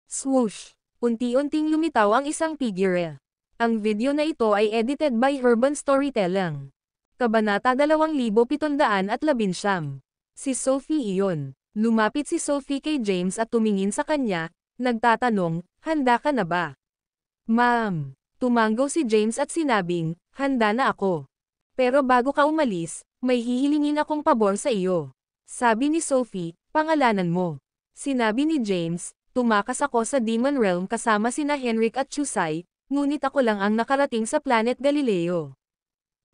Swoosh! Unti-unting lumitaw ang isang figure. Ang video na ito ay edited by Urban Storytelling. Kabanata 2719. Si Sophie iyon. Lumapit si Sophie kay James at tumingin sa kanya, nagtatanong, handa ka na ba? Ma'am. Tumanggaw si James at sinabing, handa na ako. Pero bago ka umalis, may hihilingin akong pabor sa iyo. Sabi ni Sophie, pangalanan mo. Sinabi ni James, tumakas ako sa Demon Realm kasama sina Henrik at Chusai, ngunit ako lang ang nakarating sa Planet Galileo.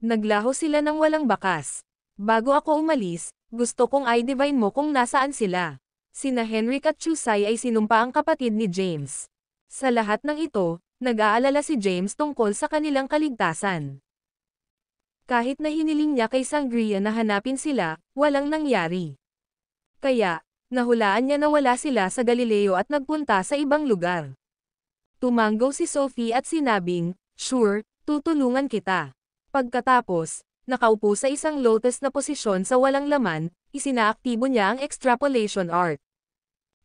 Naglaho sila ng walang bakas. Bago ako umalis, gusto kong i-divine mo kung nasaan sila. Sina Henrik at Chusai ay sinumpa ang kapatid ni James. Sa lahat ng ito, nag-aalala si James tungkol sa kanilang kaligtasan. Kahit na hiniling niya kay Sangria na hanapin sila, walang nangyari. Kaya, nahulaan niya na wala sila sa Galileo at nagpunta sa ibang lugar. Tumanggaw si Sophie at sinabing, sure, tutulungan kita. Pagkatapos, nakaupo sa isang lotus na posisyon sa walang laman, isinaaktibo niya ang extrapolation art.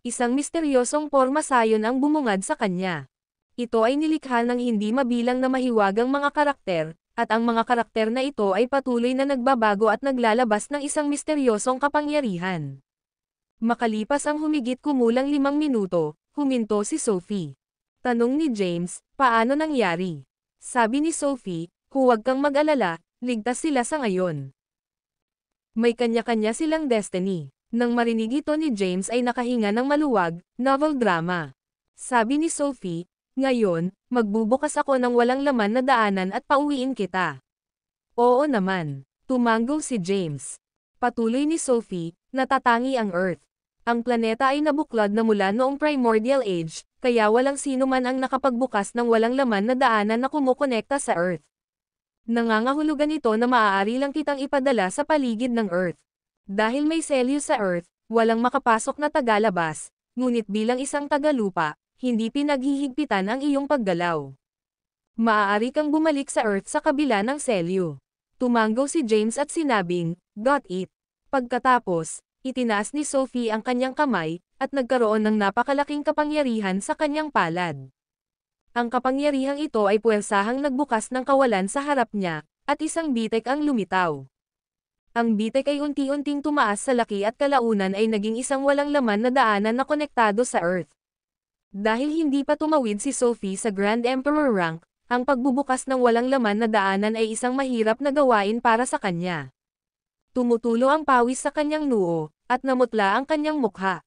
Isang misteryosong porma sayon ang bumungad sa kanya. Ito ay nilikha ng hindi mabilang na mahiwagang mga karakter, at ang mga karakter na ito ay patuloy na nagbabago at naglalabas ng isang misteryosong kapangyarihan. Makalipas ang humigit kumulang 5 minuto, huminto si Sophie. Tanong ni James, paano nangyari? Sabi ni Sophie, huwag kang mag-alala, ligtas sila sa ngayon. May kanya-kanya silang destiny. Nang marinig ito ni James ay nakahinga ng maluwag, novel drama. Sabi ni Sophie, ngayon, magbubukas ako ng walang laman na daanan at pauwiin kita. Oo naman. Tumango si James. Patuloy ni Sophie, natatangi ang Earth. Ang planeta ay nabuklod na mula noong Primordial Age, kaya walang sino man ang nakapagbukas ng walang laman na daanan na kumukonekta sa Earth. Nangangahulugan ito na maaari lang kitang ipadala sa paligid ng Earth. Dahil may selyo sa Earth, walang makapasok na tagalabas, ngunit bilang isang tagalupa, hindi pinaghihigpitan ang iyong paggalaw. Maaari kang bumalik sa Earth sa kabila ng selyo. Tumango si James at sinabing, "Got it." Pagkatapos, itinaas ni Sophie ang kanyang kamay, at nagkaroon ng napakalaking kapangyarihan sa kanyang palad. Ang kapangyarihang ito ay puwersahang nagbukas ng kawalan sa harap niya, at isang bitek ang lumitaw. Ang bitek ay unti-unting tumaas sa laki at kalaunan ay naging isang walang laman na daanan na konektado sa Earth. Dahil hindi pa tumawid si Sophie sa Grand Emperor rank, ang pagbubukas ng walang laman na daanan ay isang mahirap na gawain para sa kanya. Tumutulo ang pawis sa kanyang noo, at namutla ang kanyang mukha.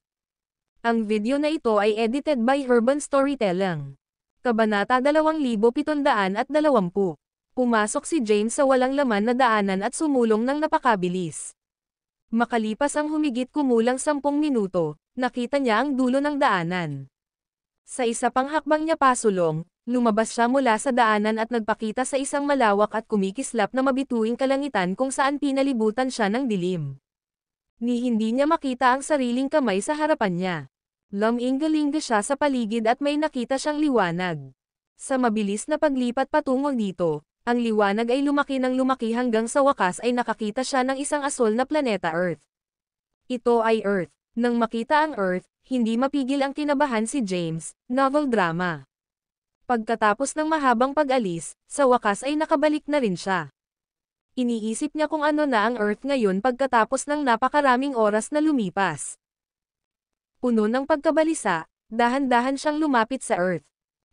Ang video na ito ay edited by Urban Storytelling. Kabanata 2720. Pumasok si James sa walang laman na daanan at sumulong ng napakabilis. Makalipas ang humigit kumulang 10 minuto, nakita niya ang dulo ng daanan. Sa isa pang hakbang niya pasulong, lumabas siya mula sa daanan at nagpakita sa isang malawak at kumikislap na mabituing kalangitan kung saan pinalibutan siya ng dilim. Ni hindi niya makita ang sariling kamay sa harapan niya. Lumingga-lingga siya sa paligid at may nakita siyang liwanag. Sa mabilis na paglipat patungo dito, ang liwanag ay lumaki ng lumaki hanggang sa wakas ay nakakita siya ng isang asol na planeta Earth. Ito ay Earth. Nang makita ang Earth, hindi mapigil ang kinabahan si James. Novel drama. Pagkatapos ng mahabang pag-alis, sa wakas ay nakabalik na rin siya. Iniisip niya kung ano na ang Earth ngayon pagkatapos ng napakaraming oras na lumipas. Puno ng pagkabalisa, dahan-dahan siyang lumapit sa Earth.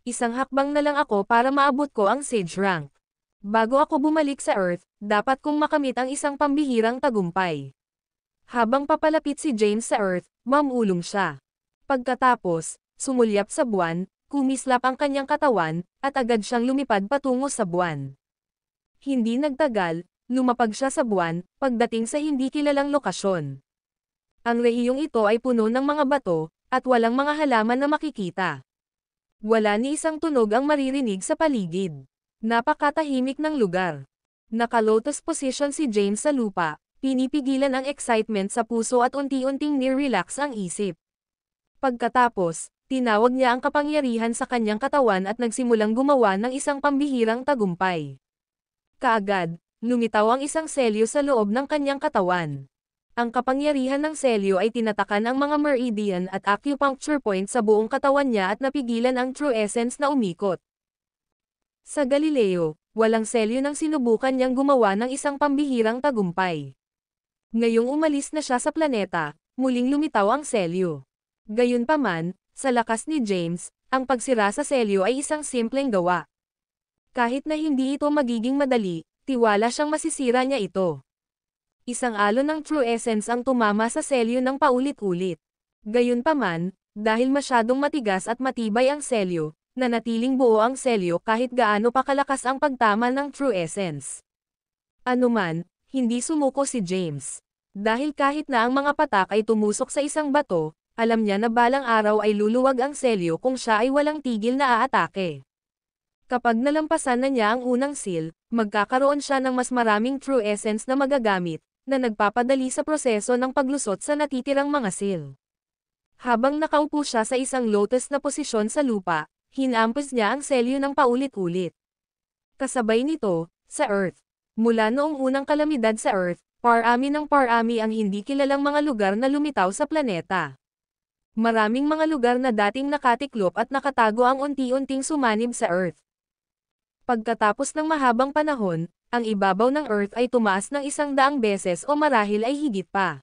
Isang hakbang na lang ako para maabot ko ang Sage rank. Bago ako bumalik sa Earth, dapat kong makamit ang isang pambihirang tagumpay. Habang papalapit si James sa Earth, mamulong siya. Pagkatapos, sumulyap sa buwan, kumislap ang kanyang katawan, at agad siyang lumipad patungo sa buwan. Hindi nagtagal, lumapag siya sa buwan, pagdating sa hindi kilalang lokasyon. Ang rehiyong ito ay puno ng mga bato, at walang mga halaman na makikita. Wala ni isang tunog ang maririnig sa paligid. Napakatahimik ng lugar. Naka-lotus position si James sa lupa, pinipigilan ang excitement sa puso at unti-unting nirelax ang isip. Pagkatapos, tinawag niya ang kapangyarihan sa kanyang katawan at nagsimulang gumawa ng isang pambihirang tagumpay. Kaagad, lumitaw ang isang selyo sa loob ng kanyang katawan. Ang kapangyarihan ng selyo ay tinatakan ang mga meridian at acupuncture point sa buong katawan niya at napigilan ang true essence na umikot. Sa Galileo, walang selyo nang sinubukan niyang gumawa ng isang pambihirang tagumpay. Ngayong umalis na siya sa planeta, muling lumitaw ang selyo. Gayunpaman, sa lakas ni James, ang pagsira sa selyo ay isang simpleng gawa. Kahit na hindi ito magiging madali, tiwala siyang masisira niya ito. Isang alon ng true essence ang tumama sa selyo ng paulit-ulit. Gayunpaman, dahil masyadong matigas at matibay ang selyo, nanatiling buo ang selyo kahit gaano pa kalakas ang pagtama ng true essence. Anuman, hindi sumuko si James. Dahil kahit na ang mga patak ay tumusok sa isang bato, alam niya na balang araw ay luluwag ang selyo kung siya ay walang tigil na aatake. Kapag nalampasan na niya ang unang seal, magkakaroon siya ng mas maraming true essence na magagamit, na nagpapadali sa proseso ng paglusot sa natitirang mga seal. Habang nakaupo siya sa isang lotus na posisyon sa lupa, hinampas niya ang selyo ng paulit-ulit. Kasabay nito, sa Earth. Mula noong unang kalamidad sa Earth, parami ng parami ang hindi kilalang mga lugar na lumitaw sa planeta. Maraming mga lugar na dating nakatiklop at nakatago ang unti-unting sumanib sa Earth. Pagkatapos ng mahabang panahon, ang ibabaw ng Earth ay tumaas ng 100 beses o marahil ay higit pa.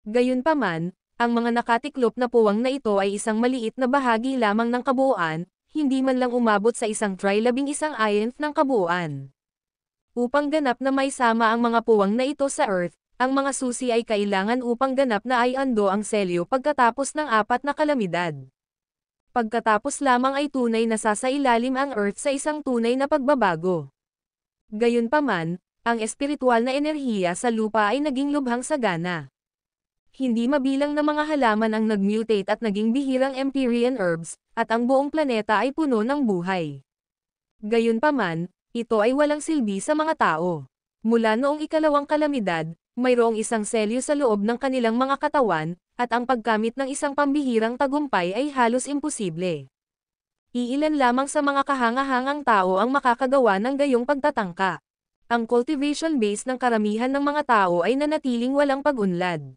Gayunpaman, ang mga nakatiklop na puwang na ito ay isang maliit na bahagi lamang ng kabuuan, hindi man lang umabot sa isang trilabing-isang-ionth ng kabuuan. Upang ganap na may sama ang mga puwang na ito sa Earth, ang mga susi ay kailangan upang ganap na ay ando ang selyo pagkatapos ng 4 na kalamidad. Pagkatapos lamang ay tunay na sasailalim ang Earth sa isang tunay na pagbabago. Gayunpaman, Ang espiritual na enerhiya sa lupa ay naging lubhang sagana. Hindi mabilang na mga halaman ang nagmutate at naging bihirang Empyrean herbs, at ang buong planeta ay puno ng buhay. Gayunpaman, ito ay walang silbi sa mga tao. Mula noong ikalawang kalamidad, mayroong isang selyo sa loob ng kanilang mga katawan, at ang pagkamit ng isang pambihirang tagumpay ay halos imposible. Iilan lamang sa mga kahangahangang tao ang makakagawa ng gayong pagtatangka. Ang cultivation base ng karamihan ng mga tao ay nanatiling walang pag-unlad.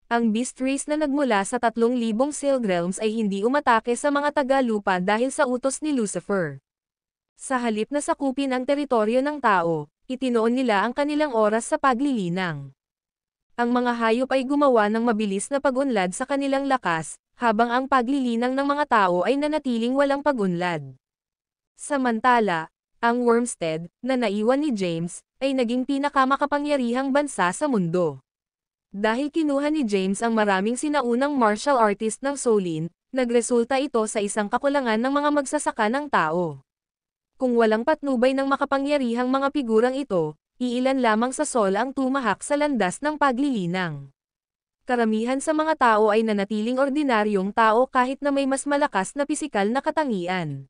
Ang beast race na nagmula sa 3,000 Silk Realms ay hindi umatake sa mga taga-lupa dahil sa utos ni Lucifer. Sa halip na sakupin ang teritoryo ng tao, itinoon nila ang kanilang oras sa paglilinang. Ang mga hayop ay gumawa ng mabilis na pag-unlad sa kanilang lakas, habang ang paglilinang ng mga tao ay nanatiling walang pag-unlad. Samantala, ang Wormstead, na naiwan ni James, ay naging pinakamakapangyarihang bansa sa mundo. Dahil kinuha ni James ang maraming sinaunang martial artist ng Solin, nagresulta ito sa isang kakulangan ng mga magsasaka ng tao. Kung walang patnubay ng makapangyarihang mga figurang ito, iilan lamang sa Sol ang tumahak sa landas ng paglilinang. Karamihan sa mga tao ay nanatiling ordinaryong tao kahit na may mas malakas na pisikal na katangian.